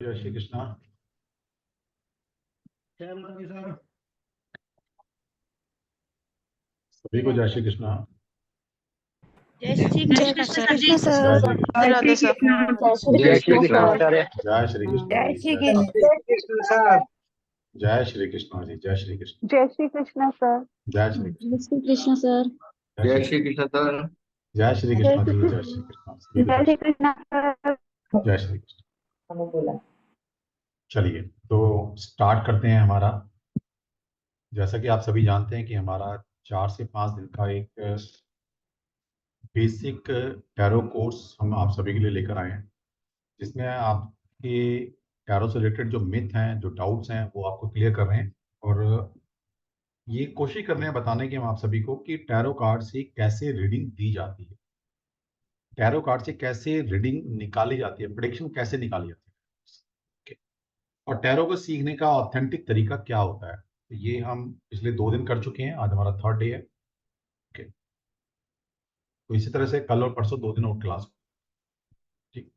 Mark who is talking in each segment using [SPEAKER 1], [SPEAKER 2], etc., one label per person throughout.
[SPEAKER 1] जय श्री कृष्णा। सभी को जय श्री कृष्णा।
[SPEAKER 2] जय श्री कृष्ण सर जी।
[SPEAKER 1] जय श्री कृष्ण।
[SPEAKER 2] राधे सर।
[SPEAKER 3] जय श्री कृष्ण आचार्य।
[SPEAKER 1] जय श्री कृष्ण।
[SPEAKER 2] जय श्री
[SPEAKER 3] जय कृष्ण सर।
[SPEAKER 1] जय श्री कृष्ण जी। जय श्री कृष्ण।
[SPEAKER 4] जय श्री कृष्ण सर।
[SPEAKER 1] जय श्री
[SPEAKER 5] जय श्री कृष्ण सर।
[SPEAKER 3] जय श्री कृष्ण सर।
[SPEAKER 1] जय श्री कृष्ण जी। जय श्री कृष्ण। सभी को
[SPEAKER 4] जय श्री कृष्ण सर।
[SPEAKER 1] जय श्री कृष्ण। चलिए तो स्टार्ट करते हैं हमारा। जैसा कि आप सभी जानते हैं कि हमारा 4 से 5 दिन का एक बेसिक टैरो कोर्स हम आप सभी के लिए लेकर आए हैं, जिसमें आपके टैरो से रिलेटेड जो मिथ हैं, जो डाउट्स हैं, वो आपको क्लियर कर रहे हैं। और ये कोशिश कर रहे हैं बताने की हम आप सभी को कि टैरो कार्ड से कैसे रीडिंग दी जाती है, टैरो कार्ड से कैसे रीडिंग निकाली जाती है, प्रेडिक्शन कैसे निकाली जाती है, और टैरो को सीखने का ऑथेंटिक तरीका क्या होता है। तो ये हम पिछले 2 दिन कर चुके हैं, आज हमारा 3rd डे है। ओके, तो इसी तरह से कल और परसों 2 दिन और क्लास। ठीक,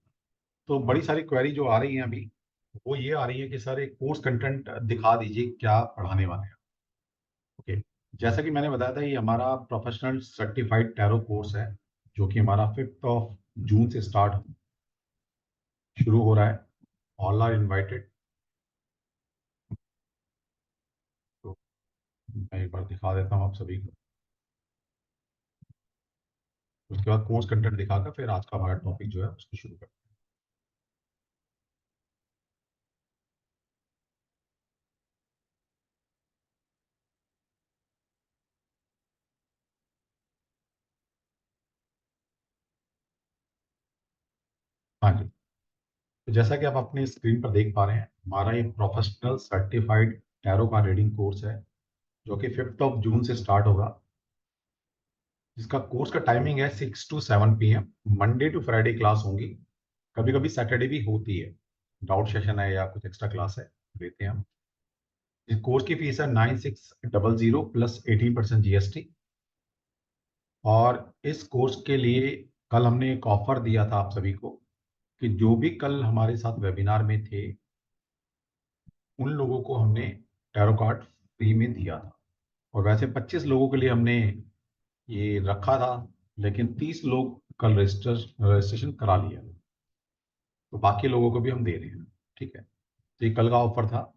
[SPEAKER 1] तो बड़ी सारी क्वेरी जो आ रही हैं अभी, वो ये आ रही है कि सर एक कोर्स कंटेंट दिखा दीजिए, क्या पढ़ाने वाले हैं। ओके, जैसा कि मैंने बताया था, ये हमारा प्रोफेशनल सर्टिफाइड टैरो कोर्स है, जो कि हमारा 5 जून से शुरू हो रहा है। All are invited. तो मैं एक बार दिखा देता हूँ आप सभी को, उसके बाद कोर्स कंटेंट दिखाकर फिर आज का हमारा टॉपिक जो है उसको शुरू करते हैं। हाँ जी, तो जैसा कि आप अपनी स्क्रीन पर देख पा रहे हैं, हमारा ये प्रोफेशनल सर्टिफाइड टैरो का रीडिंग कोर्स है, जो कि 5 जून से स्टार्ट होगा। इसका कोर्स का टाइमिंग है 6 to 7 PM। Monday to Friday class होंगी, कभी कभी सैटरडे भी होती है, डाउट सेशन है या कुछ एक्स्ट्रा क्लास है, लेते हैं हम। इस कोर्स की फीस है 9600 प्लस 18% GST। और इस कोर्स के लिए कल हमने एक ऑफर दिया था आप सभी को कि जो भी कल हमारे साथ वेबिनार में थे, उन लोगों को हमने टैरो कार्ड फ्री में दिया था। और वैसे 25 लोगों के लिए हमने ये रखा था, लेकिन 30 लोग कल रजिस्ट्रेशन करा लिया, तो बाकी लोगों को भी हम दे रहे हैं। ठीक है, तो ये कल का ऑफर था।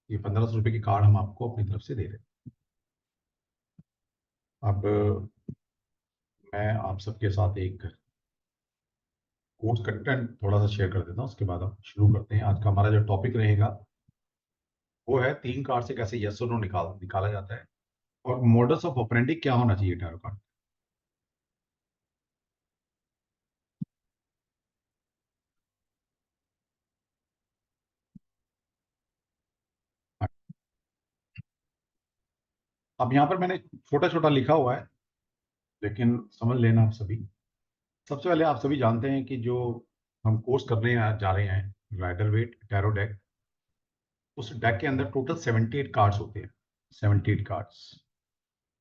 [SPEAKER 1] ये 1500 रुपये की कार्ड हम आपको अपनी तरफ से दे रहे हैं। अब मैं आप सबके साथ एक कोर्स कंटेंट थोड़ा सा शेयर कर देता हूँ, उसके बाद हम शुरू करते हैं। आज का हमारा जो टॉपिक रहेगा वो है 3 कार्ड से कैसे यस और नो निकाला जाता है, और मॉडल्स ऑफ ऑपरेंडी क्या होना चाहिए टैरो कार्ड। अब यहाँ पर मैंने छोटा छोटा लिखा हुआ है, लेकिन समझ लेना आप सभी। सबसे पहले आप सभी जानते हैं कि जो हम कोर्स करने जा रहे हैं राइडर वेट टैरो डेक, उस डेक के अंदर टोटल 78 कार्ड्स होते हैं। 78 कार्ड्स।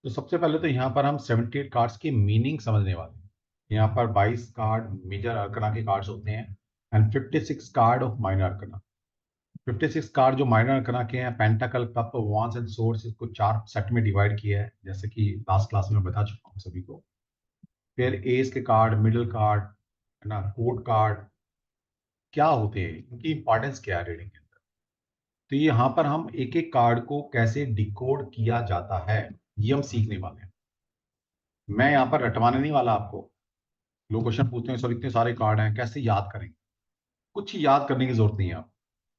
[SPEAKER 1] तो सबसे पहले तो यहाँ पर हम 78 कार्ड्स की मीनिंग समझने वाले हैं। यहाँ पर 22 कार्ड मेजर अर्कना के कार्ड्स होते हैं and 56 card of minor arcana. 56 card जो माइनर अर्कना के हैं, pentacle, cup, wands and swords, इसको 4 सेट में डिवाइड किया है, जैसे कि लास्ट क्लास में बता चुका हूँ सभी को। फिर एस के कार्ड, मिडिल कार्ड, है ना, कोड कार्ड क्या होते हैं, इनकी इंपॉर्टेंस क्या है रीडिंग के अंदर। तो यहाँ पर हम एक एक कार्ड को कैसे डिकोड किया जाता है, ये हम सीखने वाले हैं। मैं यहाँ पर रटवाने नहीं वाला आपको। लोग क्वेश्चन पूछते हैं सर इतने सारे कार्ड हैं कैसे याद करेंगे। कुछ याद करने की जरूरत नहीं है, आप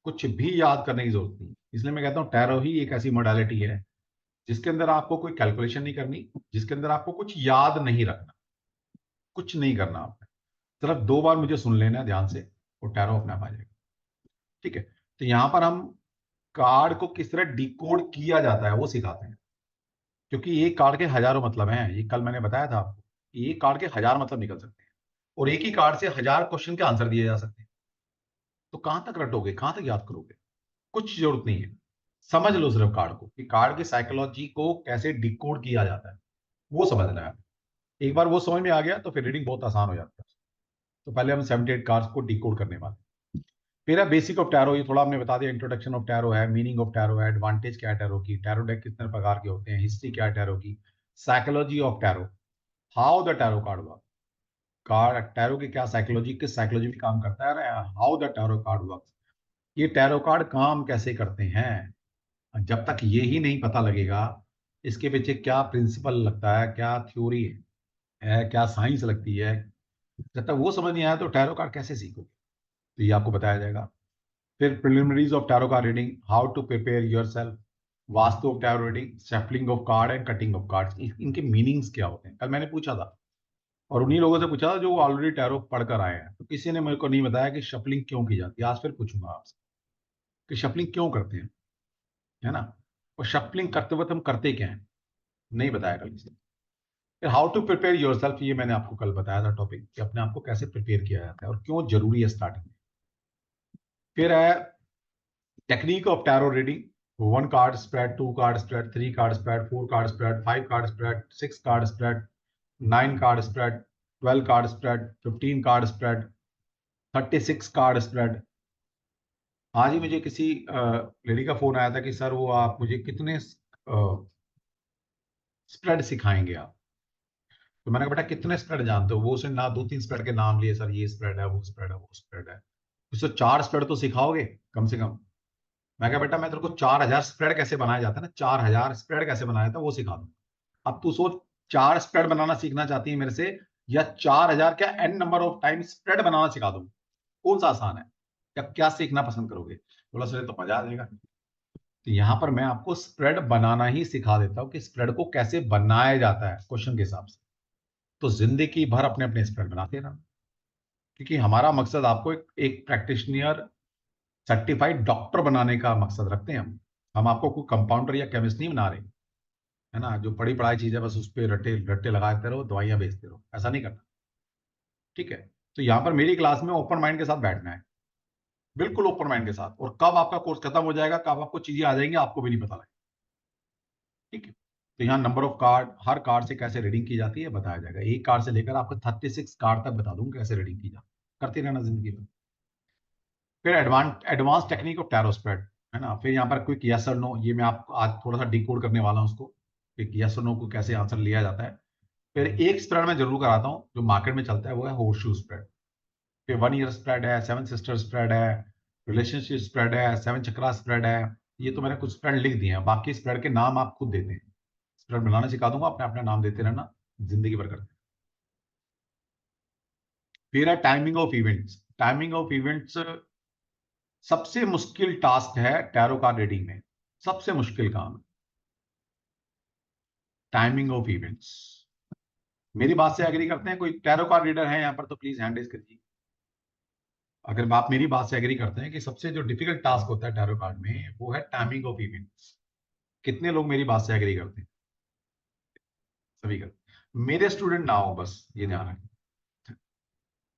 [SPEAKER 1] कुछ भी याद करने की जरूरत नहीं। इसलिए मैं कहता हूँ टैरो ही एक ऐसी मोडालिटी है जिसके अंदर आपको कोई कैलकुलेशन नहीं करनी, जिसके अंदर आपको कुछ याद नहीं रखना, कुछ नहीं करना आपने। सिर्फ 2 बार मुझे सुन लेना है ध्यान से, और टैरो अपने आप आ जाएगा। ठीक है, तो यहां पर हम कार्ड को किस तरह डिकोड किया जाता है वो सिखाते हैं, क्योंकि एक कार्ड के हजारों मतलब हैं। ये कल मैंने बताया था आपको, एक कार्ड के 1000 मतलब निकल सकते हैं, और एक ही कार्ड से 1000 क्वेश्चन के आंसर दिए जा सकते हैं। तो कहां तक रटोगे, कहां तक याद करोगे, कुछ जरूरत नहीं है। समझ लो सिर्फ कार्ड को, कि कार्ड की साइकोलॉजी को कैसे डिकोड किया जाता है, वो समझना है। एक बार वो समझ में आ गया तो फिर रीडिंग बहुत आसान हो जाती है। तो पहले हम 78 कार्ड्स को डिकोड करने वाले। फिर है बेसिक ऑफ टैरो, ये थोड़ा हमने बता दिया, इंट्रोडक्शन ऑफ टैरो है, मीनिंग ऑफ टैरो है, एडवांटेज क्या है टैरो की, टैरो डेक कितने प्रकार के होते हैं, हिस्ट्री क्या है टैरो की, psychology of tarot, how the tarot card work, card tarot की क्या साइकोलॉजी, किस साइकोलॉजी में काम करता है, how the tarot card work, ये टैरो कार्ड काम कैसे करते हैं। जब तक ये ही नहीं पता लगेगा इसके पीछे क्या प्रिंसिपल लगता है, क्या थ्योरी है, क्या साइंस लगती है, जब तक वो समझ नहीं आया तो टैरो कार्ड कैसे सीखोगे, तो ये आपको बताया जाएगा। फिर preliminaries of tarot card reading, how to prepare yourself, vastu of tarot reading, shuffling of card and cutting of cards, इनके मीनिंग्स क्या होते हैं, कल मैंने पूछा था और उन्हीं लोगों से पूछा था जो ऑलरेडी टैरो पढ़कर आए हैं, तो किसी ने मेरे को नहीं बताया कि शफलिंग क्यों की जाती है। आज फिर पूछूंगा आपसे कि शफलिंग क्यों करते हैं, है ना, और शफलिंग करते वक्त हम करते क्या हैं, नहीं बताया कल किसी ने। फिर हाउ टू प्रिपेयर योरसेल्फ, ये मैंने आपको कल बताया था टॉपिक, कि अपने आप को कैसे प्रिपेयर किया जाता है और क्यों जरूरी है स्टार्टिंग में। फिर है technique of tarot reading, 1 card spread, 2 card spread, 3 card spread, 4 card spread, 5 card spread, 6 card spread, 9 card spread, 12 card spread, 15 card spread, 36 card spread. आज ही मुझे किसी लेडी का फोन आया था कि सर वो आप मुझे कितने स्प्रेड सिखाएंगे आप, तो मैंने कहा बेटा कितने स्प्रेड जानते हो, वो उसने ना 2-3 स्प्रेड के नाम लिए, सर ये स्प्रेड है, वो स्प्रेड है, वो स्प्रेड है, उससे 4 स्प्रेड तो सिखाओगे कम से कम। मैं कहा बेटा मैं तेरे को 4000 स्प्रेड कैसे बनाया जाता है ना, 4000 स्प्रेड कैसे बनाया था वो सिखा दूं। अब तू सोच, 4 स्प्रेड बनाना सीखना चाहती है मेरे से, या 4000 क्या N number of time spread बनाना सिखा दूं, कौन सा आसान है, या क्या सीखना पसंद करोगे। बोला सर तो मजा आ जाएगा। तो यहां पर मैं आपको स्प्रेड बनाना ही सिखा देता हूं कि स्प्रेड को कैसे बनाया जाता है क्वेश्चन के हिसाब से, तो जिंदगी भर अपने अपने स्प्रेड बनाते रहना, क्योंकि हमारा मकसद आपको एक प्रैक्टिशनर सर्टिफाइड डॉक्टर बनाने का मकसद रखते हैं हम आपको कोई कंपाउंडर या केमिस्ट नहीं बना रहे, है ना, जो पढ़ी पढ़ाई चीज है बस उस पर रट्टे रट्टे लगाते रहो, दवाइयां बेचते रहो, ऐसा नहीं करना। ठीक है, तो यहाँ पर मेरी क्लास में ओपन माइंड के साथ बैठना है, बिल्कुल ओपन माइंड के साथ, और कब आपका कोर्स खत्म हो जाएगा, कब आपको चीजें आ जाएंगी आपको भी नहीं पता लगेगा। ठीक है, तो यहाँ number of card, her card से कैसे रीडिंग की जाती है बताया जाएगा, एक कार्ड से लेकर आपको 36 कार्ड तक बता दूंगा कैसे रीडिंग की जाती है, करते रहना जिंदगी में। फिर advance technique of tarot spread, है ना, फिर यहाँ पर क्विक यस और नो, ये मैं आपको आज थोड़ा सा डिकोड करने वाला हूँ उसको, क्विक यस और नो को कैसे आंसर लिया जाता है। फिर एक स्प्रेड मैं जरूर कराता हूँ जो मार्केट में चलता है, वो है होर्स शू स्प्रेड। फिर 1 ईयर स्प्रेड है, 7 सिस्टर स्प्रेड है, रिलेशनशिप स्प्रेड है, 7 चक्रा स्प्रेड है। ये तो मैंने कुछ स्प्रेड लिख दिए हैं, बाकी स्प्रेड के नाम आप खुद देते हैं, स्प्रेड बनाना सिखा दूंगा, अपने अपने नाम देते रहना, जिंदगी भर करते हैं। फिर है timing of events, timing of events सबसे मुश्किल टास्क है टैरो कार्ड रीडिंग में, सबसे मुश्किल काम है टाइमिंग ऑफ इवेंट्स। मेरी बात से एग्री करते हैं, कोई टैरो कार्ड रीडर है यहाँ पर तो प्लीज हैंड रेज करिए, अगर आप मेरी बात से एग्री करते हैं कि सबसे जो डिफिकल्ट टास्क होता है टैरो कार्ड में वो है टाइमिंग ऑफ इवेंट्स। कितने लोग मेरी बात से एग्री करते हैं, सभी करते, मेरे स्टूडेंट ना हो बस ये ध्यान रखें,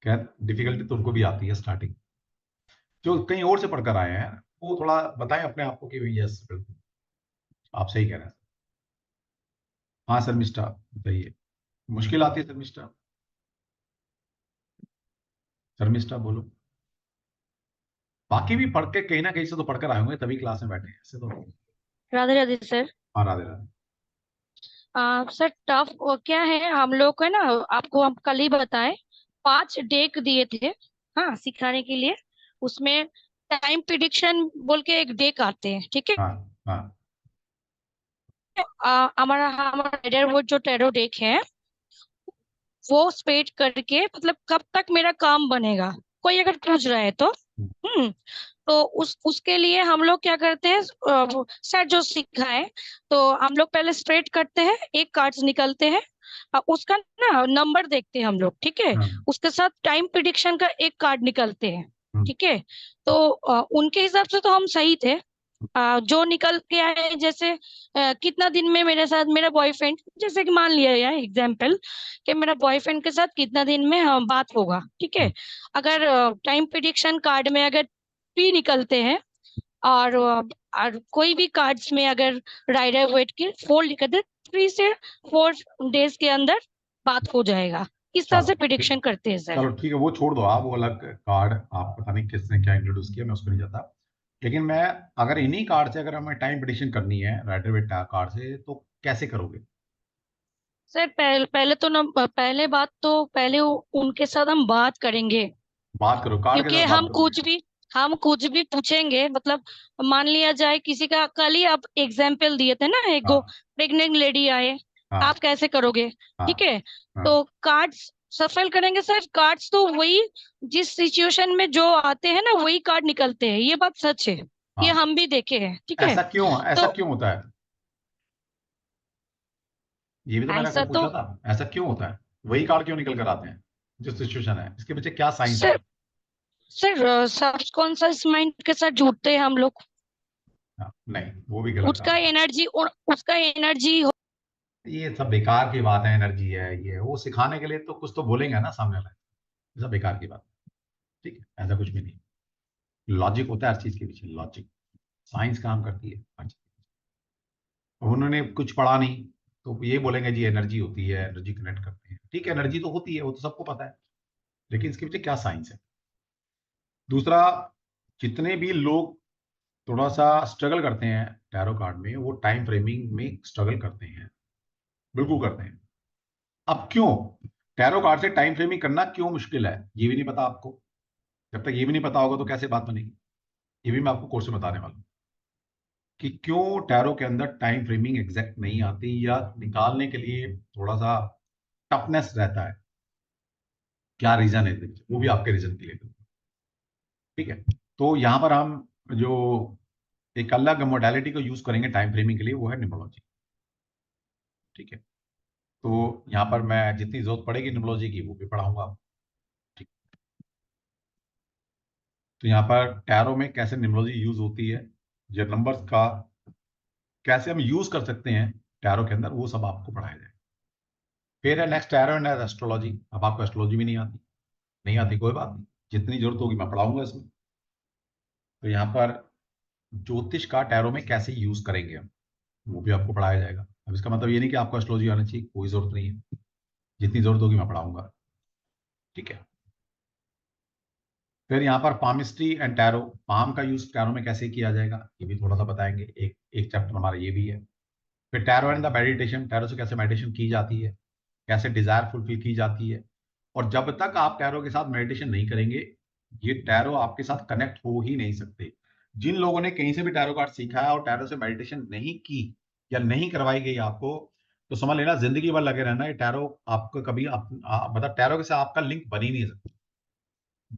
[SPEAKER 1] खैर डिफिकल्टी तो उनको भी आती है स्टार्टिंग, जो कहीं और से पढ़कर आए हैं वो थोड़ा बताएं अपने आप को कि यस बिल्कुल आप सही कह रहे हैं। हाँ सर मिस्टर बताइए, मुश्किल आती है सर मिस्टर, सर मिस्टर बोलो, बाकी भी पढ़ के कहीं ना कहीं से तो पढ़कर आए होंगे तभी क्लास में बैठे हैं, ऐसे तो।
[SPEAKER 2] राधे राधे सर।
[SPEAKER 1] हाँ राधे राधे।
[SPEAKER 2] सर टफ क्या है, हम लोग को है ना, आपको हम कल ही बताएं, 5 डेक दिए थे हाँ सिखाने के लिए। उसमें टाइम प्रिडिक्शन बोल के एक डेक आते हैं, ठीक है।
[SPEAKER 1] हाँ हाँ
[SPEAKER 2] हमारा हमारा राइडर जो टैरो डेक है वो स्पेड करके मतलब कब तक मेरा काम बनेगा, कोई अगर पूछ रहा है तो। हम्म तो उसके लिए हम लोग क्या करते हैं, सर जो सिखाए, तो हम लोग पहले स्प्रेड करते हैं, एक कार्ड्स निकलते हैं, उसका ना नंबर देखते हैं हम लोग, ठीक है।
[SPEAKER 1] हाँ,
[SPEAKER 2] उसके साथ टाइम प्रिडिक्शन का एक कार्ड निकलते हैं,
[SPEAKER 1] हम्म,
[SPEAKER 2] ठीक है। तो उनके हिसाब से तो हम सही थे। जो निकल के आए, जैसे कितना दिन में मेरे साथ मेरा बॉयफ्रेंड, जैसे कि मान लिया यार एग्जाम्पल कि मेरा बॉयफ्रेंड के साथ कितना दिन में बात होगा, ठीक है। अगर टाइम प्रिडिक्शन कार्ड में अगर 3 निकलते हैं, और कोई भी कार्ड्स में अगर राइडर वेट के 4 लिखते, 3 से 4 डेज के अंदर बात हो जाएगा, इस तरह
[SPEAKER 1] चलो
[SPEAKER 2] से
[SPEAKER 1] ठीक,
[SPEAKER 2] प्रिडिक्शन करते हैं सर।
[SPEAKER 1] चलो ठीक है, वो छोड़ दो आप, वो अलग कार्ड, आप पता नहीं किसने क्या इंट्रोड्यूस किया, मैं उसको नहीं जाता। लेकिन मैं, अगर इन्हीं कार्ड से अगर हमें टाइम प्रिडिक्शन करनी है राइडर वेट कार्ड से, तो कैसे करोगे?
[SPEAKER 2] सर पहले तो ना, पहले बात तो पहले उनके साथ हम बात करेंगे,
[SPEAKER 1] बात करो, कार्ड के
[SPEAKER 2] क्योंकि
[SPEAKER 1] साथ बात करोगे?
[SPEAKER 2] हम कुछ भी पूछेंगे, मतलब मान लिया जाए किसी का, कल ही आप एग्जाम्पल दिए थे ना, एक गो
[SPEAKER 1] हाँ
[SPEAKER 2] प्रेग्नेंट लेडी आए,
[SPEAKER 1] हाँ
[SPEAKER 2] आप कैसे करोगे?
[SPEAKER 1] हाँ
[SPEAKER 2] ठीक है,
[SPEAKER 1] हाँ
[SPEAKER 2] तो कार्ड्स सफल करेंगे सर। कार्ड्स तो वही, जिस सिचुएशन में जो आते हैं ना वही कार्ड निकलते हैं, ये बात सच है, ये
[SPEAKER 1] हाँ।
[SPEAKER 2] हम भी देखे हैं। ठीक है,
[SPEAKER 1] ऐसा
[SPEAKER 2] तो
[SPEAKER 1] क्यों होता है? ये भी तो मैंने आपको
[SPEAKER 2] ऐसा तो
[SPEAKER 1] पूछा था, ऐसा क्यों होता है? वही कार्ड क्यों निकल कर आते हैं? जो सिचुएशन है, इसके पीछे क्या साइंस है?
[SPEAKER 2] सर सबकॉन्शियस माइंड के साथ जुड़ते हैं हम लोग,
[SPEAKER 1] हाँ, नहीं, वो भी गलत
[SPEAKER 2] उसका
[SPEAKER 1] काम है।
[SPEAKER 2] एनर्जी, उसका एनर्जी।
[SPEAKER 1] ये सब बेकार की बात है, एनर्जी है ये वो सिखाने के लिए, तो कुछ तो बोलेंगे ना सामने वाला। ये सब बेकार की बात है। ठीक है, ऐसा कुछ भी नहीं। लॉजिक होता है हर चीज के पीछे, लॉजिक, साइंस काम करती है हर चीज। अब उन्होंने कुछ पढ़ा नहीं, तो ये बोलेंगे जी एनर्जी होती है, एनर्जी कनेक्ट करते हैं। ठीक है, एनर्जी तो होती है, वो तो सबको पता है, लेकिन इसके पीछे क्या साइंस है? दूसरा, जितने भी लोग थोड़ा सा स्ट्रगल करते हैं टैरो कार्ड में, वो टाइम फ्रेमिंग में स्ट्रगल करते हैं, बिल्कुल करते हैं। अब क्यों टैरो कार्ड से टाइम फ्रेमिंग करना क्यों मुश्किल है, ये भी नहीं पता आपको। जब तक ये भी नहीं पता होगा तो कैसे बात बनेगी? ये भी मैं आपको कोर्स में बताने वाला हूँ कि क्यों टैरो के अंदर टाइम फ्रेमिंग एग्जैक्ट नहीं आती, या निकालने के लिए थोड़ा सा टफनेस रहता है। क्या रीजन है इसके पीछे, वो भी आपके रीजन के लिए। ठीक है, तो यहाँ पर हम जो एक अलग मोडालिटी को यूज करेंगे टाइम फ्रेमिंग के लिए, वो है न्यूमरोलॉजी। ठीक है, तो यहाँ पर मैं जितनी जरूरत पड़ेगी न्यूमरोलॉजी की वो भी पढ़ाऊंगा आपको। ठीक, तो यहाँ पर टैरो में कैसे न्यूमरोलॉजी यूज होती है, जो नंबर्स का कैसे हम यूज कर सकते हैं टैरो के अंदर, वो सब आपको पढ़ाया जाए। फिर है नेक्स्ट टैरो एंड एस्ट्रोलॉजी। अब आपको एस्ट्रोलॉजी भी नहीं आती, नहीं आती कोई बात नहीं, जितनी जरूरत होगी मैं पढ़ाऊंगा इसमें। तो यहाँ पर ज्योतिष का टैरो में कैसे यूज करेंगे हम, वो भी आपको पढ़ाया जाएगा। अब इसका मतलब ये नहीं कि आपको एस्ट्रोलॉजी आना चाहिए, कोई जरूरत नहीं है, जितनी जरूरत होगी मैं पढ़ाऊंगा। ठीक है, फिर यहाँ पर पामिस्ट्री एंड टैरो, पाम का यूज टैरो में कैसे किया जाएगा, ये भी थोड़ा सा बताएंगे, एक एक चैप्टर हमारा ये भी है। फिर tarot and the meditation, tarot से कैसे मेडिटेशन की जाती है, कैसे डिजायर फुलफिल की जाती है। और जब तक आप टैरो के साथ मेडिटेशन नहीं करेंगे, ये टैरो आपके साथ कनेक्ट हो ही नहीं सकते। जिन लोगों ने कहीं से भी टैरो कार्ड सीखा है और टैरो से मेडिटेशन नहीं की या नहीं करवाई गई आपको, तो समझ लेना जिंदगी भर लगे रहना, ये टैरो आपको कभी मतलब टैरो के साथ आपका लिंक बन ही नहीं सकता,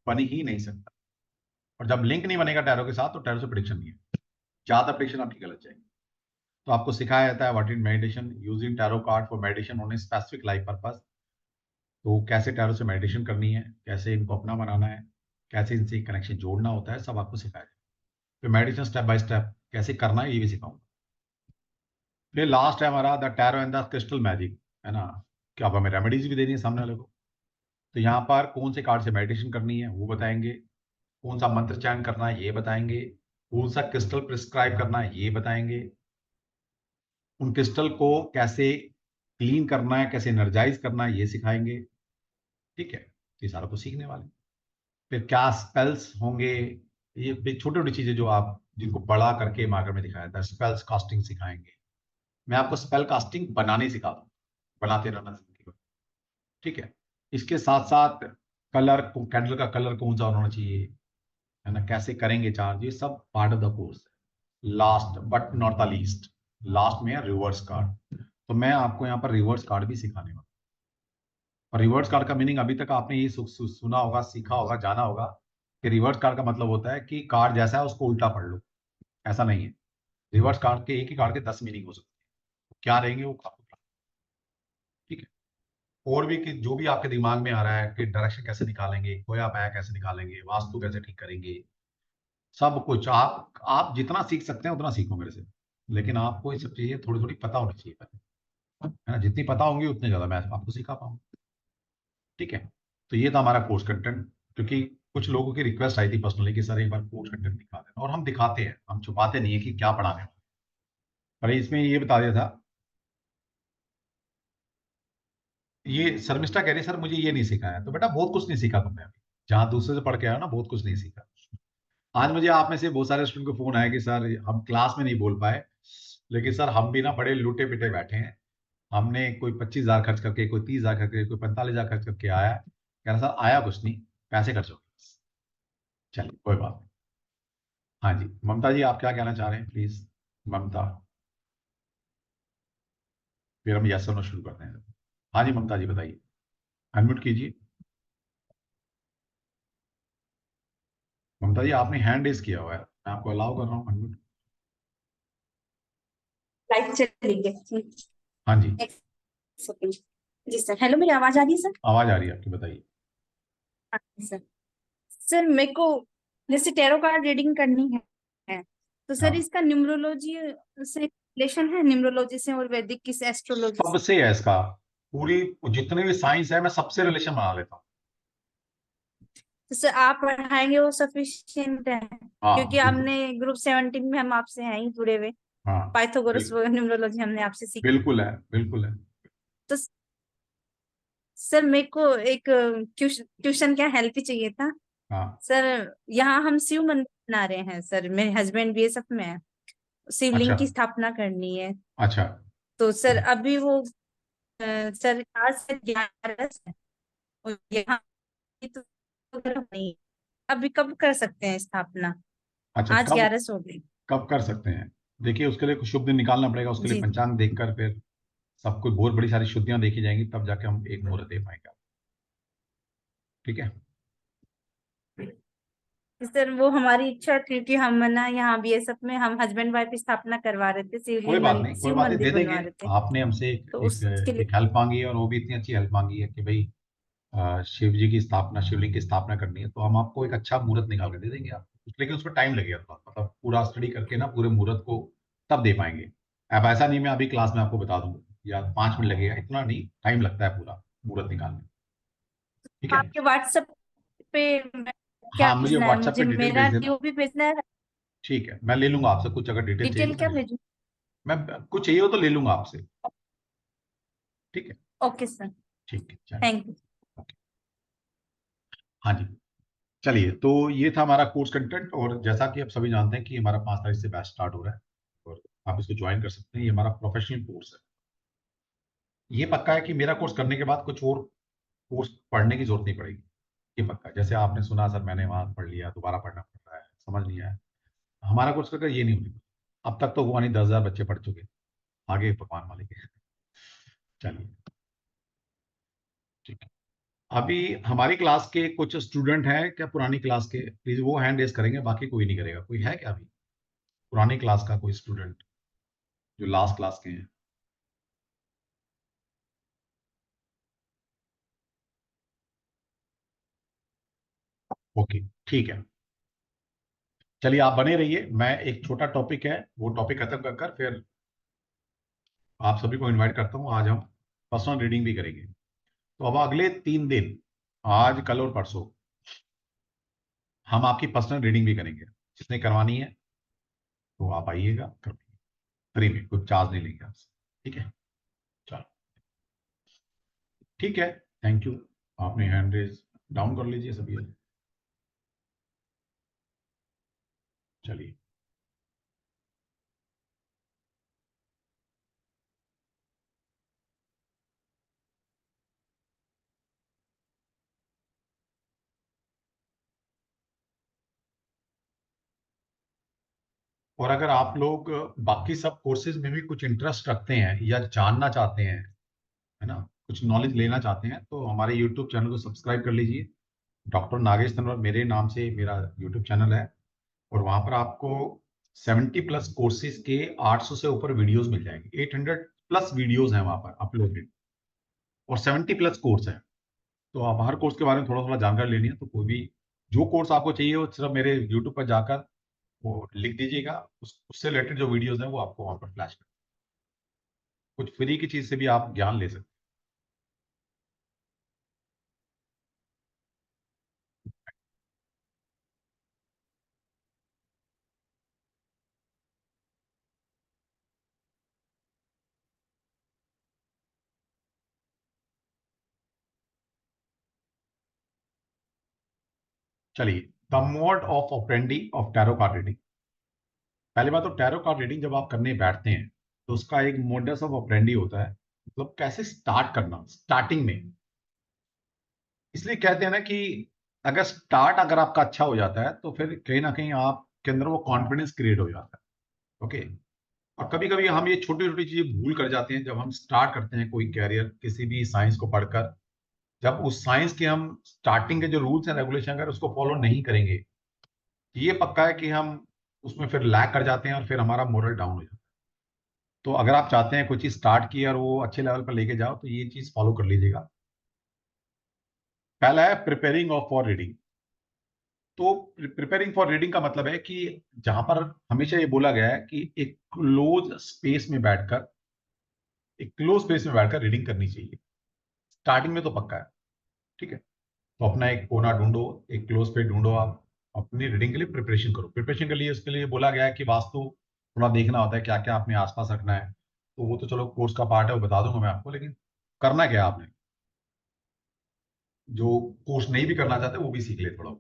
[SPEAKER 1] बन ही नहीं सकता। और जब लिंक नहीं बनेगा टैरो के साथ, तो टैरो से प्रिडिक्शन नहीं है, ज्यादा प्रिडिक्शन आपकी गलत जाएगी। तो आपको सिखाया जाता है what is meditation, using tarot card for meditation on a specific life purpose. तो कैसे टैरो से मेडिटेशन करनी है, कैसे इनको अपना बनाना है, कैसे इनसे कनेक्शन जोड़ना होता है, सब आपको सिखाया जाए। फिर मेडिटेशन स्टेप बाय स्टेप कैसे करना है, ये भी सिखाऊंगा। फिर लास्ट है हमारा the tarot and the crystal magic, है ना, कि आप हमें रेमेडीज भी देनी है सामने वाले को। तो यहाँ पर कौन से कार्ड से मेडिटेशन करनी है वो बताएंगे, कौन सा मंत्र चयन करना है ये बताएंगे, कौन सा क्रिस्टल प्रिस्क्राइब करना है ये बताएंगे, उन क्रिस्टल को कैसे क्लीन करना है, कैसे एनर्जाइज करना है ये सिखाएंगे। ठीक है, तो ये सारा कुछ सीखने वाले। फिर क्या स्पेल्स होंगे, ये छोटी छोटी चीजें जो आप जिनको बड़ा करके मार्कर में दिखाया था, स्पेल्स कास्टिंग सिखाएंगे। मैं आपको स्पेल कास्टिंग बनाने सिखा दूँ, बनाते रहना जिंदगी भर। ठीक है, इसके साथ साथ कलर, कैंडल का कलर कौन सा होना चाहिए, है ना, कैसे करेंगे चार्ज, ये सब पार्ट ऑफ द कोर्स है। Last but not the least, last में है रिवर्स कार्ड। तो मैं आपको यहाँ पर रिवर्स कार्ड भी सिखाने वाला। और रिवर्स कार्ड का मीनिंग अभी तक आपने ये सुना होगा, सीखा होगा, जाना होगा कि रिवर्स कार्ड का मतलब होता है कि कार्ड जैसा है उसको उल्टा पढ़ लो। ऐसा नहीं है, रिवर्स कार्ड के एक ही कार्ड के 10 मीनिंग हो सकते हैं, क्या रहेंगे वो आपको पता। ठीक है, और भी कि जो भी आपके दिमाग में आ रहा है कि डायरेक्शन कैसे निकालेंगे, खोया पाया कैसे निकालेंगे, वास्तु कैसे ठीक करेंगे, सब कुछ आप जितना सीख सकते हैं उतना सीखो मेरे से। लेकिन आपको ये सब चीजें थोड़ी थोड़ी पता होनी चाहिए पहले, है ना, जितनी पता होंगी उतने ज्यादा मैं आपको सिखा पाऊंगा। ठीक है, तो ये था हमारा कोर्स कंटेंट, क्योंकि कुछ लोगों की रिक्वेस्ट आई थी पर्सनली कि सर एक बार कोर्स कंटेंट दिखा देना, और हम दिखाते हैं, हम छुपाते नहीं है कि क्या पढ़ाने वाले हैं। पर इसमें ये बता दिया था, ये शर्मिष्ठा कह रही सर मुझे ये नहीं सिखाया, तो बेटा बहुत कुछ नहीं सीखा तुमने अभी, जहां दूसरे से पढ़ के आया ना बहुत कुछ नहीं सीखा। आज मुझे आप में से बहुत सारे स्टूडेंट को फोन आया कि सर हम क्लास में नहीं बोल पाए, लेकिन सर हम भी ना बड़े लूटे पिटे बैठे हैं, हमने कोई 25,000 खर्च करके, कोई 30,000 खर्च करके, कोई 45,000 खर्च करके आया, कह रहा सर आया कुछ नहीं, पैसे खर्च हो गए बस। चलिए कोई बात नहीं। हाँ जी ममता जी, आप क्या कहना चाह रहे हैं प्लीज? ममता, फिर हम यस और नो शुरू करते हैं। हाँ जी ममता जी बताइए, अनम्यूट कीजिए। ममता जी आपने हैंड रेज किया हुआ है, मैं आपको अलाउ कर रहा हूँ अनम्यूट।
[SPEAKER 5] लाइव चली गई।
[SPEAKER 1] हाँ जी
[SPEAKER 5] एक सेकंड। जी सर, हेलो, मेरी आवाज आ रही है सर?
[SPEAKER 1] आवाज आ रही है आपकी, बताइए।
[SPEAKER 5] हाँ सर। सर मेरे को जैसे टैरो कार्ड रीडिंग करनी है, तो सर
[SPEAKER 1] हाँ
[SPEAKER 5] इसका न्यूमरोलॉजी से रिलेशन है, न्यूमरोलॉजी से और वैदिक किस एस्ट्रोलॉजी से?
[SPEAKER 1] सबसे है इसका, पूरी जितने भी साइंस है मैं सबसे रिलेशन बना लेता हूँ।
[SPEAKER 5] तो सर आप पढ़ाएंगे वो सफिशियंट है,
[SPEAKER 1] हाँ
[SPEAKER 5] क्योंकि
[SPEAKER 1] बिल्कुल।
[SPEAKER 5] हमने ग्रुप 17 में हम आपसे हैं ही जुड़े हुए।
[SPEAKER 1] हाँ
[SPEAKER 5] पाइथागोरस
[SPEAKER 1] बिल्कुल,
[SPEAKER 5] न्यूमरोलॉजी हमने आपसे सीखी।
[SPEAKER 1] बिल्कुल है, बिल्कुल है।
[SPEAKER 5] तो सर मेरे को एक ट्यूशन क्या हेल्प ही चाहिए था
[SPEAKER 1] हाँ
[SPEAKER 5] सर। यहाँ हम शिव मंदिर बना रहे हैं सर, मेरे हस्बैंड बीएसएफ में है,
[SPEAKER 1] अच्छा
[SPEAKER 5] शिवलिंग की स्थापना करनी है।
[SPEAKER 1] अच्छा।
[SPEAKER 5] तो सर अभी वो सर आज से 11 है, और यहाँ की तो नहीं है। अभी कब कर सकते हैं स्थापना?
[SPEAKER 1] अच्छा
[SPEAKER 5] आज
[SPEAKER 1] कब,
[SPEAKER 5] 11 हो गई।
[SPEAKER 1] कब कर सकते हैं? देखिए उसके लिए कुछ शुभ दिन निकालना पड़ेगा, उसके लिए
[SPEAKER 5] जी।
[SPEAKER 1] पंचांग देखकर फिर सब कुछ बहुत बड़ी सारी शुद्धियां देखी जाएंगी, तब जाके हम एक मुहूर्त दे पाएंगे। ठीक है।
[SPEAKER 5] सर वो हमारी इच्छा थी कि हम ना यहाँ बीएसएफ में हम हस्बैंड वाइफ स्थापना करवा रहे थे,
[SPEAKER 1] कोई बात नहीं, कोई
[SPEAKER 5] शिव
[SPEAKER 1] बात नहीं, दे
[SPEAKER 5] मंदिर
[SPEAKER 1] देंगे।
[SPEAKER 5] बनवा रहे थे।
[SPEAKER 1] आपने हमसे
[SPEAKER 5] तो
[SPEAKER 1] एक
[SPEAKER 5] उसके लिए
[SPEAKER 1] एक हेल्प मांगी है, और वो भी इतनी अच्छी हेल्प मांगी है कि भाई शिव जी की स्थापना, शिवलिंग की स्थापना करनी है, तो हम आपको एक अच्छा मुहूर्त निकाल के दे देंगे आपको, लेकिन उसमें टाइम लगेगा थोड़ा, मतलब पूरा स्टडी करके ना पूरे मुहूर्त को तब दे पाएंगे। अब ऐसा नहीं मैं अभी क्लास में आपको बता दूंगा या 5 मिनट लगेगा, इतना नहीं, टाइम लगता है पूरा मुहूर्त निकालने में। ठीक है।
[SPEAKER 5] आपके व्हाट्सएप पे क्या
[SPEAKER 1] हाँ मुझे
[SPEAKER 5] भेजना है?
[SPEAKER 1] व्हाट्सएप
[SPEAKER 5] मुझे
[SPEAKER 1] पे डिटेल
[SPEAKER 5] मेरा
[SPEAKER 1] भेज देना।
[SPEAKER 5] डीओ भी भेजना है।
[SPEAKER 1] ठीक है, मैं ले लूंगा आपसे, कुछ अगर डिटेल चाहिए
[SPEAKER 5] डिटेल
[SPEAKER 1] तो मैं
[SPEAKER 5] क्या
[SPEAKER 1] ले लूंगा।
[SPEAKER 5] भेजूं?
[SPEAKER 1] मैं कुछ चाहिए हो तो ले लूंगा आपसे। ठीक है।
[SPEAKER 5] Okay sir.
[SPEAKER 1] ठीक है चलिए।
[SPEAKER 5] Thank you.
[SPEAKER 1] ओके। हाँ जी। चलिए तो ये था हमारा कोर्स कंटेंट, और जैसा कि आप सभी जानते हैं कि हमारा 5 तारीख से बैच स्टार्ट हो रहा है, और आप इसको ज्वाइन कर सकते हैं। ये हमारा प्रोफेशनल कोर्स है। ये पक्का है कि मेरा कोर्स करने के बाद कुछ और कोर्स पढ़ने की जरूरत नहीं पड़ेगी। ये पक्का है। जैसे आपने सुना सर मैंने वहां पढ़ लिया, दोबारा पढ़ना पड़ रहा है, समझ नहीं आया, हमारा कोर्स करके ये नहीं होने वाला। अब तक तो हुआ नहीं, 10,000 बच्चे पढ़ चुके, आगे भगवान वाले के। चलिए ठीक है। अभी हमारी क्लास के कुछ स्टूडेंट हैं क्या पुरानी क्लास के? प्लीज वो हैंड रेज करेंगे, बाकी कोई नहीं करेगा। कोई है क्या अभी पुरानी क्लास का कोई स्टूडेंट जो लास्ट क्लास के हैं? ओके ठीक है। चलिए आप बने रहिए, मैं एक छोटा टॉपिक है वो टॉपिक खत्म कर कर फिर आप सभी को इनवाइट करता हूँ। आज हम पर्सनल रीडिंग भी करेंगे। तो अब अगले 3 दिन, आज कल और परसों, हम आपकी पर्सनल रीडिंग भी करेंगे। जिसने करवानी है तो आप आइएगा, कर फ्री में, कुछ चार्ज नहीं लेंगे आपसे। ठीक है। चलो ठीक है। Thank you. आपने हैंड रेज डाउन कर लीजिए सभी। चलिए। और अगर आप लोग बाकी सब कोर्सेज में भी कुछ इंटरेस्ट रखते हैं या जानना चाहते हैं, है ना, कुछ नॉलेज लेना चाहते हैं, तो हमारे यूट्यूब चैनल को सब्सक्राइब कर लीजिए। डॉक्टर नागेश तंवर मेरे नाम से मेरा यूट्यूब चैनल है, और वहां पर आपको 70+ कोर्सेज के 800 से ऊपर वीडियोस मिल जाएंगे। 800+ वीडियोस हैं वहां पर अपलोडेड, और 70+ कोर्स है। तो आप हर कोर्स के बारे में थोड़ा थोड़ा जानकारी लेनी है, तो कोई भी जो कोर्स आपको चाहिए वो सिर्फ मेरे यूट्यूब पर जाकर वो लिख दीजिएगा, उससे रिलेटेड जो वीडियोस हैं वो आपको वहां पर फ्लैश कर, कुछ फ्री की चीज से भी आप ज्ञान ले सकते चलिए, the mode of operandi of tarot card reading. पहली बात तो टैरो कार्ड रीडिंग जब आप करने बैठते हैं तो उसका एक मोडस ऑफ ऑपरेंडी होता है, मतलब कैसे स्टार्ट करना स्टार्टिंग में। इसलिए कहते हैं ना कि अगर स्टार्ट अगर आपका अच्छा हो जाता है तो फिर कहीं ना कहीं आपके अंदर वो कॉन्फिडेंस क्रिएट हो जाता है। ओके। और कभी कभी हम ये छोटी छोटी चीजें भूल कर जाते हैं जब हम स्टार्ट करते हैं कोई कैरियर किसी भी साइंस को पढ़कर। जब उस साइंस के हम स्टार्टिंग के जो रूल्स एंड रेगुलेशन अगर उसको फॉलो नहीं करेंगे, ये पक्का है कि हम उसमें फिर लैग कर जाते हैं और फिर हमारा मोरल डाउन हो जाता है। तो अगर आप चाहते हैं कोई चीज स्टार्ट की और वो अच्छे लेवल पर लेके जाओ तो ये चीज फॉलो कर लीजिएगा। पहला है प्रिपेयरिंग ऑफ फॉर रीडिंग। तो प्रिपेयरिंग फॉर रीडिंग का मतलब है कि जहां पर हमेशा ये बोला गया है कि एक क्लोज स्पेस में बैठकर रीडिंग करनी चाहिए। स्टार्टिंग में तो पक्का है। ठीक है। तो अपना एक कोना ढूंढो, एक क्लोज स्पेस ढूंढो, आप अपनी रीडिंग के लिए प्रिपरेशन करो। प्रिपरेशन के लिए उसके लिए बोला गया है कि वास्तु थोड़ा देखना होता है, क्या क्या अपने आसपास रखना है। तो वो तो चलो कोर्स का पार्ट है, वो बता दूंगा मैं आपको, लेकिन करना क्या है आपने, जो कोर्स नहीं भी करना चाहते वो भी सीख ले थोड़ा।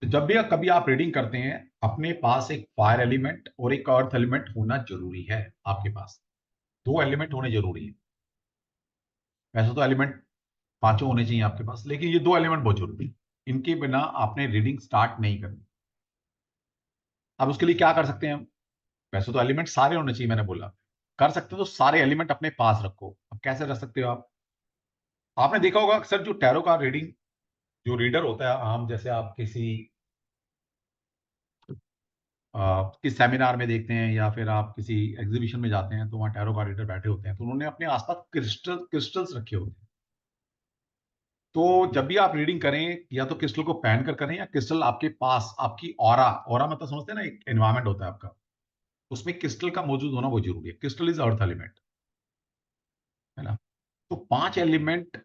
[SPEAKER 1] तो जब भी कभी आप रीडिंग करते हैं अपने पास एक फायर एलिमेंट और एक अर्थ एलिमेंट होना जरूरी है। आपके पास दो एलिमेंट होने जरूरी है। वैसे तो एलिमेंट पांचों होने चाहिए आपके पास, लेकिन ये दो एलिमेंट बहुत जरूरी है। इनके बिना आपने रीडिंग स्टार्ट नहीं करनी। अब उसके लिए क्या कर सकते हैं हम? वैसे तो एलिमेंट सारे होने चाहिए, मैंने बोला कर सकते हो तो सारे एलिमेंट अपने पास रखो। अब कैसे रख सकते हो आप? आपने देखा होगा अक्सर जो टैरो का रीडिंग जो रीडर होता है आम, जैसे आप किस सेमिनार में देखते हैं या फिर आप किसी एग्जीबिशन में जाते हैं तो वहां टैरो का रीडर बैठे होते हैं, तो उन्होंने अपने आसपास क्रिस्टल्स रखे होते हैं। तो जब भी आप रीडिंग करें या तो क्रिस्टल को पहन कर करें या क्रिस्टल आपके पास आपकी ऑरा मतलब समझते हैं ना, एक एनवायरमेंट होता है आपका, उसमें क्रिस्टल का मौजूद होना बहुत जरूरी है। क्रिस्टल इज अर्थ एलिमेंट, है ना। तो पांच एलिमेंट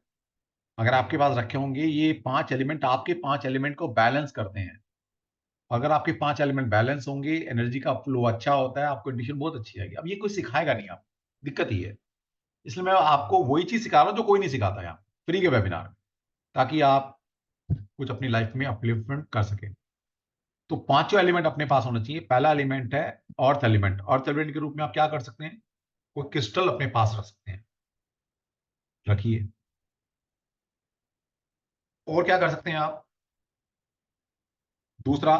[SPEAKER 1] अगर आपके पास रखे होंगे, ये पांच एलिमेंट आपके पांच एलिमेंट को बैलेंस करते हैं। अगर आपके पांच एलिमेंट बैलेंस होंगे, एनर्जी का फ्लो अच्छा होता है, आपको कंडीशन बहुत अच्छी आएगी। अब ये कोई सिखाएगा नहीं, आप दिक्कत ही है। इसलिए मैं आपको वही चीज सिखा रहा हूं जो कोई नहीं सिखाता यहाँ फ्री के वेबिनार में, ताकि आप कुछ अपनी लाइफ में अपलिफ्टमेंट कर सके। तो पांचों एलिमेंट अपने पास होना चाहिए। पहला एलिमेंट है अर्थ एलिमेंट। अर्थ एलिमेंट के रूप में आप क्या कर सकते हैं? कोई क्रिस्टल अपने पास रख सकते हैं, रखिए। और क्या कर सकते हैं आप? दूसरा,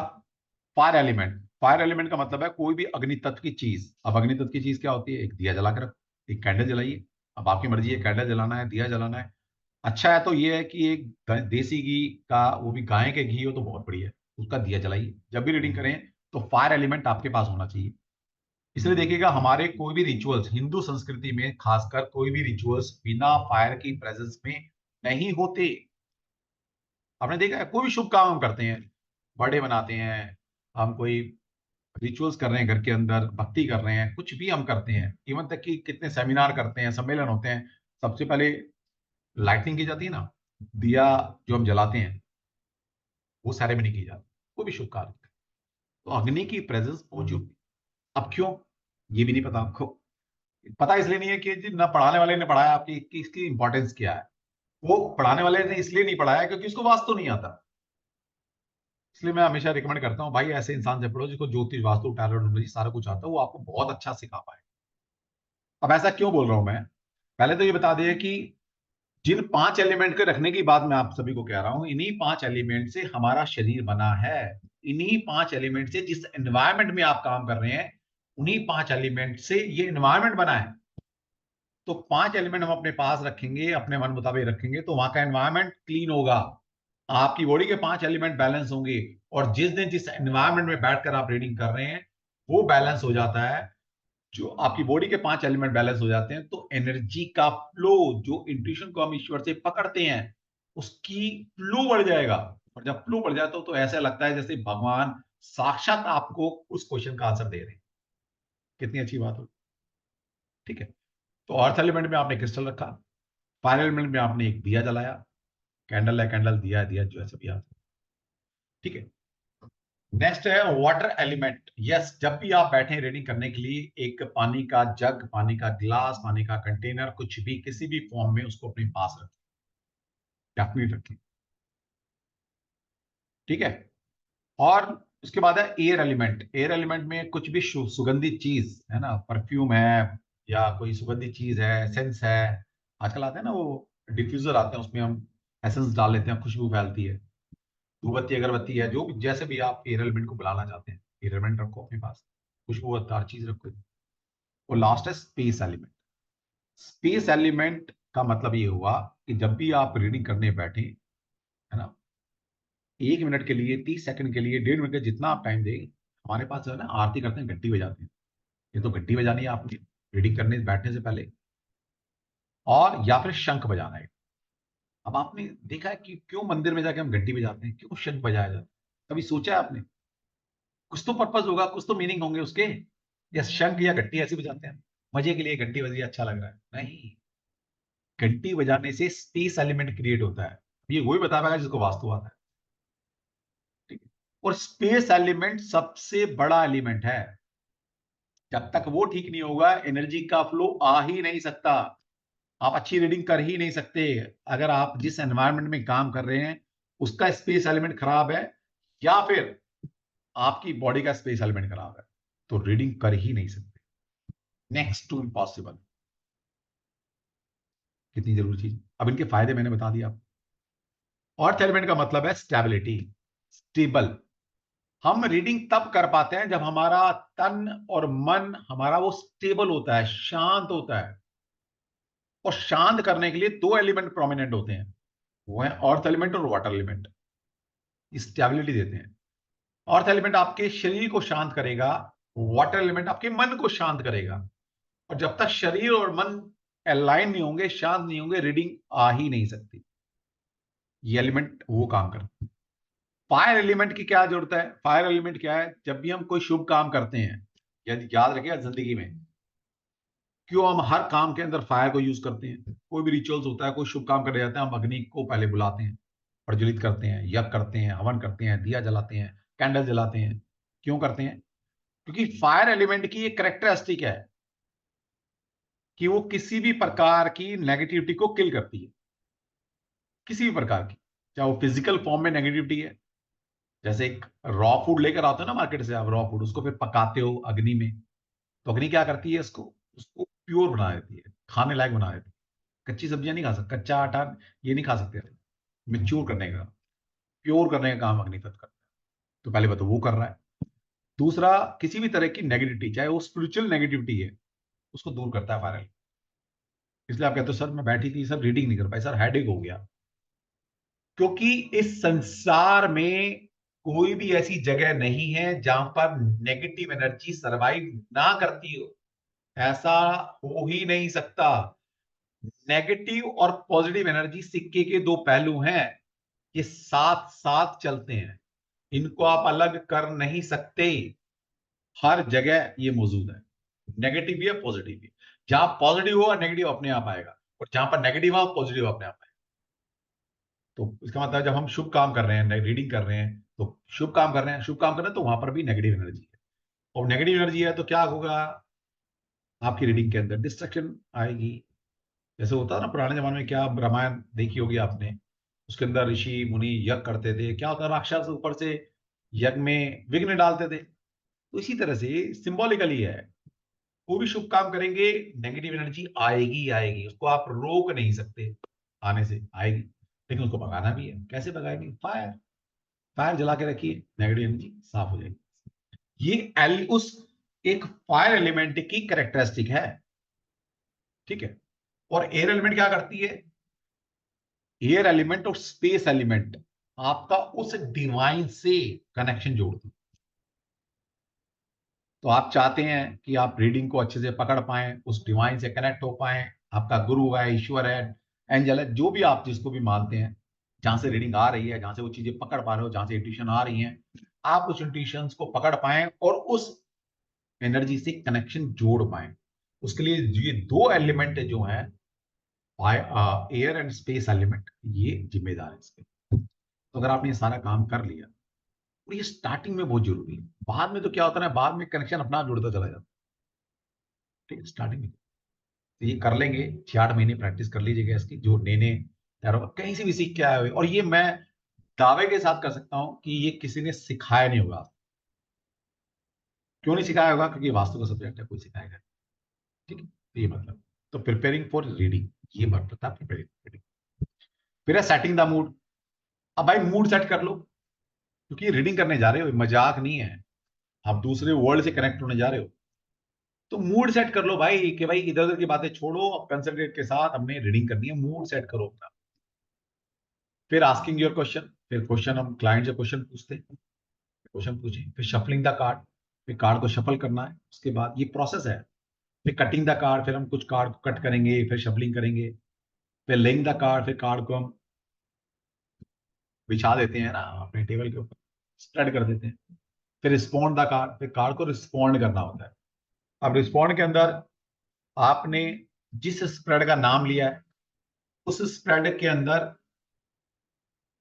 [SPEAKER 1] फायर एलिमेंट। फायर एलिमेंट का मतलब है कोई भी अग्नि तत्व की चीज। अब अग्नि तत्व की चीज क्या होती है? एक दिया जला कर रखो, एक कैंडल जलाइए। अब आपकी मर्जी है कैंडल जलाना है, दिया जलाना है। अच्छा है तो ये है कि एक देसी घी का, वो भी गाय के घी हो तो बहुत बढ़िया है, उसका दिया जलाइए जब भी रीडिंग करें। तो फायर एलिमेंट आपके पास होना चाहिए। इसलिए देखिएगा हमारे कोई भी रिचुअल्स हिंदू संस्कृति में, खासकर कोई भी रिचुअल्स बिना फायर की प्रेजेंस में नहीं होते। आपने देखा है कोई भी शुभ काम हम करते हैं, बर्थडे मनाते हैं, हम कोई रिचुअल्स कर रहे हैं, घर के अंदर भक्ति कर रहे हैं, कुछ भी हम करते हैं, इवन तक कि कितने सेमिनार करते हैं, सम्मेलन होते हैं, सबसे पहले लाइटिंग की जाती है ना, दिया जो हम जलाते हैं वो सेरेमनी की जाती है, वो भी शुभ कार्य। तो अग्नि की प्रेजेंस बहुत जरूरी है। अब क्यों? ये भी नहीं पता आपको। पता इसलिए नहीं है कि जी ना पढ़ाने वाले ने पढ़ाया आपकी कि इसकी इंपॉर्टेंस क्या है। वो पढ़ाने वाले ने इसलिए नहीं पढ़ाया क्योंकि उसको वास्तु नहीं आता। इसलिए मैं हमेशा रिकमेंड करता हूँ भाई ऐसे इंसान से पढ़ो जिसको ज्योतिष, वास्तु, टैरो, न्यूमरोलॉजी सारा कुछ आता है, वो आपको बहुत अच्छा सिखा पाए। अब ऐसा क्यों बोल रहा हूं मैं? पहले तो ये बता दिया कि जिन पांच एलिमेंट के रखने की बात मैं आप सभी को कह रहा हूं, इन्हीं पांच एलिमेंट से हमारा शरीर बना है। इन्हीं पांच एलिमेंट से जिस एनवायरमेंट में आप काम कर रहे हैं, उन्हीं पांच एलिमेंट से ये एनवायरमेंट बना है। तो पांच एलिमेंट हम अपने पास रखेंगे, अपने मन मुताबिक रखेंगे, तो वहां का एनवायरमेंट क्लीन होगा। आपकी बॉडी के पांच एलिमेंट बैलेंस होंगे। और जिस दिन जिस एनवायरमेंट में बैठकर आप रीडिंग कर रहे हैं वो बैलेंस हो जाता है, जो आपकी बॉडी के पांच एलिमेंट बैलेंस हो जाते हैं, तो एनर्जी का फ्लो, जो इंट्यूशन को हम ईश्वर से पकड़ते हैं, उसकी फ्लो बढ़ जाएगा। और जब फ्लो बढ़ जाता है तो ऐसा लगता है जैसे भगवान साक्षात आपको उस क्वेश्चन का आंसर दे रहे हैं। कितनी अच्छी बात हो। ठीक है। तो अर्थ एलिमेंट में आपने क्रिस्टल रखा, फायर एलिमेंट में आपने एक दिया जलाया, कैंडल है कैंडल, दिया है दिया, जो ऐसा भी आता है। ठीक है। नेक्स्ट है वाटर एलिमेंट। यस, जब भी आप बैठे रीडिंग करने के लिए, एक पानी का जग, पानी का गिलास, पानी का कंटेनर, कुछ भी किसी भी फॉर्म में उसको अपने पास रखें, डेफिनेट रखें। ठीक है। और उसके बाद है एयर एलिमेंट। एयर एलिमेंट में कुछ भी सुगंधित चीज है ना, परफ्यूम है या कोई सुगंधित चीज है, एसेंस है, आजकल आते हैं ना वो डिफ्यूजर आते हैं, उसमें हम एसेंस डाल लेते हैं, खुशबू फैलती है, धूपबत्ती अगरबत्ती है, जो भी जैसे भी आप एयर एलिमेंट को बुलाना चाहते हैं, एयर एलिमेंट रखो अपने पास, खुशबूदार चीज रखो। और लास्ट है स्पेस एलिमेंट। स्पेस एलिमेंट का मतलब ये हुआ कि जब भी आप रीडिंग करने बैठे, है ना, 1 मिनट के लिए, 30 सेकंड के लिए, 1.5 मिनट का जितना आप टाइम दें, हमारे पास जो है ना आरती करते हैं, घंटी बजाते हैं। ये तो घंटी बजानी है आपने रीडिंग करने बैठने से पहले, और या फिर शंख बजाना है। अब आपने देखा है कि क्यों मंदिर में जाके हम घंटी बजाते हैं, क्यों शंख बजाया जाता है? कभी सोचा है आपने? कुछ तो पर्पज होगा, कुछ तो मीनिंग होंगे उसके। या शंख या घंटी ऐसे बजाते हैं मजे के लिए, घंटी बजी अच्छा लग रहा है? नहीं, घंटी बजाने से स्पेस एलिमेंट क्रिएट होता है। ये वही बता पाएगा जिसको वास्तु आता है, ठीक है। और स्पेस एलिमेंट सबसे बड़ा एलिमेंट है। जब तक वो ठीक नहीं होगा, एनर्जी का फ्लो आ ही नहीं सकता, आप अच्छी रीडिंग कर ही नहीं सकते। अगर आप जिस एनवायरनमेंट में काम कर रहे हैं उसका स्पेस एलिमेंट खराब है, या फिर आपकी बॉडी का स्पेस एलिमेंट खराब है, तो रीडिंग कर ही नहीं सकते। Next to impossible. कितनी जरूरी चीज। अब इनके फायदे मैंने बता दिया आपको। अर्थ एलिमेंट का मतलब है स्टेबिलिटी, स्टेबल। हम रीडिंग तब कर पाते हैं जब हमारा तन और मन हमारा वो स्टेबल होता है, शांत होता है। और शांत करने के लिए 2 एलिमेंट प्रोमिनेंट होते हैं, वो है अर्थ एलिमेंट और वाटर एलिमेंट। स्टेबिलिटी देते हैं। अर्थ एलिमेंट आपके शरीर को शांत करेगा, वाटर एलिमेंट आपके मन को शांत करेगा। और जब तक शरीर और मन अलाइन नहीं होंगे, शांत नहीं होंगे, रीडिंग आ ही नहीं सकती। ये एलिमेंट वो काम करते हैं। फायर एलिमेंट की क्या जरूरत है? फायर एलिमेंट क्या है? जब भी हम कोई शुभ काम करते हैं, यदि याद रखिएगा जिंदगी में, क्यों हम हर काम के अंदर फायर को यूज करते हैं? कोई भी रिचुअल्स होता है, कोई शुभ काम करने जाते हैं, हम अग्नि को पहले बुलाते हैं, प्रज्वलित करते हैं, यज्ञ करते हैं, हवन करते हैं, दिया जलाते हैं, कैंडल जलाते हैं। क्यों करते हैं? क्योंकि फायर एलिमेंट की एक कैरेक्टरिस्टिक है कि वो किसी भी प्रकार की नेगेटिविटी को किल करती है, किसी भी प्रकार की, चाहे वो फिजिकल फॉर्म में नेगेटिविटी है। जैसे एक रॉ फूड लेकर आते हो ना मार्केट से, आप रॉ फूड उसको फिर पकाते हो अग्नि में, तो अग्नि क्या करती है? उसको उसको प्योर बना देती है, खाने लायक बना देती है। कच्ची सब्जियां नहीं खा सकते, कच्चा आटा ये नहीं खा सकते। मिच्योर करने का, प्योर करने का काम अग्नि तत्व करता है। तो पहले बताओ वो कर रहा है। दूसरा, किसी भी तरह की नेगेटिविटी, चाहे वो स्पिरिचुअल नेगेटिविटी है, उसको दूर करता है फायर। इसलिए आप कहते हो सर मैं बैठी थी सर रीडिंग नहीं कर पाई, सर हेडेक हो गया। क्योंकि इस संसार में कोई भी ऐसी जगह नहीं है जहां पर नेगेटिव एनर्जी सरवाइव ना करती हो। ऐसा हो ही नहीं सकता। नेगेटिव और पॉजिटिव एनर्जी सिक्के के दो पहलू हैं, ये साथ साथ चलते हैं, इनको आप अलग कर नहीं सकते। हर जगह ये मौजूद है, नेगेटिव भी है पॉजिटिव भी। जहां पॉजिटिव होगा नेगेटिव अपने आप आएगा, और जहां पर नेगेटिव हो पॉजिटिव अपने आप आएगा। तो इसका मतलब जब हम शुभ काम कर रहे हैं, रीडिंग कर रहे हैं, तो शुभ काम कर रहे हैं, शुभ काम कर रहे हैं, तो वहां पर भी नेगेटिव एनर्जी है। और नेगेटिव एनर्जी है तो क्या होगा? आपकी रीडिंग के अंदर डिस्ट्रक्शन आएगी। जैसे होता है ना पुराने जमाने में, क्या रामायण देखी होगी आपने, उसके अंदर ऋषि मुनि यज्ञ करते थे, क्या होता है, राक्षस ऊपर से यज्ञ में विघ्न डालते थे। तो इसी तरह से सिंबॉलिकली है, कोई भी शुभ काम करेंगे नेगेटिव एनर्जी आएगी ही आएगी, उसको आप रोक नहीं सकते, आने से आएगी। लेकिन उसको भगाना भी है। कैसे भगाएंगे? फायर। फायर जला के रखिए, नेगेटिव एनर्जी साफ हो जाएगी। ये उस एक फायर एलिमेंट की कैरेक्टरिस्टिक है, ठीक है। और एयर एलिमेंट क्या करती है? एयर एलिमेंट और स्पेस एलिमेंट आपका उस डिवाइन से कनेक्शन जोड़ती है। तो आप चाहते हैं कि आप रीडिंग को अच्छे से पकड़ पाएं, उस डिवाइन से कनेक्ट हो पाएं, आपका गुरु है, ईश्वर है, एंजल है, जो भी आप जिसको भी मानते हैं, जहां से रीडिंग आ रही है, जहां से वो चीजें पकड़ पा रहे हो, जहां से इंट्यूशन आ रही हैं, आप उस इंट्यूशन को पकड़ पाएं और उस एनर्जी से कनेक्शन जोड़ पाएं। उसके लिए ये 2 एलिमेंट जो हैं, एयर एंड स्पेस एलिमेंट, ये जिम्मेदार है इसके। तो अगर आपने ये सारा काम कर लिया, और ये स्टार्टिंग में बहुत जरूरी है, बाद में तो क्या होता है ना, बाद में कनेक्शन अपना आप जुड़ता चला जाता है, ठीक है। स्टार्टिंग में तो ये कर लेंगे, 6-8 महीने प्रैक्टिस कर लीजिएगा इसकी, जो नए नए तैयारों कहीं से भी सीख के आए हुए। और ये मैं दावे के साथ कर सकता हूं कि ये किसी ने सिखाया नहीं होगा। क्यों नहीं सिखाया होगा? क्योंकि वास्तु का सब्जेक्ट है, कोई सिखाएगा नहीं। ठीक है, तो ये मतलब, तो प्रिपेयरिंग फॉर रीडिंग, ये मतलब था प्रिपेयरिंग रीडिंग। फिर है सेटिंग द मूड। अब भाई मूड सेट कर लो, क्योंकि रीडिंग करने जा रहे हो, मजाक नहीं है, आप दूसरे वर्ल्ड से कनेक्ट होने जा रहे हो। तो मूड सेट कर लो भाई, कि भाई इधर उधर की बातें छोड़ो, अब कंसंट्रेट के साथ हमने रीडिंग करनी है, मूड सेट करो अपना। फिर आस्किंग योर क्वेश्चन, फिर क्वेश्चन, हम क्लाइंट से क्वेश्चन पूछते हैं, क्वेश्चन पूछे, फिर शफलिंग द कार्ड, फिर कार्ड को शफल करना है, उसके बाद ये प्रोसेस है। फिर कटिंग द कार्ड, फिर हम कुछ कार्ड को कट करेंगे, फिर शफलिंग करेंगे, फिर लेइंग द कार्ड, फिर कार्ड को हम बिछा देते हैं ना अपने टेबल के ऊपर, स्प्रेड कर देते हैं। फिर रिस्पॉन्ड द कार्ड, फिर कार्ड को रिस्पॉन्ड करना होता है। अब रिस्पॉन्ड के अंदर आपने जिस स्प्रेड का नाम लिया है, उस स्प्रेड के अंदर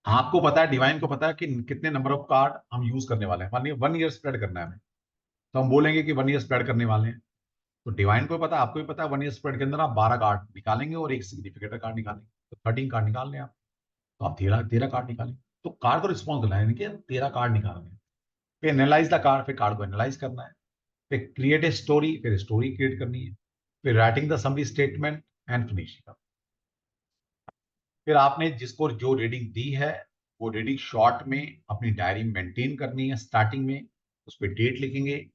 [SPEAKER 1] आपको पता है, डिवाइन को पता है कि कितने नंबर ऑफ कार्ड हम यूज करने वाले हैं। वन ईयर स्प्रेड करना है हमें, तो हम बोलेंगे कि 1 ईयर स्प्रेड करने वाले हैं। तो डिवाइन को पता है, आपको भी पता है, 1 ईयर स्प्रेड के अंदर आप 12 कार्ड निकालेंगे और एक सिग्निफिकेटर कार्ड निकालेंगे, तो 13 कार्ड निकाल लें आप। तो आप 13 कार्ड निकालें, तो कार्ड को रिस्पॉन्स करना है, यानी कि 13 कार्ड निकालने हैं। फिर एनालाइज द कार्ड, फिर कार्ड को एनालाइज करना है। फिर क्रिएट ए स्टोरी, फिर स्टोरी क्रिएट करनी है। फिर writing the summary statement and finishing. फिर आपने जिसको जो रीडिंग दी है, वो रीडिंग शॉर्ट में अपनी डायरी में मेंटेन करनी है। स्टार्टिंग में उस पर डेट लिखेंगे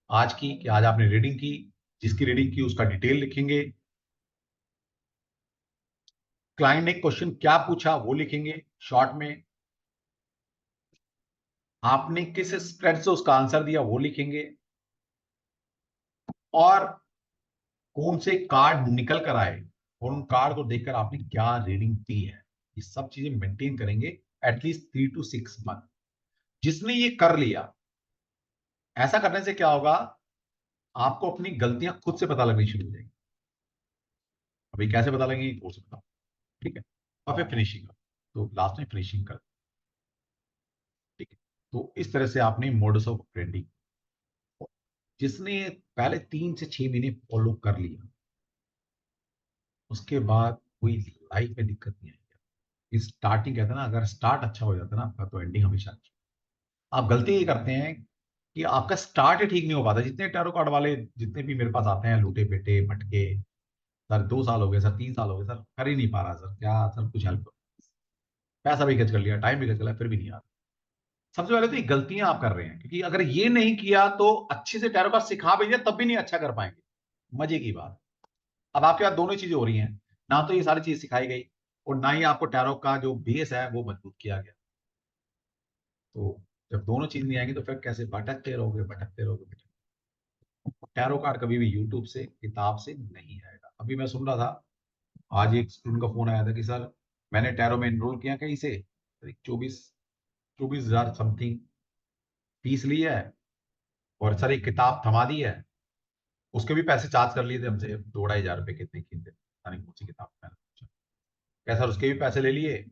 [SPEAKER 1] आज की, कि आज आपने रीडिंग की, जिसकी रीडिंग की उसका डिटेल लिखेंगे। क्लाइंट ने क्वेश्चन क्या पूछा वो लिखेंगे शॉर्ट में। आपने किस स्प्रेड से उसका आंसर दिया वो लिखेंगे। और कौन से कार्ड निकल कर आए और उन कार्ड को देखकर आपने क्या रीडिंग दी है, ये सब चीजें मेंटेन करेंगे एटलीस्ट 3 to 6 मंथ। जिसने ये कर लिया, ऐसा करने से क्या होगा, आपको अपनी गलतियां खुद से पता लगनी शुरू हो जाएगी। अभी कैसे पता लगेंगी वो से बताओ, ठीक है। और फिर फिनिशिंग, तो लास्ट में फिनिशिंग कर, ठीक है। तो इस तरह से आपने मोडस ऑफ ऑपरेंडी, जिसने पहले 3 से 6 महीने फॉलो कर लिया, उसके बाद कोई लाइफ में दिक्कत नहीं आएगी। स्टार्टिंग कहते हैं ना, अगर स्टार्ट अच्छा हो जाता है ना आपका, तो एंडिंग हमेशा अच्छी। आप गलती ये करते हैं कि आपका स्टार्ट ही ठीक नहीं हो पाता। जितने टैरो कार्ड वाले जितने भी मेरे पास आते हैं, लूटे पेटे मटके, सर 2 साल हो गए, सर 3 साल हो गए, सर कर ही नहीं पा रहा, सर क्या, सर कुछ हेल्प करो। पैसा भी खर्च कर लिया, टाइम भी खर्च कर लिया, फिर भी नहीं आ रहा। सबसे पहले तो ये गलतियां आप कर रहे हैं, क्योंकि अगर ये नहीं किया तो अच्छे से टैरो कार्ड सिखा भी दिया तब भी नहीं अच्छा कर पाएंगे। मजे की बात, अब आपके पास दोनों चीजें हो रही हैं, ना तो ये सारी चीज सिखाई गई, और ना ही आपको टैरो का जो बेस है वो मजबूत किया गया। तो जब दोनों चीज नहीं आएंगी तो फिर कैसे, भटकते रहोगे भटकते रहोगे भटकते। टैरो कार्ड कभी भी यूट्यूब से, किताब से नहीं आएगा। अभी मैं सुन रहा था, आज एक स्टूडेंट का फोन आया था कि सर मैंने टैरो में एनरोल किया कहीं से, 24,000 समथिंग फीस ली है, और सर एक किताब थमा दी है, उसके भी पैसे चार्ज कर लिए थे हमसे, 2-2.5 हजार रुपए कितने की थे, पता नहीं कौन सी किताब। मैंने पूछा क्या सर, उसके भी पैसे ले लिए,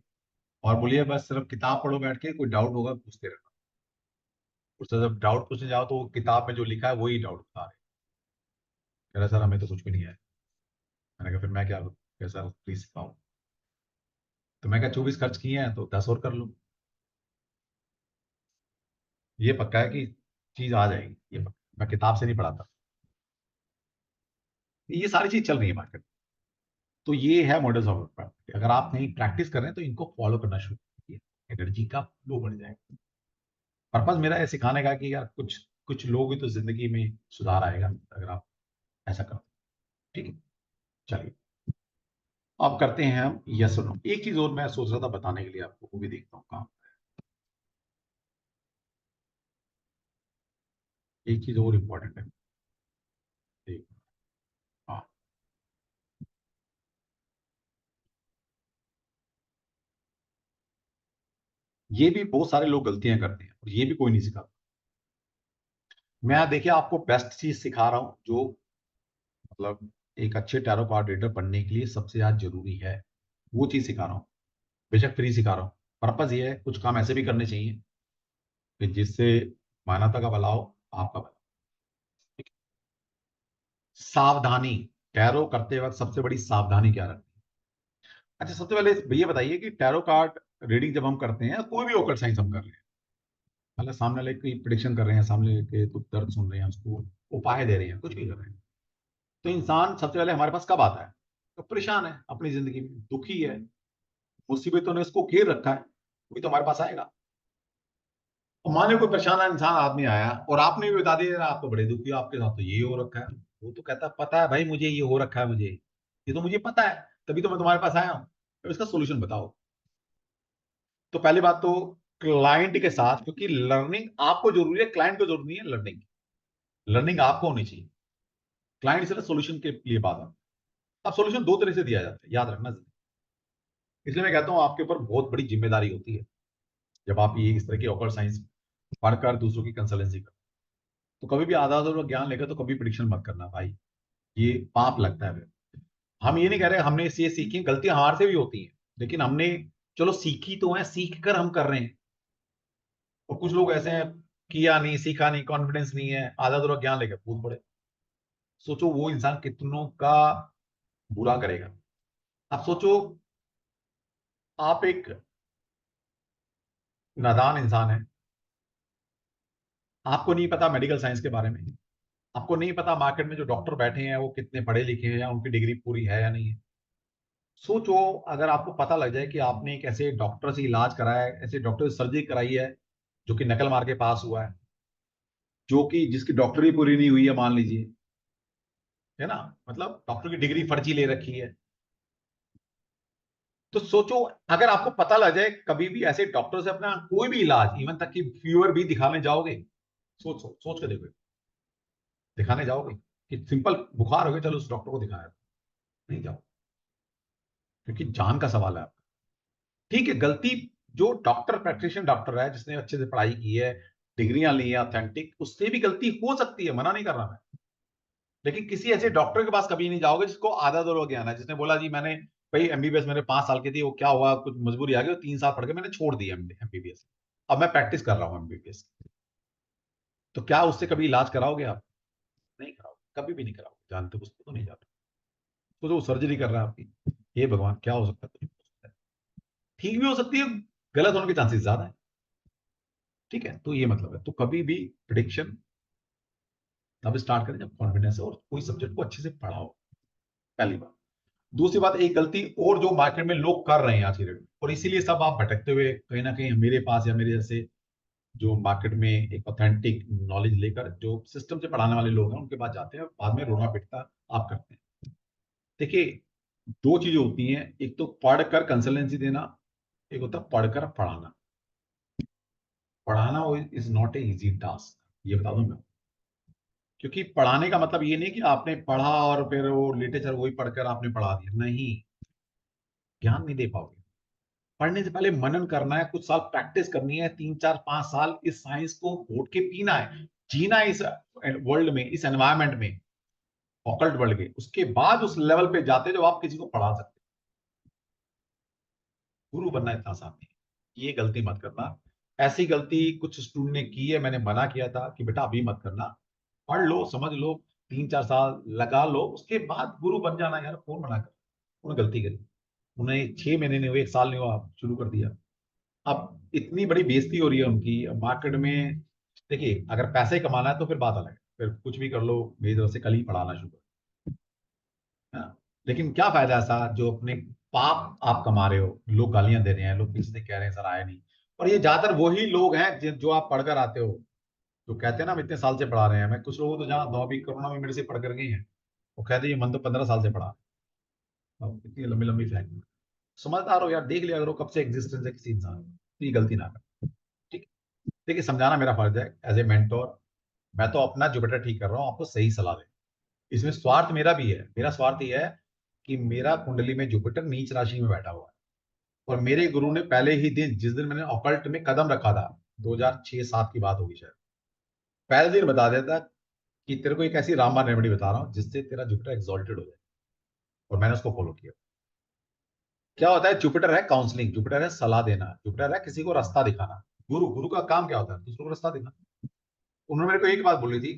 [SPEAKER 1] और बोलिए बस सिर्फ किताब पढ़ो बैठ के, कोई डाउट होगा पूछते रहना। उससे जब डाउट पूछने जाओ तो वो किताब में जो लिखा है वही डाउट बता रहे। कह रहा सर हमें तो कुछ भी नहीं है। मैंने कहा फिर मैं क्या करूं? सर प्लीज सिखाओ। तो मैं क्या, 24 खर्च किए हैं तो 10 और कर लो। ये पक्का है कि चीज आ जाएगी, ये पक्का। मैं किताब से नहीं पढ़ाता। ये सारी चीज चल रही है मार्केट। तो ये है मॉडल्स ऑफ प्रैक्टिस। अगर आप नहीं प्रैक्टिस कर रहे हैं तो इनको फॉलो करना शुरू कीजिए, एनर्जी का फ्लो बढ़ जाएगा। पर्पज मेरा है सिखाने का कि यार कुछ कुछ लोग ही तो जिंदगी में सुधार आएगा अगर आप ऐसा करो। ठीक है, चलिए अब करते हैं हम यस और नो। एक चीज और मैं सोच रहा था बताने के लिए आपको, वो भी देखता हूँ काम। एक चीज और इम्पोर्टेंट है, ठीक, हाँ। ये भी बहुत सारे लोग गलतियां करते हैं, और ये भी कोई नहीं सिखाता। मैं देखिए आपको बेस्ट चीज सिखा रहा हूं, जो मतलब एक अच्छे टैरो कार्ड रीडर बनने के लिए सबसे ज्यादा जरूरी है, वो चीज सिखा रहा हूँ। बेशक फ्री सिखा रहा हूँ। पर्पज ये है, कुछ काम ऐसे भी करने चाहिए कि जिससे मानवता का भला हो, आपका भला। सावधानी, टैरो करते वक्त सबसे बड़ी सावधानी क्या रखनी है? अच्छा सबसे पहले ये बताइए कि टैरो कार्ड रीडिंग जब हम करते हैं, कोई भी ऑकल्ट साइंस हम कर रहे हैं, मतलब सामने वाले की प्रिडिक्शन कर रहे हैं, सामने के तो दर्द सुन रहे हैं, उसको उपाय दे रहे हैं, कुछ भी कर रहे हैं, तो इंसान सबसे पहले हमारे पास कब आता है? तो परेशान है अपनी जिंदगी में, दुखी है, मुसीबतों ने उसको घेर रखा है, वही तो हमारे पास आएगा। तो मान लो कोई परेशान इंसान आदमी आया और आपने भी बता दिया आप तो बड़े दुखी हो, आपके साथ तो ये हो रखा है, वो तो कहता है पता है भाई मुझे ये हो रखा है, मुझे ये तो मुझे पता है, तभी तो मैं तुम्हारे पास आया हूँ, तो इसका सोल्यूशन बताओ। तो पहली बात तो क्लाइंट के साथ, क्योंकि लर्निंग आपको जरूरी है, क्लाइंट को जरूरी नहीं है लर्निंग, लर्निंग आपको होनी चाहिए, क्लाइंट सिर्फ सोल्यूशन के लिए बात है। अब सोल्यूशन दो तरह से दिया जाता है, याद रखना। इसलिए मैं कहता हूं आपके ऊपर बहुत बड़ी जिम्मेदारी होती है जब आप ये इस तरह की ऑकल्ट साइंस पढ़कर दूसरों की कंसल्टेंसी कर, तो कभी भी आधा अधूरा ज्ञान लेकर तो कभी प्रिडिक्शन मत करना भाई, ये पाप लगता है फिर। हम ये नहीं कह रहे हमने ये सीखी, गलतियां हमारे से भी होती हैं, लेकिन हमने चलो सीखी तो है, सीख कर हम कर रहे हैं। और कुछ लोग ऐसे हैं, किया नहीं, सीखा नहीं, कॉन्फिडेंस नहीं है, आधा अधूरा ज्ञान लेकर कूद पड़े। सोचो वो इंसान कितनों का बुरा करेगा। आप सोचो, आप एक नादान इंसान है, आपको नहीं पता मेडिकल साइंस के बारे में, आपको नहीं पता मार्केट में जो डॉक्टर बैठे हैं वो कितने पढ़े लिखे हैं या उनकी डिग्री पूरी है या नहीं है। सोचो अगर आपको पता लग जाए कि आपने एक ऐसे डॉक्टर से इलाज कराया है, ऐसे डॉक्टर से सर्जरी कराई है जो कि नकल मार के पास हुआ है, जो कि जिसकी डॉक्टरी पूरी नहीं हुई है मान लीजिए, है ना, मतलब डॉक्टर की डिग्री फर्जी ले रखी है, तो सोचो अगर आपको पता लग जाए कभी भी ऐसे डॉक्टर से अपना कोई भी इलाज, इवन तक कि फीवर भी दिखाने जाओगे, सोच सोच के देखो, दिखाने जाओगे कि सिंपल बुखार हो गया चलो उस डॉक्टर को दिखाया, नहीं जाओ, क्योंकि जान का सवाल है आपका। ठीक है, गलती जो डॉक्टर प्रैक्टिशनर डॉक्टर है जिसने अच्छे से पढ़ाई की है, डिग्रियां ली है ऑथेंटिक, उससे भी गलती हो सकती है, मना नहीं कर रहा मैं, लेकिन किसी ऐसे डॉक्टर के पास कभी नहीं जाओगे जिसको आधा दो ज्ञान है, जिसने बोला जी मैंने भाई एमबीबीएस मेरे 5 साल की थी, वो क्या हुआ कुछ मजबूरी आ गई, 3 साल पढ़ के मैंने छोड़ दिया एमबीबीएस, अब मैं प्रैक्टिस कर रहा हूँ एमबीबीएस। तो क्या उससे कभी इलाज कराओगे आप? नहीं कराओगे, कभी भी नहीं कराओगे, जानते हो उसको तो नहीं जानते। तो जो सर्जरी कर रहा है आपकी, हे भगवान क्या हो सकता है, कुछ हो सकता है, ठीक भी हो सकती है, गलत होने के चांसेस ज्यादा है। ठीक है, तो ये मतलब है, तो कभी भी प्रिडिक्शन तब स्टार्ट करें जब कॉन्फिडेंस है और कोई सब्जेक्ट को अच्छे से पढ़ाओ, पहली बात। दूसरी बात, एक गलती और जो मार्केट में लोग कर रहे हैं आज की डेट में, और इसीलिए सब आप भटकते हुए कहीं ना कहीं मेरे पास या मेरे जैसे जो मार्केट में एक ऑथेंटिक नॉलेज लेकर जो सिस्टम से पढ़ाने वाले लोग हैं उनके पास जाते हैं, बाद में रोना पिटता आप करते हैं। देखिए, दो चीजें होती हैं, एक तो पढ़कर कंसल्टेंसी देना, एक होता है पढ़कर पढ़ाना। पढ़ाना is not a easy task, ये बता दूं मैं, क्योंकि पढ़ाने का मतलब ये नहीं कि आपने पढ़ा और फिर वो लिटरेचर वही पढ़कर आपने पढ़ा दिया, नहीं, ज्ञान नहीं दे पाओगे। पढ़ने से पहले मनन करना है, कुछ साल प्रैक्टिस करनी है, 3 4 5 साल इस साइंस को घोट के पीना है, जीना है इस वर्ल्ड में, इस एनवायरमेंट में, ऑकल्ट वर्ल्ड के, उसके बाद उस लेवल पे जाते जो आप किसी को पढ़ा सकते। गुरु बनना इतना आसान नहीं, ये गलती मत करना। ऐसी गलती कुछ स्टूडेंट ने की है, मैंने मना किया था कि बेटा अभी मत करना, पढ़ लो समझ लो, 3 4 साल लगा लो, उसके बाद गुरु बन जाना। यार कौन मना कर, उन्होंने गलती करी, उन्हें 6 महीने नहीं हुए, 1 साल नहीं हुआ, शुरू कर दिया, अब इतनी बड़ी बेइज्जती हो रही है उनकी मार्केट में। देखिए अगर पैसे कमाना है तो फिर बात अलग है, फिर कुछ भी कर लो, मेरी तरफ से कल ही पढ़ाना शुरू कर, है ना? लेकिन क्या फायदा ऐसा जो अपने पाप आप कमा रहे हो, लोग गालियां दे रहे हैं, लोग पीछे से कह रहे हैं सर आए नहीं, और ये ज्यादातर वही लोग हैं जो आप पढ़कर आते हो, जो कहते हैं ना हम इतने साल से पढ़ा रहे हैं। मैं कुछ लोगों को तो जानता हूं, अभी कोरोना में मेरे से पढ़ कर गई हैं, वो कहते हैं ये मन तो 15 साल से पढ़ा, अब इतनी लंबी लंबी फ्लाइट, समझदार हो यार, देख लिया करो कब से एग्जिस्टेंस है किसी इंसान की, तो ये गलती ना कर। ठीक है, देखिए समझाना मेरा फर्ज है एज ए मेंटोर, मैं तो अपना जुपिटर ठीक कर रहा हूँ, आपको सही सलाह दे, इसमें स्वार्थ मेरा भी है, मेरा स्वार्थ ये है कि मेरा कुंडली में जुपिटर नीच राशि में बैठा हुआ है, और मेरे गुरु ने पहले ही दिन, जिस दिन मैंने ऑकल्ट में कदम रखा था, 2006 7 की बात होगी शायद, पहले दिन बता दिया था कि तेरे को एक ऐसी रामबाण रेमेडी बता रहा हूँ जिससे तेरा जुपिटर एक्सॉल्टेड हो जाए, और मैंने उसको फॉलो किया। क्या होता है, जुपिटर है काउंसलिंग, जुपिटर है सलाह देना, जुपिटर है किसी को रास्ता दिखाना। गुरु गुरु का काम क्या होता है, दूसरों को रास्ता देना। उन्होंने मेरे को एक बात बोली थी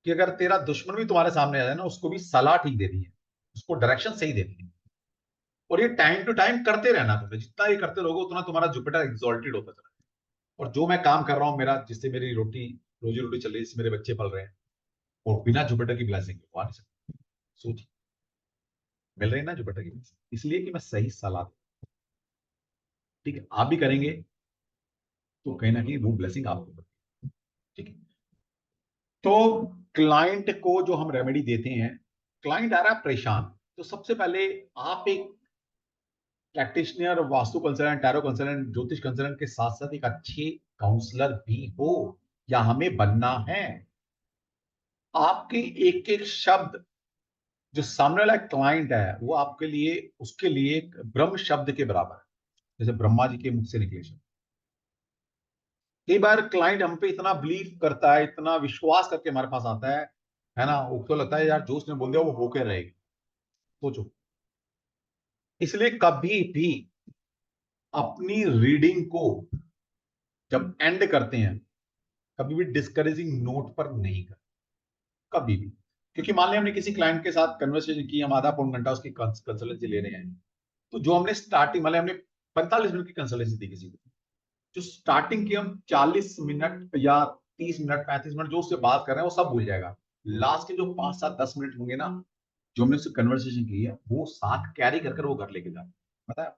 [SPEAKER 1] कि अगर तेरा दुश्मन भी तुम्हारे सामने आ जाए ना, उसको भी सलाह ठीक देनी है, उसको डायरेक्शन सही देनी है, और ये टाइम टू टाइम करते रहना, तुमने जितना ये करते रहोगे उतना तुम्हारा जुपिटर एक्सॉल्टेड होता चला जाएगा। और जो मैं काम कर रहा हूँ, मेरा जिससे मेरी रोजी रोटी चल रही है, जिससे मेरे बच्चे पल रहे हैं, और बिना जुपिटर की ब्लेसिंग हो नहीं सकता। सोचिए, मिल रही है ना जुपिटर की ब्लेसिंग, इसलिए कि मैं सही सलाह दूं। ठीक है, आप भी करेंगे तो कहीं ना कहीं वो ब्लेसिंग आपको मिलेगी। ठीक है, तो क्लाइंट को जो हम रेमेडी देते हैं, क्लाइंट आ रहा है परेशान, तो सबसे पहले आप एक practitioner, vastu consultant, tarot consultant, ज्योतिष कंसल्टेंट के साथ साथ एक अच्छे काउंसलर भी हो, या हमें बनना है। आपके एक एक शब्द, जो सामने वाला क्लाइंट है, वो आपके लिए, उसके लिए एक ब्रह्म शब्द के बराबर है, जैसे ब्रह्मा जी के मुख से निकले शब्द। कई बार क्लाइंट हम पे इतना बिलीव करता है, इतना विश्वास करके हमारे पास आता है ना, वो तो लगता है यार जो उसने बोल दिया वो होकर रहेगी। सोचो, इसलिए कभी भी अपनी रीडिंग को जब एंड करते हैं, कभी भी डिस्करेजिंग नोट पर नहीं कर, कभी भी। क्योंकि मान लिया हमने किसी क्लाइंट के साथ कन्वर्सेशन की, हम आधा पौन घंटा उसकी कंसल्टेंसी ले रहे हैं, तो जो हमने स्टार्टिंग, मतलब हमने 45 मिनट की कंसल्टेंसी दी किसी को, जो स्टार्टिंग की हम 40 मिनट या 30 मिनट 35 मिनट जो उससे बात कर रहे हैं वो सब भूल जाएगा। लास्ट के जो 5 7 10 मिनट होंगे ना, जो हमने उससे कन्वर्सेशन की है, वो साथ कैरी कर वो घर लेके जाए, पता है।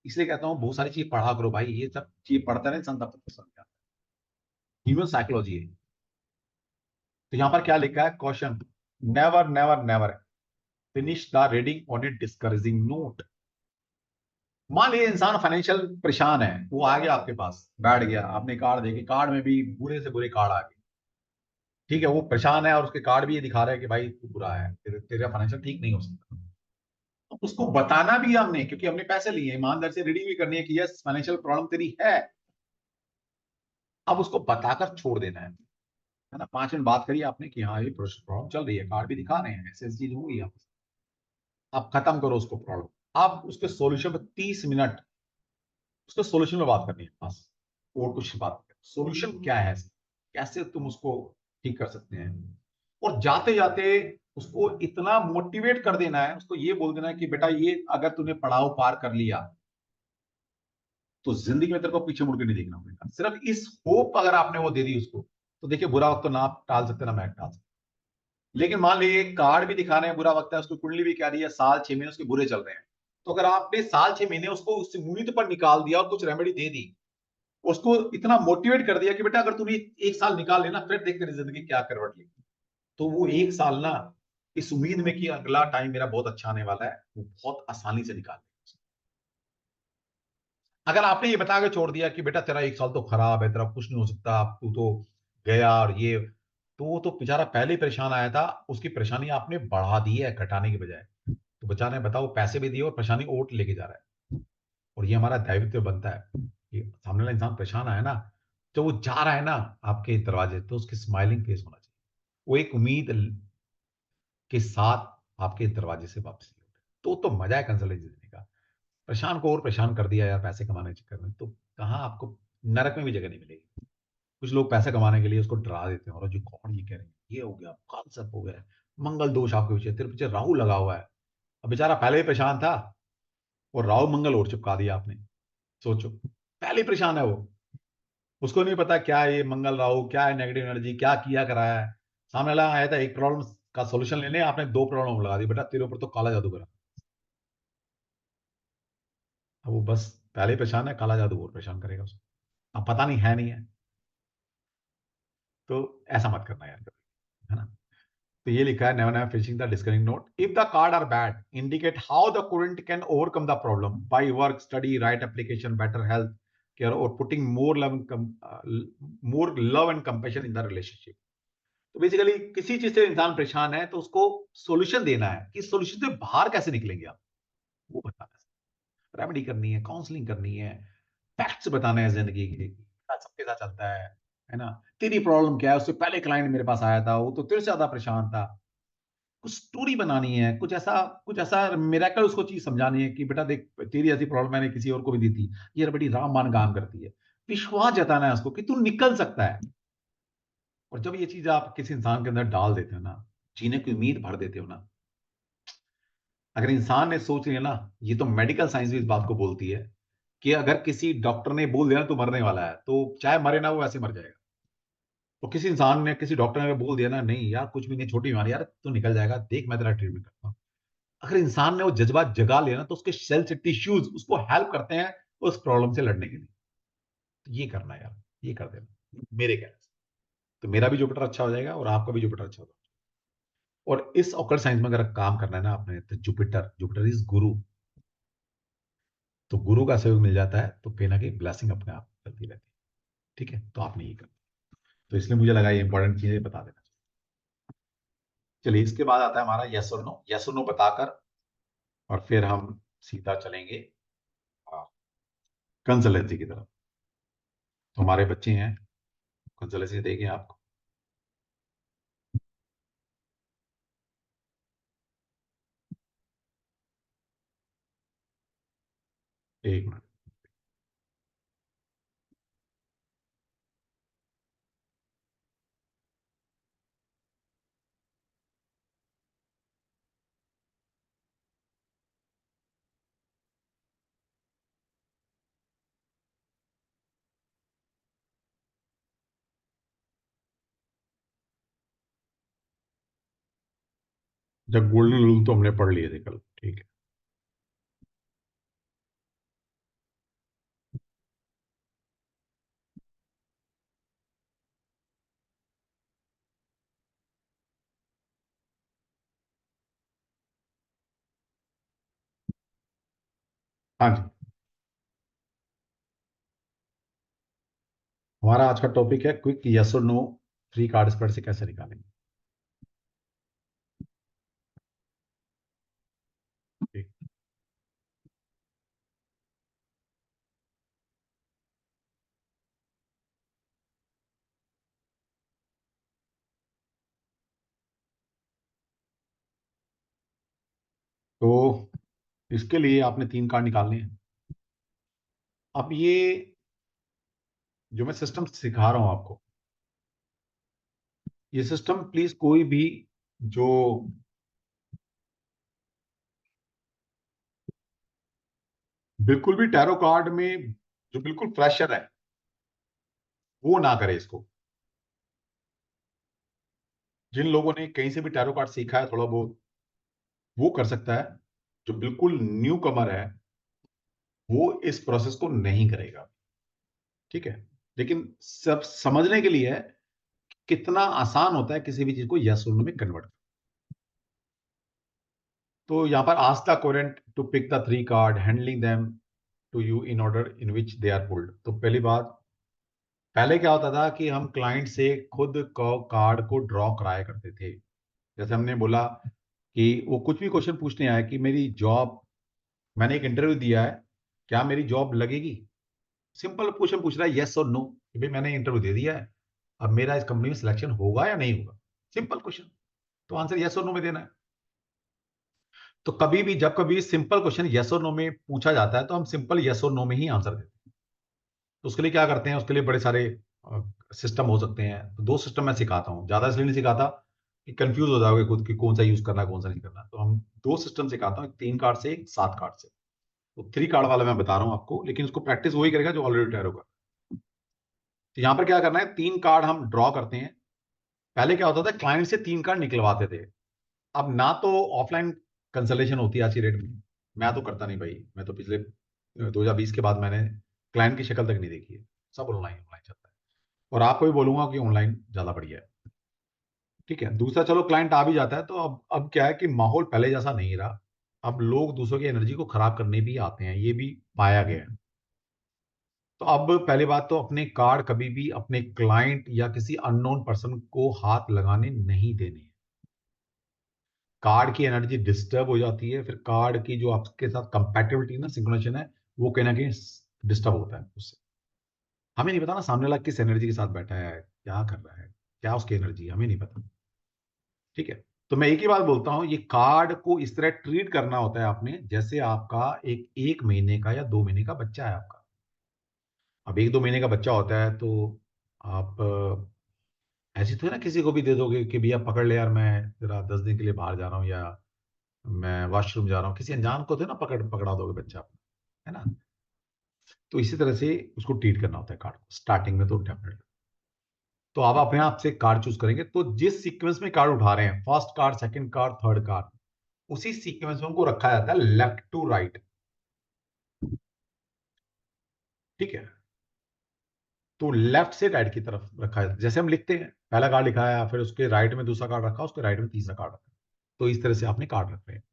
[SPEAKER 1] इसलिए कहता हूँ बहुत सारी चीज पढ़ा करो भाई, ये सब चीज पढ़ता नहीं इंसान तब तक समझ आता है। ह्यूमन साइकोलॉजी है। तो यहाँ पर क्या लिखा है, question, never never never finish the reading on A discouraging note. मान लीजिए इंसान फाइनेंशियल परेशान है, वो आ गया आपके पास, बैठ गया, आपने कार्ड देखे, कार्ड में भी बुरे से बुरे कार्ड आ गए। ठीक है, वो परेशान है और उसके कार्ड भी ये दिखा रहे हैं कि भाई तू बुरा है, तेरा फाइनेंशियल ठीक नहीं हो सकता। तो उसको बताना भी हमने, क्योंकि हमने पैसे लिए, ईमानदार से रीडिंग भी करनी है कि यस फाइनेंशियल प्रॉब्लम तेरी है। अब उसको बताकर छोड़ देना है ना। 5 मिनट बात करिए आपने कि हाँ ये प्रॉब्लम चल रही है, कार्ड भी दिखा रहे हैं, ऐसे ऐसी चीज होगी। आप खत्म करो उसको प्रॉब्लम। अब उसके सॉल्यूशन पर 30 मिनट उसके सॉल्यूशन में बात करनी है बस, और कुछ बात नहीं। सॉल्यूशन क्या है, कैसे तुम उसको ठीक कर सकते हैं। और जाते जाते उसको इतना मोटिवेट कर देना है, उसको ये बोल देना है कि बेटा ये अगर तूने पड़ाव पार कर लिया तो जिंदगी में तेरे को पीछे मुड़ के नहीं देखना पड़ेगा। सिर्फ इस होप अगर आपने वो दे दी उसको, तो देखिए बुरा वक्त तो ना आप टाल सकते ना मैं टाल सकता। लेकिन मान लीजिए कार्ड भी दिखा रहे हैं बुरा वक्त है, उसकी कुंडली भी कह रही है साल 6 महीने उसके बुरे चल रहे हैं, तो अगर आपने साल 6 महीने उसको उस मुनीत पर निकाल दिया और कुछ रेमेडी दे दी, उसको इतना मोटिवेट कर दिया कि बेटा अगर तूने 1 साल निकाल लेना, फिर देख तेरी जिंदगी क्या करवट लेगी, तो वो 1 साल ना इस उम्मीद में कि अगला टाइम मेरा बहुत अच्छा आने वाला है, वो बहुत आसानी से निकाल लेगा। अगर आपने ये बता के छोड़ दिया कि बेटा तेरा 1 साल तो खराब है, तेरा कुछ नहीं हो सकता, तू तो गया और ये, तो वो तो बेचारा पहले ही परेशान आया था, उसकी परेशानी आपने बढ़ा दी है घटाने की बजाय। तो बेचारे ने बताओ पैसे भी दिए और परेशानी और लेके जा रहा है। और ये हमारा दायित्व बनता है कि सामने वाला इंसान परेशान आया ना, तो वो जा रहा है ना आपके दरवाजे, तो उसकी स्माइलिंग फेस होना चाहिए, वो एक उम्मीद के साथ आपके दरवाजे से वापसी हो। तो मजा है कंसल्टेंसी देने का। परेशान को और परेशान कर दिया यार पैसे कमाने के चक्कर में, तो कहाँ आपको नरक में भी जगह नहीं मिलेगी। कुछ लोग पैसे कमाने के लिए उसको डरा देते हैं, और जो कौन ये कह रहे हैं ये हो गया, काल सर्प हो गया, मंगल दोष आपके पीछे, तेरे पीछे राहु लगा हुआ है। अब बेचारा पहले ही परेशान था और राहु मंगल और चिपका दिया आपने। सोचो, पहले ही परेशान है वो, उसको नहीं पता क्या है ये मंगल राहु, क्या है नेगेटिव एनर्जी, क्या किया कराया है। सामने वाला आया था एक प्रॉब्लम का सोल्यूशन लेने, आपने 2 प्रॉब्लम लगा दी, बेटा तेरे ऊपर तो काला जादू करा। अब वो बस पहले ही परेशान है, काला जादू और परेशान करेगा उसको, अब पता नहीं है नहीं है। तो ऐसा मत करना यार कभी, है ना। तो ये लिखा है, never never finishing the discouraging note, if the card are bad indicate how the current can overcome the problem by work study right application better health care और putting more love and compassion in the relationship. तो basically किसी चीज से इंसान परेशान है तो उसको सॉल्यूशन देना है कि सॉल्यूशन से बाहर कैसे निकलेंगे आप, वो बताना है। रेमेडी करनी है, काउंसलिंग करनी है, फैक्ट्स बताने हैं जिंदगी के, सबके साथ चलता है ना। तेरी प्रॉब्लम क्या है, उससे पहले क्लाइंट मेरे पास आया था, वो तो तेरे से ज्यादा परेशान था। कुछ स्टोरी बनानी है, कुछ ऐसा मिरेकल उसको चीज समझानी है कि बेटा देख तेरी ऐसी प्रॉब्लम मैंने किसी और को भी दी थी, ये बड़ी रामबाण काम करती है। विश्वास जताना है उसको कि तू निकल सकता है। और जब ये चीज आप किसी इंसान के अंदर डाल देते हो ना, जीने की उम्मीद भर देते हो ना, अगर इंसान ने सोच लिया ना, ये तो मेडिकल साइंस भी इस बात को बोलती है कि अगर किसी डॉक्टर ने बोल दिया ना तू मरने वाला है, तो चाहे मरे ना वो वैसे मर जाएगा। तो किसी इंसान ने, किसी डॉक्टर ने अगर बोल दिया ना, नहीं यार कुछ भी नहीं, छोटी बीमारी यार, तू निकल जाएगा, देख मैं तेरा ट्रीटमेंट करता हूँ। अगर इंसान ने वो जज्बात जगा लिया ना, तो उसके सेल से टिश्यूज उसको हेल्प करते हैं उस प्रॉब्लम से लड़ने के लिए। तो ये करना यार, ये कर देना मेरे कहने से, तो मेरा भी जुपिटर अच्छा हो जाएगा और आपका भी जुपिटर अच्छा होगा। और इस ऑकल्ट साइंस में अगर काम करना है ना आपने, तो जुपिटर, जुपिटर इज गुरु। तो गुरु का सहयोग मिल जाता है तो कहीं ना कहीं ब्लेसिंग अपने आप चलती रहती है। ठीक है, तो आपने ये करना। तो इसलिए मुझे लगा ये इंपॉर्टेंट चीजें बता देना। चलिए, इसके बाद आता है हमारा यस और नो। यस और नो बताकर और फिर हम सीधा चलेंगे कंसल्टेंसी की तरफ। तो हमारे बच्चे हैं, कंसल्टेंसी देंगे आपको। एक मिनट। जब गोल्डन रूल तो हमने पढ़ लिए थे कल, ठीक है। हाँ जी, हमारा आज का टॉपिक है क्विक यस और नो, थ्री कार्ड स्प्रेड से कैसे निकालेंगे। ठीक। तो इसके लिए आपने तीन कार्ड निकालने हैं। अब ये जो मैं सिस्टम सिखा रहा हूं आपको, ये सिस्टम प्लीज कोई भी जो बिल्कुल भी टैरो कार्ड में जो बिल्कुल फ्रेशर है वो ना करे इसको। जिन लोगों ने कहीं से भी टैरो कार्ड सीखा है थोड़ा बहुत, वो कर सकता है। जो बिल्कुल न्यू कमर है वो इस प्रोसेस को नहीं करेगा। ठीक है, लेकिन सब समझने के लिए है कितना आसान होता है किसी भी चीज को यस और नो में कन्वर्ट। तो यहां पर ask the querent to pick the three card, handling them to you in order in which they are pulled. तो पहली बात, पहले क्या होता था कि हम क्लाइंट से खुद को कार्ड को ड्रॉ कराया करते थे। जैसे हमने बोला कि वो कुछ भी क्वेश्चन पूछने आया कि मेरी जॉब, मैंने एक इंटरव्यू दिया है, क्या मेरी जॉब लगेगी। सिंपल क्वेश्चन पूछ रहा है यस और नो, कि भाई मैंने इंटरव्यू दे दिया है, अब मेरा इस कंपनी में सिलेक्शन होगा या नहीं होगा। सिंपल क्वेश्चन, तो आंसर यस और नो में देना है। तो कभी भी जब कभी सिंपल क्वेश्चन यस और नो में पूछा जाता है तो हम सिंपल यस और नो में ही आंसर देते हैं। तो उसके लिए क्या करते हैं, उसके लिए बड़े सारे सिस्टम हो सकते हैं। तो दो सिस्टम मैं सिखाता हूँ, ज्यादा इसलिए नहीं सिखाता कि कंफ्यूज हो जाओगे खुद कि कौन सा यूज करना है कौन सा नहीं करना। तो हम दो सिस्टम सिखाता हूँ, एक 3 कार्ड से, एक 7 कार्ड से। तो 3 कार्ड वाला मैं बता रहा हूँ आपको, लेकिन उसको प्रैक्टिस वही करेगा जो ऑलरेडी रिटायर होगा। तो यहाँ पर क्या करना है, 3 कार्ड हम ड्रॉ करते हैं। पहले क्या होता था, क्लाइंट से 3 कार्ड निकलवाते थे। अब ना तो ऑफलाइन कंसल्टेशन होती है आज की डेट में, मैं तो करता नहीं भाई, मैं तो पिछले 2020 के बाद मैंने क्लाइंट की शक्ल तक नहीं देखी है। सब ऑनलाइन ऑनलाइन चलता है, और आपको भी बोलूंगा कि ऑनलाइन ज्यादा बढ़िया है। ठीक है, दूसरा, चलो क्लाइंट आ भी जाता है तो अब क्या है कि माहौल पहले जैसा नहीं रहा। अब लोग दूसरों की एनर्जी को खराब करने भी आते हैं, ये भी पाया गया है। तो अब पहली बात तो अपने कार्ड कभी भी अपने क्लाइंट या किसी अननोन पर्सन को हाथ लगाने नहीं देने। कार्ड की एनर्जी डिस्टर्ब हो जाती है, फिर कार्ड की जो आपके साथ कंपैटिबिलिटी ना, सिंक्रोनाइजेशन है, वो कहीं ना कहीं डिस्टर्ब होता है उससे। हमें नहीं पता ना सामने वाला किस एनर्जी के साथ बैठा है, क्या कर रहा है, क्या उसकी एनर्जी है, हमें नहीं पता। ठीक है, तो मैं एक ही बात बोलता हूं, ये कार्ड को इस तरह ट्रीट करना होता है आपने जैसे आपका एक महीने का या 2 महीने का बच्चा है आपका। अब 1-2 महीने का बच्चा होता है तो आप ऐसी तो है ना किसी को भी दे दोगे कि भैया पकड़ ले यार, मैं जरा 10 दिन के लिए बाहर जा रहा हूँ, या मैं वॉशरूम जा रहा हूँ, किसी अनजान को तो ना पकड़ा दोगे बच्चा अपना, है ना। तो इसी तरह से उसको ट्रीट करना होता है कार्ड को स्टार्टिंग में, तो डेफिनेटली। तो आप अपने आप से कार्ड चूज करेंगे, तो जिस सीक्वेंस में कार्ड उठा रहे हैं, first card, second card, third card, उसी सीक्वेंस में उनको रखा जाता है लेफ्ट टू राइट। ठीक है, तो लेफ्ट से राइट की तरफ रखा जाता है। जैसे हम लिखते हैं, पहला कार्ड लिखा है, फिर उसके राइट में दूसरा कार्ड रखा, उसके राइट में तीसरा कार्ड रखा, तो इस तरह से आपने कार्ड रख रहे हैं।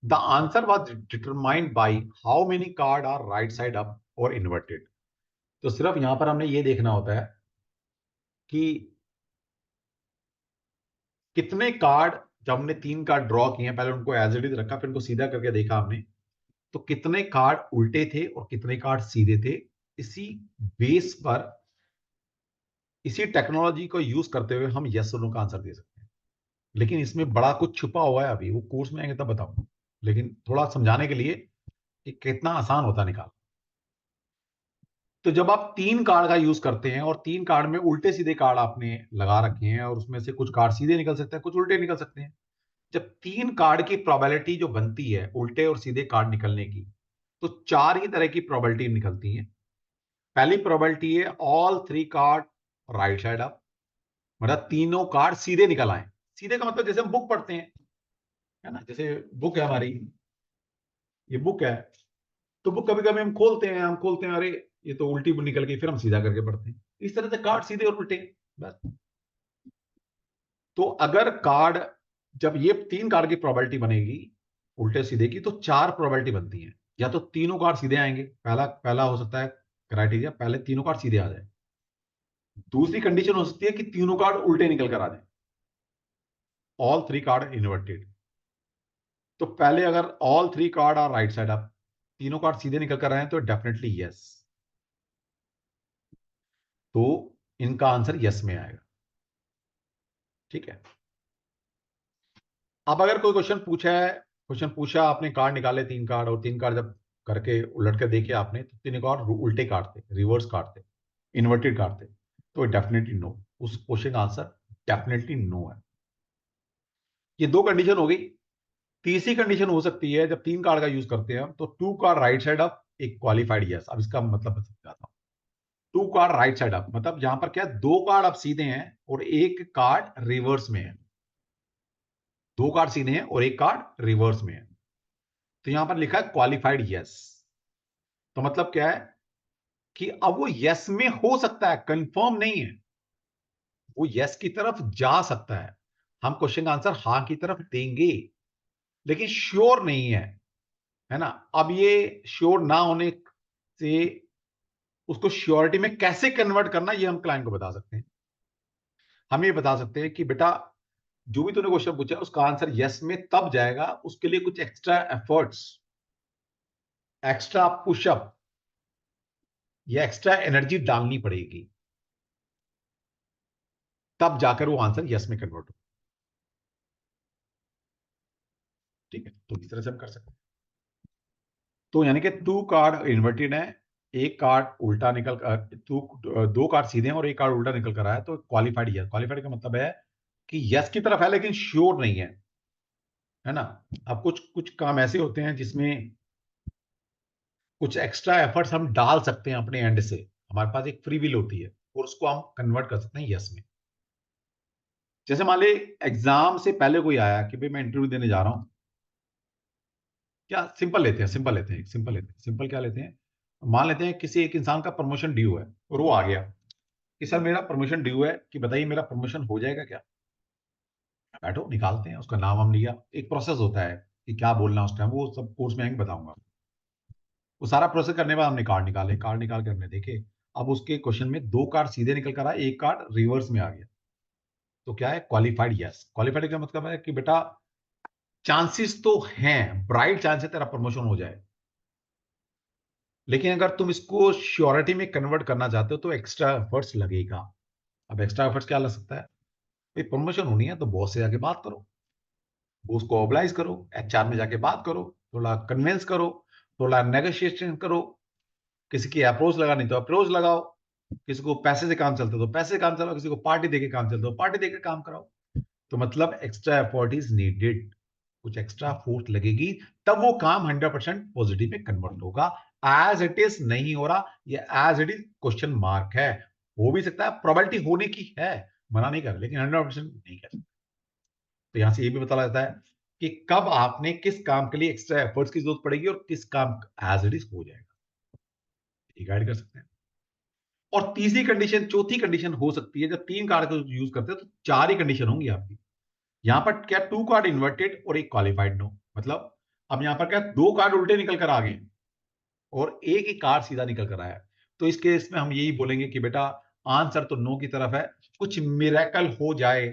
[SPEAKER 1] The answer was determined by how many card are right side up और इन्वर्टेड। तो सिर्फ यहां पर हमने ये देखना होता है कि कितने कार्ड, जब हमने 3 कार्ड ड्रॉ किए हैं, पहले उनको एज इट इज रखा, फिर उनको सीधा करके देखा हमने, तो कितने कार्ड उल्टे थे और कितने कार्ड सीधे थे। इसी बेस पर, इसी टेक्नोलॉजी को यूज करते हुए हम यस और नो का आंसर दे सकते हैं। लेकिन इसमें बड़ा कुछ छुपा हुआ है, अभी वो कोर्स में आएंगे तब बताऊंगा, लेकिन थोड़ा समझाने के लिए कि कितना आसान होता निकाल। तो जब आप 3 कार्ड का यूज करते हैं और 3 कार्ड में उल्टे सीधे कार्ड आपने लगा रखे हैं, और उसमें से कुछ कार्ड सीधे निकल सकते हैं, कुछ उल्टे निकल सकते हैं। जब 3 कार्ड की प्रोबेबिलिटी जो बनती है उल्टे और सीधे कार्ड निकलने की, तो 4 ही तरह की प्रोबेबिलिटी निकलती है। पहली प्रोबेबिलिटी है all 3 card right side up, मतलब तीनों कार्ड सीधे निकल आए। सीधे का मतलब जैसे हम बुक पढ़ते हैं, है ना, जैसे बुक है हमारी, ये बुक है, तो बुक कभी कभी हम खोलते हैं, अरे ये तो उल्टी निकल गई, फिर हम सीधा करके पढ़ते हैं। इस तरह से कार्ड सीधे और उल्टे, बस। तो अगर कार्ड, जब ये 3 कार्ड की प्रोबेबिलिटी बनेगी उल्टे सीधे की, तो 4 प्रोबेबिलिटी बनती है। या तो तीनों कार्ड सीधे आएंगे, पहला पहला हो सकता है क्राइटेरिया, पहले तीनों कार्ड सीधे आ जाए। दूसरी कंडीशन हो सकती है कि तीनों कार्ड उल्टे निकल कर आ जाए, ऑल 3 कार्ड इन्वर्टेड। तो पहले अगर all 3 card are right side up, तीनों कार्ड सीधे निकल कर आए, तो डेफिनेटली यस, तो इनका आंसर यस में आएगा। ठीक है, अब अगर कोई क्वेश्चन पूछा, आपने कार्ड निकाले 3 कार्ड, और 3 कार्ड जब करके उलट कर देखे आपने, तो 3 कार्ड उल्टे कार्ड थे, रिवर्स कार्ड थे, इन्वर्टेड कार्ड थे, तो डेफिनेटली नो, उस क्वेश्चन का आंसर डेफिनेटली नो है। ये 2 कंडीशन हो गई। तीसरी कंडीशन हो सकती है, जब 3 कार्ड का यूज करते हैं हम, तो 2 कार्ड राइट साइड अप, एक क्वालिफाइड यस। अब इसका मतलब समझाता हूं। 2 कार्ड राइट साइड अप मतलब यहां पर क्या है, 2 कार्ड अब सीधे हैं और एक कार्ड रिवर्स में है। 2 कार्ड सीधे हैं और एक कार्ड रिवर्स में है, तो यहां पर लिखा है क्वालिफाइड यस। तो मतलब क्या है कि अब वो यस में हो सकता है, कंफर्म नहीं है, वो यस की तरफ जा सकता है। हम क्वेश्चन का आंसर हां की तरफ देंगे, लेकिन श्योर नहीं है ना। अब ये श्योर ना होने से उसको श्योरिटी में कैसे कन्वर्ट करना, ये हम क्लाइंट को बता सकते हैं। हम ये बता सकते हैं कि बेटा, जो भी तूने क्वेश्चन पूछा उसका आंसर यस में तब जाएगा, उसके लिए कुछ एक्स्ट्रा एफर्ट्स, एक्स्ट्रा पुशअप या एक्स्ट्रा एनर्जी डालनी पड़ेगी, तब जाकर वो आंसर यस में कन्वर्ट हो। ठीक है, तो इस तरह से हम कर सकते हैं। तो यानी कि 2 कार्ड इन्वर्टेड है, एक कार्ड उल्टा निकल कर, 2 कार्ड सीधे हैं और एक कार्ड उल्टा निकल कर आया, तो क्वालिफाइड यस। क्वालिफाइड का मतलब है कि यस की तरफ है लेकिन श्योर नहीं है ना। अब कुछ कुछ काम ऐसे होते हैं जिसमें कुछ एक्स्ट्रा एफर्ट्स हम डाल सकते हैं अपने एंड से, हमारे पास एक फ्री विल होती है, और उसको हम कन्वर्ट कर सकते हैं यस में। जैसे मान ली एग्जाम से पहले कोई आया कि भाई मैं इंटरव्यू देने जा रहा हूं, क्या सिंपल लेते हैं, सिंपल क्या लेते हैं, मान लेते हैं किसी एक इंसान का प्रमोशन ड्यू है और वो आ गया कि सर मेरा प्रमोशन ड्यू है, कि बताइए मेरा प्रमोशन हो जाएगा क्या। बैठो, निकालते हैं, उसका नाम हम लिया, एक प्रोसेस होता है कि क्या बोलना है उस टाइम, वो सब कोर्स में आएंगे बताऊंगा। वो सारा प्रोसेस करने के बाद हमने कार्ड निकाले, कार्ड निकाल के हमने देखे, अब उसके क्वेश्चन में 2 कार्ड सीधे निकल कर आए, एक कार्ड रिवर्स में आ गया, तो क्या है, क्वालिफाइड यस। क्वालिफाइड का मतलब है कि बेटा चांसेस तो हैं, ब्राइट चांस है तेरा प्रमोशन हो जाए, लेकिन अगर तुम इसको श्योरिटी में कन्वर्ट करना चाहते हो तो एक्स्ट्रा एफर्ट्स लगेगा। अब एक्स्ट्रा एफर्ट्स क्या लग सकता है, भाई प्रमोशन होनी है तो बॉस से जाके बात करो, बॉस को ऑब्लाइज करो, एचआर में जाके बात करो, थोड़ा कन्विंस करो, थोड़ा नेगोशिएशन करो, किसी की अप्रोच लगा नहीं तो अप्रोच लगाओ, किसी को पैसे से काम चलता तो पैसे से काम चलाओ, किसी को पार्टी देके काम चलता तो पार्टी देके काम कराओ। तो मतलब एक्स्ट्रा एफर्ट इज नीडेड, कुछ एक्स्ट्रा फोर्स लगेगी, तब वो काम 100% पॉजिटिव में कन्वर्ट होगा। एज इट इज नहीं हो रहा, ये as it is question mark है। हो भी सकता है, प्रोबेबिलिटी होने की है, मना नहीं कर, लेकिन 100% नहीं कर। तो यहां से ये भी पता लगता है कि कब आपने किस काम के लिए एक्स्ट्रा एफर्ट्स की जरूरत पड़ेगी और किस काम एज इट इज हो जाएगा, ये गाइड कर सकते हैं। और तीसरी कंडीशन, चौथी कंडीशन हो सकती है, जब 3 कार्ड को यूज करते हैं तो 4 ही कंडीशन होंगी आपकी। यहां पर क्या 2 कार्ड इन्वर्टेड और एक क्वालिफाइड नो, मतलब अब यहां पर क्या 2 कार्ड उल्टे निकल कर आ गए और एक ही कार्ड सीधा निकल कर आया। तो इस केस में हम यही बोलेंगे कि बेटा आंसर तो नो की तरफ है, कुछ मिरेकल हो जाए,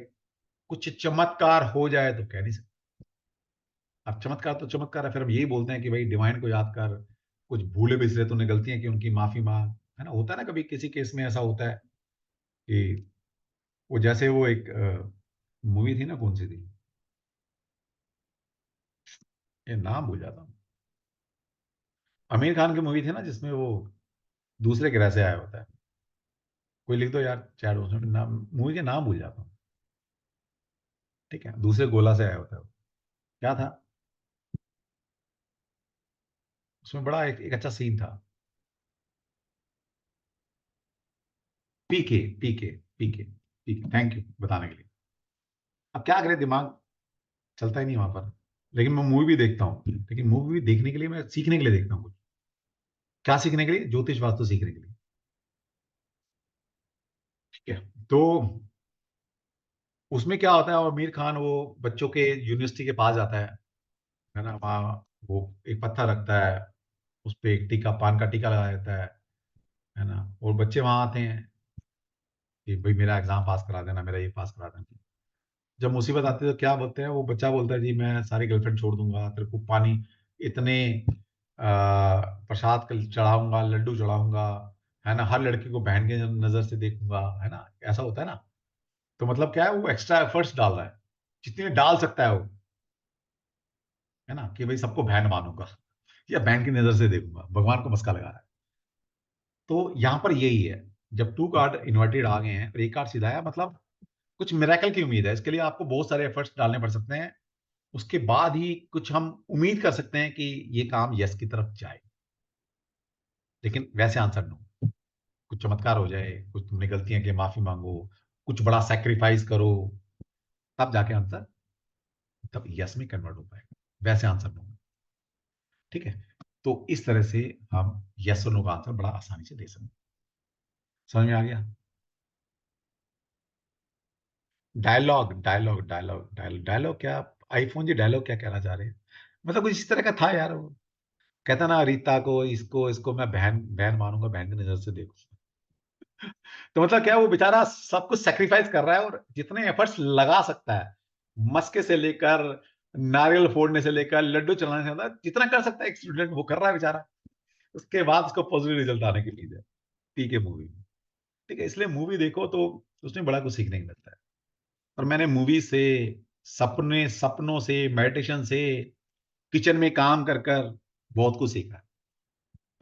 [SPEAKER 1] कुछ चमत्कार हो जाए तो कह नहीं सकते। अब चमत्कार तो चमत्कार है, फिर हम यही बोलते हैं कि भाई डिवाइन को याद कर, कुछ भूले बिसरे तूने गलतियां की उनकी माफी मांग, है ना। होता है ना कभी किसी केस में ऐसा होता है कि वो जैसे वो एक मूवी थी ना, कौन सी थी, ये नाम भूल जाता हूँ, आमिर खान की मूवी थी ना जिसमें वो दूसरे ग्रह से आया होता है। कोई लिख दो यार चैट बॉक्स में, नाम मूवी के नाम भूल जाता हूँ। ठीक है, दूसरे गोला से आया होता है वो। क्या था उसमें, बड़ा एक अच्छा सीन था। पीके पीके पीके पीके, थैंक यू बताने के लिए। अब क्या करें, दिमाग चलता ही नहीं वहां पर। लेकिन मैं मूवी भी देखता हूँ, लेकिन मूवी भी देखने के लिए मैं सीखने के लिए देखता हूँ कुछ। क्या सीखने के लिए? ज्योतिष वास्तु सीखने के लिए। ठीक है, तो उसमें क्या होता है, और आमिर खान वो बच्चों के यूनिवर्सिटी के पास जाता है ना। वहाँ वो एक पत्थर रखता है, उस पे एक टीका, पान का टीका लगा देता है ना। और बच्चे वहां आते हैं कि भाई मेरा एग्जाम पास करा देना, मेरा ये पास करा देना। जब मुसीबत आती है तो क्या बोलते हैं, वो बच्चा बोलता है जी मैं सारी गर्लफ्रेंड छोड़ दूंगा, तेरे को पानी इतने प्रसाद चढ़ाऊंगा, लड्डू चढ़ाऊंगा, है ना, हर लड़की को बहन के नजर से देखूंगा, है ना। ऐसा होता है ना। तो मतलब क्या है, वो एक्स्ट्रा एफर्ट्स डाल रहा है, जितने डाल सकता है वो, है ना, कि भाई सबको बहन मानूंगा या बहन की नजर से देखूंगा, भगवान को मस्का लगा रहा है। तो यहां पर यही है, जब 2 कार्ड इन्वर्टेड आ गए हैं और एक कार्ड सीधा आया, मतलब कुछ मिरेकल की उम्मीद है। इसके लिए आपको बहुत सारे एफर्ट्स डालने पड़ सकते हैं, उसके बाद ही कुछ हम उम्मीद कर सकते हैं कि ये काम यस की तरफ जाए। लेकिन वैसे आंसर नो, कुछ चमत्कार हो जाए, कुछ तुमने गलतियां की माफी मांगो, कुछ बड़ा सेक्रीफाइस करो, तब जाके आंसर, तब यस में कन्वर्ट हो पाएगा, वैसे आंसर नो। ठीक है, तो इस तरह से हम यस और नो का आंसर बड़ा आसानी से दे सकते हैं। समझ में आ गया? Dialogue dialogue dialogue dialogue dialogue क्या, आईफोन जी डायलॉग क्या कहना चाह रहे हैं? मतलब कुछ इस तरह का था यार वो, कहता ना रीता को, इसको इसको मैं बहन बहन मानूंगा, बहन की नजर से देखूंगा। तो मतलब क्या, वो बेचारा सब कुछ सेक्रीफाइस कर रहा है और जितने एफर्ट्स लगा सकता है, मस्के से लेकर नारियल फोड़ने से लेकर लड्डू चलाने से लेकर, जितना कर सकता है एक स्टूडेंट वो कर रहा है बेचारा। उसके बाद उसको पॉजिटिव रिजल्ट आने की उम्मीद है। ठीक है, मूवी, ठीक है, इसलिए मूवी देखो तो उसमें बड़ा कुछ सीखने को मिलता है। और मैंने मूवी से, सपने सपनों से, मेडिटेशन से, किचन में काम कर कर बहुत कुछ सीखा है।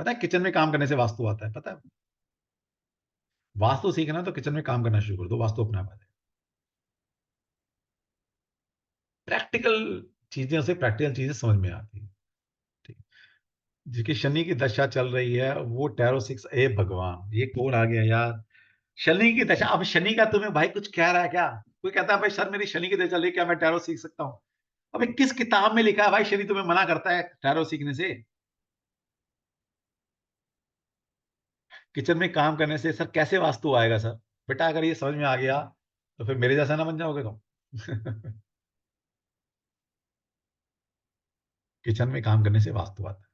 [SPEAKER 1] पता है किचन में काम करने से वास्तु आता है, पता है? वास्तु सीखना तो किचन में काम करना शुरू कर दो, वास्तु अपने आप आता है। प्रैक्टिकल चीजें से, प्रैक्टिकल चीजें समझ में आती है। ठीक, जिसकी शनि की दशा चल रही है वो टैरो 6, ए भगवान ये कौन आ गया यार। शनि की दशा, अब शनि का तुम्हें भाई कुछ कह रहा है क्या? कोई कहता है भाई सर मेरी शनि की दशा चल रही है, क्या मैं टैरो सीख सकता हूँ? अबे किस किताब में लिखा है भाई शनि तुम्हें मना करता है टैरो सीखने से? किचन में काम करने से सर कैसे वास्तु आएगा सर? बेटा अगर ये समझ में आ गया तो फिर मेरे जैसा ना बन जाओगे तुम। किचन में काम करने से वास्तु आता है।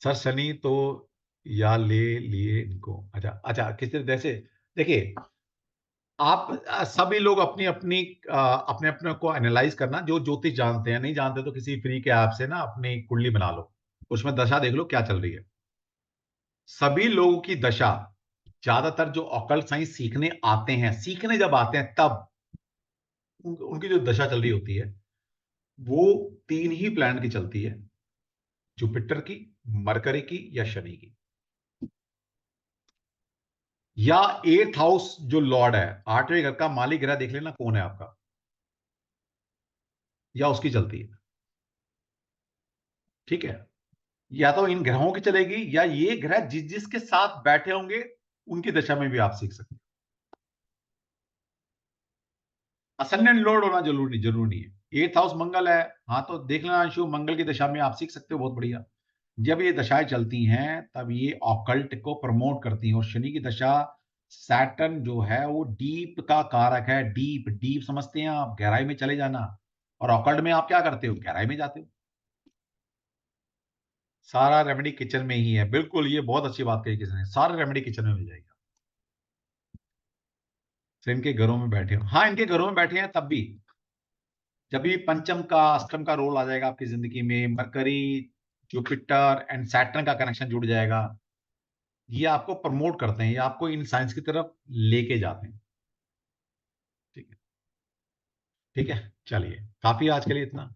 [SPEAKER 1] सर शनि तो या ले लिए इनको, अच्छा अच्छा, किस तरह जैसे, देखिए आप सभी लोग अपनी अपनी अपने अपने को एनालाइज करना, जो ज्योतिष जानते हैं, नहीं जानते तो किसी फ्री के ऐप से ना अपनी कुंडली बना लो, उसमें दशा देख लो क्या चल रही है। सभी लोगों की दशा, ज्यादातर जो ऑकल्ट साइंस सीखने आते हैं, सीखने जब आते हैं तब उनकी जो दशा चल रही होती है वो 3 ही प्लैनेट की चलती है, जुपिटर की, मरकरी की या शनि की। या 8th हाउस जो लॉर्ड है, 8वें घर का मालिक ग्रह देख लेना कौन है आपका। या उसकी चलती है। ठीक है, या तो इन ग्रहों की चलेगी, या ये ग्रह जिस जिसके साथ बैठे होंगे उनकी दशा में भी आप सीख सकते हैं। असेंडेंट लॉर्ड होना जरूरी जरूरी है। 8th हाउस मंगल है, हाँ तो देख लेना अंशु, मंगल की दशा में आप सीख सकते हो, बहुत बढ़िया। जब ये दशाएं चलती हैं तब ये ऑकल्ट को प्रमोट करती हैं। और शनि की दशा, सैटर्न जो है वो डीप का कारक है। डीप डीप समझते हैं आप, गहराई में चले जाना। और ऑकल्ट में आप क्या करते हो, गहराई में जाते हो। सारा रेमेडी किचन में ही है, बिल्कुल, ये बहुत अच्छी बात कही किसी ने, सारा रेमेडी किचन में मिल जाएगा। तो इनके घरों में बैठे हो, हाँ इनके घरों में बैठे हैं तब भी, जब भी पंचम का अष्टम का रोल आ जाएगा आपकी जिंदगी में, मरकरी, जुपिटर एंड सैटर्न का कनेक्शन जुड़ जाएगा, ये आपको प्रमोट करते हैं, ये आपको इन साइंस की तरफ लेके जाते हैं। ठीक है, ठीक है, चलिए काफी आज के लिए इतना।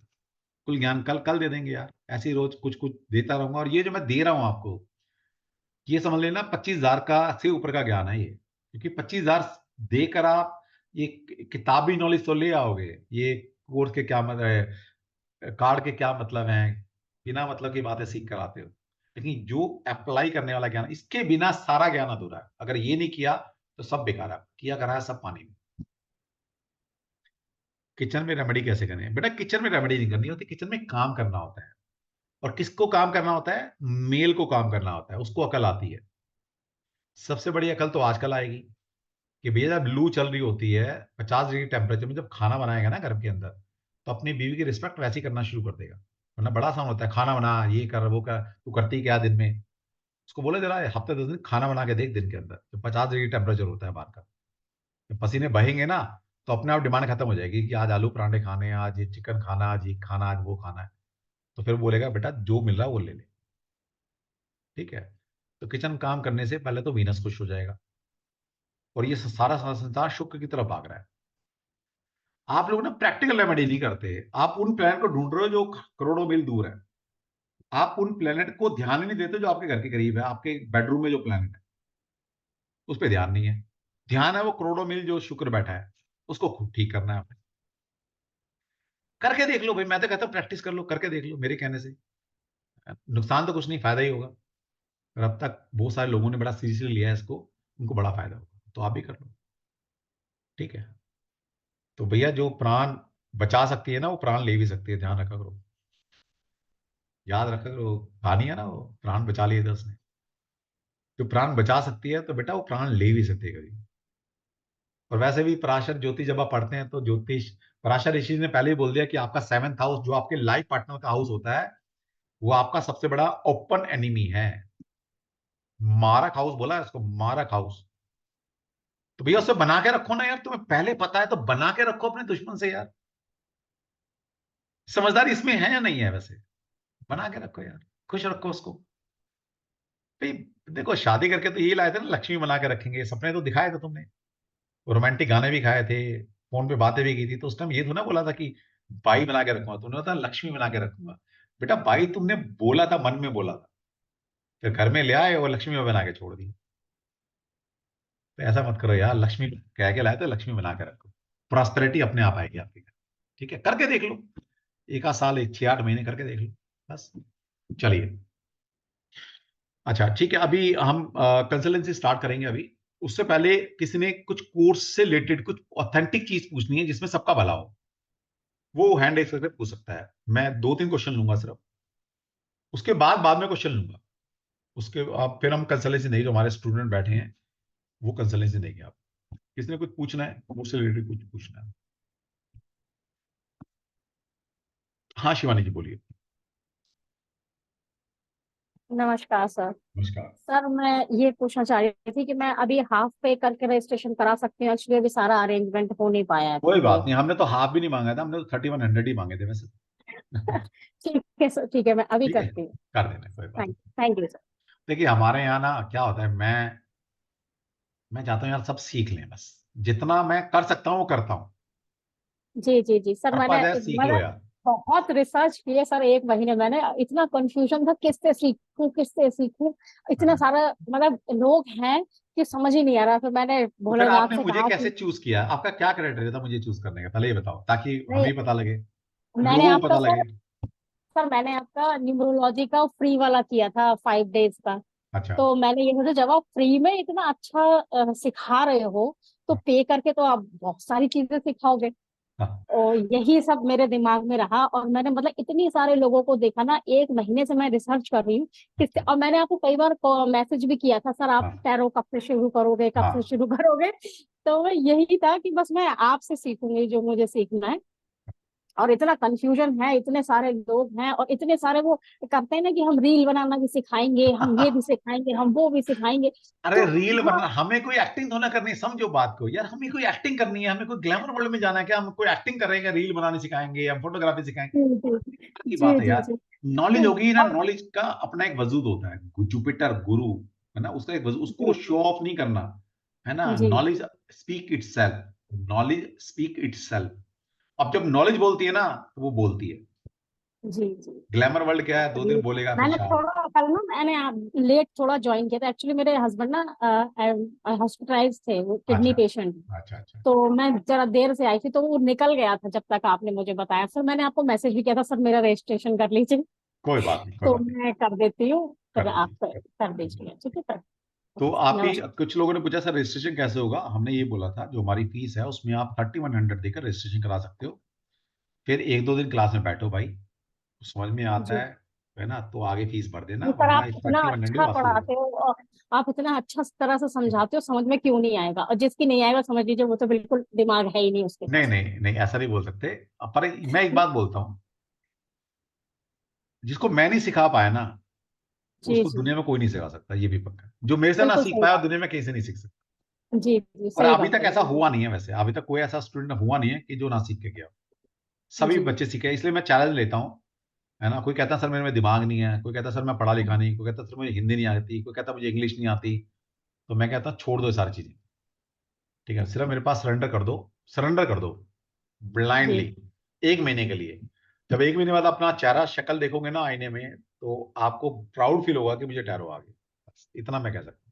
[SPEAKER 1] कुल ज्ञान कल कल दे देंगे यार, ऐसे ही रोज कुछ कुछ देता रहूंगा। और ये जो मैं दे रहा हूं आपको, ये समझ लेना 25,000 का से ऊपर का ज्ञान है ये, क्योंकि 25,000 देकर आप ये किताबी नॉलेज तो ले आओगे, ये कोर्स के क्या मतलब है, कार्ड के क्या मतलब है, बिना मतलब की बातें सीख कर आते हो। लेकिन जो अप्लाई करने वाला ज्ञान, इसके बिना सारा ज्ञान अधूरा है। अगर ये नहीं किया तो सब बेकार है, किया करा है सब पानी में। किचन में रेमेडी कैसे करें बेटा, किचन में रेमेडी नहीं करनी होती, किचन में काम करना होता है। और किसको काम करना होता है, मेल को काम करना होता है, उसको अकल आती है। सबसे बड़ी अकल तो आजकल आएगी कि भैया जब लू चल रही होती है 50 डिग्री टेम्परेचर में, जब खाना बनाएगा ना घर के अंदर, तो अपनी बीवी की रिस्पेक्ट वैसे ही करना शुरू कर देगा। वरना बड़ा आसान होता है, खाना बना, ये कर वो कर, तू करती क्या दिन में। उसको बोले जरा हफ्ते 10 दिन खाना बना के देख दिन के अंदर, जब 50 डिग्री टेम्परेचर होता है बाहर का, जब पसीने बहेंगे ना, तो अपने आप डिमांड खत्म हो जाएगी कि आज आलू परांठे खाने हैं, आज ये चिकन खाना, आज ये खाना, आज वो खाना है। तो फिर बोलेगा बेटा जो मिल रहा है वो ले ले। ठीक है, तो किचन काम करने से पहले तो वीनस खुश हो जाएगा, और ये सारा संसार शुक्र की तरफ भाग रहा है। आप लोग ना प्रैक्टिकल रेमेडी नहीं करते, आप उन प्लेनेट को ढूंढ रहे हो जो करोड़ों मील दूर है। आप उन प्लेनेट को ध्यान ही नहीं देते जो आपके घर के करीब है, आपके बेडरूम में जो प्लेनेट है उस पर ध्यान नहीं है। ध्यान है वो करोड़ों मील जो शुक्र बैठा है, उसको खुद ठीक करना है आपने। करके देख लो भाई, मैं तो कहता हूँ प्रैक्टिस कर लो, करके देख लो मेरे कहने से। नुकसान तो कुछ नहीं, फायदा ही होगा। और अब तक बहुत सारे लोगों ने बड़ा सीरियसली लिया है इसको, उनको बड़ा फायदा होगा, तो आप भी कर लो। ठीक है, तो भैया जो प्राण बचा सकती है ना, वो प्राण ले भी सकती है, ध्यान रखा करो, याद रखा करो। कहानी है ना, वो प्राण बचा लिए थे उसने। जो प्राण बचा सकती है तो बेटा वो प्राण ले भी सकती है कभी। और वैसे भी पराशर ज्योतिष जब आप पढ़ते हैं तो ज्योतिष, पराशर ऋषि ने पहले ही बोल दिया कि आपका 7th हाउस जो आपके लाइफ पार्टनर का हाउस होता है, वो आपका सबसे बड़ा ओपन एनिमी है। मारक हाउस बोला है उसको, मारक हाउस। तो भैया उसे बना के रखो ना यार, तुम्हें पहले पता है तो बना के रखो अपने दुश्मन से यार। समझदारी इसमें है या नहीं है वैसे, बना के रखो यार, खुश रखो उसको भाई। देखो शादी करके तो यही लाए थे ना, लक्ष्मी बना के रखेंगे, सपने तो दिखाए थे तुमने, रोमांटिक गाने भी खाए थे, फोन पे बातें भी की थी, तो उस टाइम ये तो ना बोला था कि बाई बना के रखूंगा, तुमने बताया लक्ष्मी बना के रखूंगा। बेटा बाई तुमने बोला था, मन में बोला था, फिर घर में ले आए और लक्ष्मी में बना के छोड़ दी। तो ऐसा मत करो यार, लक्ष्मी कह के लाए तो लक्ष्मी बना के रखो, प्रॉस्पेरिटी अपने आप आएगी आपके घर। ठीक है, करके देख लो, एक आध साल, 6-8 महीने करके देख लो बस। चलिए, अच्छा ठीक है, अभी हम कंसल्टेंसी स्टार्ट करेंगे। अभी उससे पहले किसी ने कुछ कोर्स से रिलेटेड कुछ ऑथेंटिक चीज पूछनी है जिसमें सबका भला हो, वो हैंड रेस करके पूछ सकता है। मैं 2-3 क्वेश्चन लूंगा सिर्फ, उसके बाद में क्वेश्चन लूंगा। उसके आप फिर हम कंसल्टेंसी नहीं, जो हमारे स्टूडेंट बैठे हैं वो कंसल्टेंसी देंगे आप। किसने कुछ पूछना है, मुझसे रिलेटेड कुछ पूछना है? हाँ शिवानी जी बोलिए।
[SPEAKER 4] नमस्कार सर।
[SPEAKER 1] नमस्कार।
[SPEAKER 4] सर मैं ये पूछना चाह रही थी कि मैं अभी हाफ पे करके रजिस्ट्रेशन करा सकती हूँ? एक्चुअली अभी सारा अरेंजमेंट हो नहीं पाया है
[SPEAKER 1] कोई बात
[SPEAKER 4] तो।
[SPEAKER 1] नहीं, हमने तो हाफ भी नहीं मांगा था, हमने तो 3100 ही मांगे थे वैसे।
[SPEAKER 4] ठीक है सर, ठीक है, मैं अभी
[SPEAKER 1] ठीक है,
[SPEAKER 4] करती हूँ।
[SPEAKER 1] कर देना, कोई बात नहीं।
[SPEAKER 4] Thank you sir.
[SPEAKER 1] देखिए हमारे यहाँ ना क्या होता है, मैं चाहता हूँ यार सब सीख लें बस, जितना मैं कर सकता हूँ वो करता हूँ।
[SPEAKER 4] जी जी जी सर,
[SPEAKER 1] हड़पा जाए सीख लो
[SPEAKER 4] मैंने
[SPEAKER 1] यार।
[SPEAKER 4] बहुत रिसर्च किए सर, 1 महीने मैंने, इतना कंफ्यूजन था किससे सीखूं किससे सीखूं। इतना
[SPEAKER 1] हाँ।
[SPEAKER 4] सारा मतलब लोग हैं कि समझ ही नहीं आ रहा, फिर मैंने
[SPEAKER 1] तो फिर
[SPEAKER 4] भोलेनाथ
[SPEAKER 1] आपने
[SPEAKER 4] से
[SPEAKER 1] मुझे
[SPEAKER 4] कहा
[SPEAKER 1] कैसे
[SPEAKER 4] कि
[SPEAKER 1] चूज किया, आपका क्या क्राइटेरिया था मुझे चूज करने का, पहले ये बताओ ताकि
[SPEAKER 4] नहीं,
[SPEAKER 1] हमें ही पता लगे।
[SPEAKER 4] मैंने
[SPEAKER 1] लोगों को
[SPEAKER 4] आपका
[SPEAKER 1] पता लगे।
[SPEAKER 4] सर मैंने आपका न्यूमरोलॉजी का फ्री वाला किया था 5 डेज का।
[SPEAKER 1] अच्छा।
[SPEAKER 4] तो मैंने ये सोचा जब आप फ्री में इतना अच्छा सिखा रहे हो तो
[SPEAKER 1] हाँ,
[SPEAKER 4] पे करके तो आप बहुत सारी चीजें सिखाओगे।
[SPEAKER 1] हाँ,
[SPEAKER 4] और यही सब मेरे दिमाग में रहा और मैंने मतलब इतनी सारे लोगों को देखा ना, 1 महीने से मैं रिसर्च कर रही हूँ
[SPEAKER 1] अच्छा।
[SPEAKER 4] और मैंने आपको कई बार मैसेज भी किया था, सर आप
[SPEAKER 1] हाँ,
[SPEAKER 4] टैरो कब से शुरू करोगे, कब से
[SPEAKER 1] हाँ।
[SPEAKER 4] शुरू करोगे। तो मैं यही था कि बस मैं आपसे सीखूंगी जो मुझे सीखना है। और इतना कंफ्यूजन है, इतने सारे लोग हैं और इतने सारे वो करते हैं ना कि हम रील बनाना भी सिखाएंगे, हम ये भी सिखाएंगे, हम वो भी सिखाएंगे।
[SPEAKER 1] अरे
[SPEAKER 4] तो
[SPEAKER 1] रील
[SPEAKER 4] हाँ,
[SPEAKER 1] बनना, हमें कोई एक्टिंग थोड़ा करनी है, समझो बात को यार, हमें कोई एक्टिंग करनी है, हमें कोई ग्लैमर वर्ल्ड में जाना है क्या? हम कोई एक्टिंग करेंगे, रील बनाने सिखाएंगे, हम फोटोग्राफी सिखाएंगे?
[SPEAKER 4] जी जी
[SPEAKER 1] की
[SPEAKER 4] जी
[SPEAKER 1] बात है
[SPEAKER 4] जी
[SPEAKER 1] यार।
[SPEAKER 4] जी।
[SPEAKER 1] नॉलेज होगी ना,
[SPEAKER 4] और
[SPEAKER 1] नॉलेज का अपना एक वजूद होता है, जुपिटर गुरु है ना, उसका एक वजूद, उसको
[SPEAKER 4] जी
[SPEAKER 1] शो ऑफ नहीं करना है ना।
[SPEAKER 4] जी
[SPEAKER 1] knowledge speak itself, knowledge speak itself. अब जब नॉलेज बोलती है ना तो वो बोलती है।
[SPEAKER 4] जी जी।
[SPEAKER 1] ग्लैमर वर्ल्ड क्या है, 2 दिन
[SPEAKER 4] चलिए,
[SPEAKER 1] बोलेगा फिर
[SPEAKER 4] मैंने
[SPEAKER 1] शांत।
[SPEAKER 4] थोड़ा कल ना मैंने लेट थोड़ा ज्वाइन किया था एक्चुअली, मेरे हस्बैंड ना हॉस्पिटलाइज थे, वो किडनी
[SPEAKER 1] अच्छा,
[SPEAKER 4] पेशेंट।
[SPEAKER 1] अच्छा, अच्छा।
[SPEAKER 4] तो मैं जरा देर से आई थी तो वो निकल गया था जब तक आपने मुझे बताया। सर मैंने आपको मैसेज भी किया था, सर मेरा रजिस्ट्रेशन कर लीजिए।
[SPEAKER 1] कोई बात नहीं, कोई
[SPEAKER 4] तो
[SPEAKER 1] बात नहीं।
[SPEAKER 4] मैं कर देती हूँ,
[SPEAKER 1] कर
[SPEAKER 4] फिर आप
[SPEAKER 1] दीजिए,
[SPEAKER 4] कर दीजिए, ठीक है सर।
[SPEAKER 1] तो आपकी,
[SPEAKER 4] नमस्कार।
[SPEAKER 1] कुछ लोगों ने पूछा सर रजिस्ट्रेशन कैसे होगा, हमने ये बोला था जो हमारी फीस है उसमें आप 3100 देकर रजिस्ट्रेशन करा सकते हो। फिर 1-2 दिन क्लास में बैठो भाई, समझ में आता
[SPEAKER 4] जी
[SPEAKER 1] है ना, तो आगे फीस भर देना,
[SPEAKER 4] जी सर,
[SPEAKER 1] वरना
[SPEAKER 4] आप
[SPEAKER 1] इस
[SPEAKER 4] इतना
[SPEAKER 1] 3100
[SPEAKER 4] अच्छा
[SPEAKER 1] वापस ले लो।
[SPEAKER 4] पढ़ाते हो और आप इतना अच्छा तरह से समझाते हो, समझ में क्यों नहीं आएगा, और जिसकी नहीं आएगा समझ लीजिए वो तो बिल्कुल दिमाग है ही नहीं उसके
[SPEAKER 1] नहीं,
[SPEAKER 4] पास।
[SPEAKER 1] नहीं, नहीं, ऐसा नहीं बोल सकते। पर मैं एक बात बोलता हूँ, जिसको मैं नहीं सिखा पाया ना,
[SPEAKER 4] जी
[SPEAKER 1] उसको
[SPEAKER 4] जी,
[SPEAKER 1] दुनिया में कोई नहीं सिखा सकता, ये भी पक्का है। जो मेरे से ना
[SPEAKER 4] बिल्कुल
[SPEAKER 1] सीख
[SPEAKER 4] सही
[SPEAKER 1] पाया,
[SPEAKER 4] बात।
[SPEAKER 1] दुनिया में कहीं से नहीं सीख सकता।
[SPEAKER 4] जी जी
[SPEAKER 1] और
[SPEAKER 4] सही
[SPEAKER 1] अभी
[SPEAKER 4] बात
[SPEAKER 1] तक
[SPEAKER 4] है,
[SPEAKER 1] ऐसा
[SPEAKER 4] बिल्कुल।
[SPEAKER 1] हुआ नहीं है, वैसे अभी तक कोई ऐसा स्टूडेंट हुआ नहीं है कि जो ना सीख के गया। सभी
[SPEAKER 4] जी
[SPEAKER 1] बच्चे सीखे, इसलिए मैं चैलेंज लेता हूँ, है ना। कोई कहता है सर मेरे में दिमाग नहीं है, कोई कहता है सर मैं पढ़ा लिखा नहीं, कोई कहता है सर मुझे हिंदी नहीं आती, कोई कहता है मुझे इंग्लिश नहीं आती। तो मैं कहता हूँ छोड़ दो ये सारी चीजें, ठीक है, सिर्फ मेरे पास सरेंडर कर दो, सरेंडर कर दो ब्लाइंडली,
[SPEAKER 4] जी
[SPEAKER 1] 1 महीने के लिए। जब 1 महीने बाद अपना चेहरा शक्ल देखोगे ना आईने में, तो आपको प्राउड फील होगा कि मुझे टैरो आ गई। बस इतना मैं कह सकता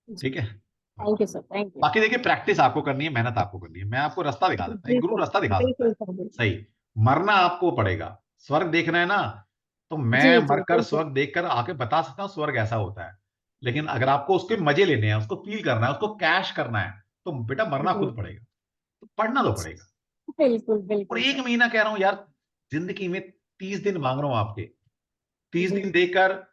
[SPEAKER 1] हूँ,
[SPEAKER 4] जी।
[SPEAKER 1] ठीक है।
[SPEAKER 4] Thank you sir, thank you.
[SPEAKER 1] बाकी देखिए, प्रैक्टिस आपको करनी है, मेहनत आपको करनी है, मैं आपको रास्ता दिखा देता हूँ, एक गुरु
[SPEAKER 4] बिल्कुल
[SPEAKER 1] रास्ता दिखा सकता
[SPEAKER 4] बिल्कुल
[SPEAKER 1] है।
[SPEAKER 4] सर, बिल्कुल।
[SPEAKER 1] सही। मरना आपको पड़ेगा, स्वर्ग देखना है ना, तो मैं
[SPEAKER 4] जी जी
[SPEAKER 1] मरकर
[SPEAKER 4] बिल्कुल।
[SPEAKER 1] स्वर्ग देखकर आके बता सकता हूँ स्वर्ग ऐसा होता है। लेकिन अगर आपको उसके मजे लेने हैं, उसको फील करना है, उसको कैश करना है, तो बेटा मरना
[SPEAKER 4] जी
[SPEAKER 1] खुद पड़ेगा, तो पढ़ना तो पड़ेगा।
[SPEAKER 4] बिल्कुल
[SPEAKER 1] और
[SPEAKER 4] बिल्कुल
[SPEAKER 1] एक
[SPEAKER 4] सर।
[SPEAKER 1] महीना कह रहा हूं यार, जिंदगी में 30 दिन मांग रहा हूं आपके, 30 दिन
[SPEAKER 4] जी
[SPEAKER 1] देकर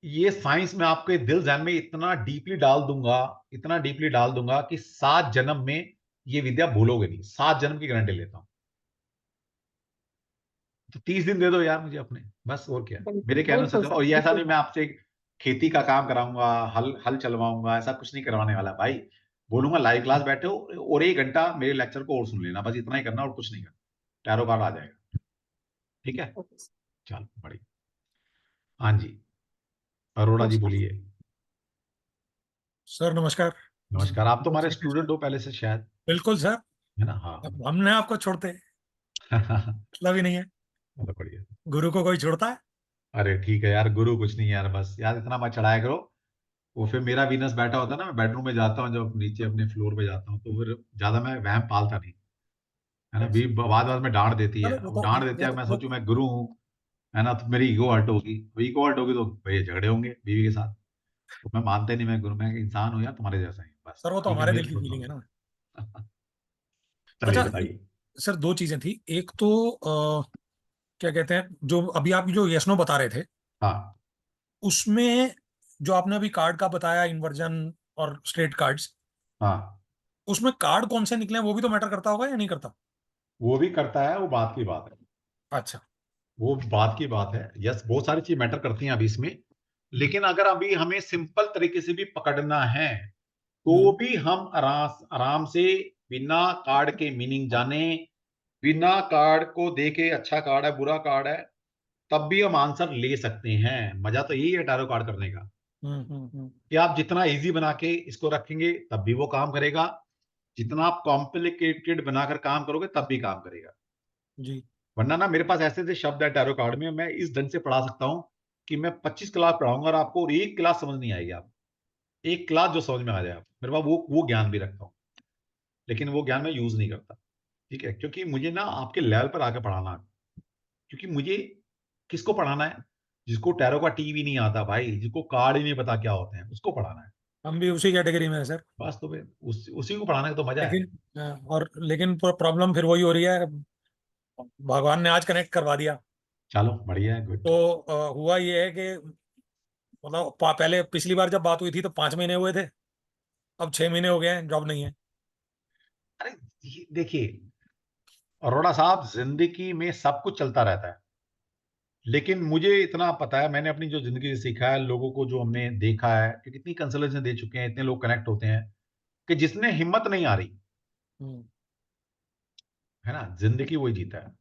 [SPEAKER 1] ये साइंस में आपके दिल जहन में इतना डीपली डाल दूंगा, इतना डीपली डाल दूंगा कि 7 जन्म में ये विद्या भूलोगे नहीं, 7 जन्म की गारंटी लेता हूं। तो 30 दिन दे दो यार मुझे अपने, बस और क्या,
[SPEAKER 4] बिल्कुल
[SPEAKER 1] मेरे कहने से
[SPEAKER 4] बिल्कुल
[SPEAKER 1] चलो।
[SPEAKER 4] सर,
[SPEAKER 1] और ये ऐसा
[SPEAKER 4] बिल्कुल
[SPEAKER 1] नहीं मैं आपसे खेती का काम कराऊंगा, हल हल चलवाऊंगा, ऐसा कुछ नहीं करवाने वाला भाई। बोलूंगा लाइव क्लास बैठे हो और 1 घंटा मेरे लेक्चर को और सुन लेना, बस इतना ही करना और कुछ नहीं करना, टैरो कार्ड आ जाएगा, ठीक है।
[SPEAKER 4] Okay sir.
[SPEAKER 1] चलो बढ़िया। हाँ जी, अरोड़ा जी
[SPEAKER 4] नमस्कार।
[SPEAKER 1] बोलिए।
[SPEAKER 6] सर नमस्कार।
[SPEAKER 1] नमस्कार, आप तो
[SPEAKER 6] जय
[SPEAKER 1] हमारे
[SPEAKER 6] श्री कृष्ण।
[SPEAKER 1] स्टूडेंट हो पहले से शायद,
[SPEAKER 6] बिल्कुल सर।
[SPEAKER 1] है ना। हाँ।
[SPEAKER 6] अब हमने आपको छोड़ते
[SPEAKER 1] चलो
[SPEAKER 6] मतलब ही नहीं है।
[SPEAKER 1] बढ़िया।
[SPEAKER 6] गुरु को कोई छोड़ता है?
[SPEAKER 1] अरे ठीक है यार, गुरु कुछ नहीं यार, बस यार इतना मत चढ़ाया करो। वो फिर मेरा वीनस बैठा होता है ना, मैं बेडरूम में जाता हूँ जब नीचे अपने फ्लोर पे जाता हूँ, तो फिर ज्यादा मैं वहम पालता नहीं, है ना। भी बाद बाद में डांट देती है,
[SPEAKER 6] चलो
[SPEAKER 1] अब डांट देती है, मैं
[SPEAKER 6] वो
[SPEAKER 1] सोचूं मैं गुरु हूँ, है ना, तो मेरी ईगो हर्ट होगी, ईगो हर्ट होगी तो भैया झगड़े होंगे बीवी के साथ। तो मैं मानते नहीं, मैं गुरु, मैं एक इंसान हूँ यार तुम्हारे जैसा ही, बस
[SPEAKER 6] सर वो तो
[SPEAKER 1] ठीक है,
[SPEAKER 6] हमारे
[SPEAKER 1] मेरे
[SPEAKER 6] दिल की
[SPEAKER 1] को
[SPEAKER 6] फीलिंग है
[SPEAKER 1] छोड़
[SPEAKER 6] ना।
[SPEAKER 1] दो। चलिए
[SPEAKER 6] अच्छा
[SPEAKER 1] बताइए।
[SPEAKER 6] सर, दो चीजें थी। एक तो क्या कहते हैं, जो अभी आप जो यस नो बता रहे थे,
[SPEAKER 1] हाँ,
[SPEAKER 6] उसमें जो आपने अभी कार्ड का बताया, इन्वर्जन और स्ट्रेट कार्ड्स,
[SPEAKER 1] हाँ,
[SPEAKER 6] उसमें कार्ड कौन से निकले हैं वो भी तो मैटर करता होगा या नहीं करता?
[SPEAKER 1] वो भी करता है, वो बात की बात है,
[SPEAKER 6] अच्छा।
[SPEAKER 1] वो बात की बात है। यस, बहुत सारी चीज मैटर करती हैं अभी इसमें, लेकिन अगर अभी हमें सिंपल तरीके से भी पकड़ना है, तो
[SPEAKER 6] हम्म
[SPEAKER 1] भी हम आराम आराम से, बिना कार्ड के मीनिंग जाने, बिना कार्ड को देखे अच्छा कार्ड है बुरा कार्ड है, तब भी हम आंसर ले सकते हैं। मजा तो यही है टैरो कार्ड करने का,
[SPEAKER 6] हम्म।
[SPEAKER 1] कि आप जितना इजी बना के इसको रखेंगे तब भी वो काम करेगा, जितना आप कॉम्प्लिकेटेड बनाकर काम करोगे तब भी काम करेगा।
[SPEAKER 6] जी।
[SPEAKER 1] वरना ना, मेरे पास ऐसे ऐसे शब्द है टैरो कार्ड में, मैं इस ढंग से पढ़ा सकता हूँ कि मैं 25 क्लास पढ़ाऊंगा और आपको और एक क्लास समझ नहीं आएगी, आप एक क्लास जो समझ में आ जाए, आप मेरे पास वो ज्ञान भी रखता हूँ, लेकिन वो ज्ञान मैं यूज नहीं करता। ठीक है, क्योंकि मुझे ना आपके लेवल पर आके पढ़ाना है। क्योंकि मुझे किसको पढ़ाना है? जिसको टैरो का टी भी नहीं आता भाई, जिसको कार्ड ही नहीं पता क्या होते हैं, उसको पढ़ाना है।
[SPEAKER 6] हम भी उसी कैटेगरी में है सर।
[SPEAKER 1] बस तो फिर उसी को पढ़ाने का तो मजा है।
[SPEAKER 6] लेकिन प्रॉब्लम फिर वही हो रही है, भगवान ने आज कनेक्ट करवा दिया।
[SPEAKER 1] चलो बढ़िया है, गुड।
[SPEAKER 6] तो हुआ ये है कि मतलब पहले पिछली बार जब बात हुई थी तो 5 महीने हुए थे, अब 6 महीने हो गए हैं, जॉब नहीं है।
[SPEAKER 1] अरे देखिए अरोड़ा साहब, जिंदगी में सब कुछ चलता रहता है, लेकिन मुझे इतना पता है, मैंने अपनी जो जिंदगी से सीखा है, लोगों को जो हमने देखा है कि कितनी कंसल्टेशन दे चुके हैं, इतने लोग कनेक्ट होते हैं, कि जिसने हिम्मत नहीं आ रही
[SPEAKER 6] हम्म,
[SPEAKER 1] है ना, जिंदगी वही जीता है।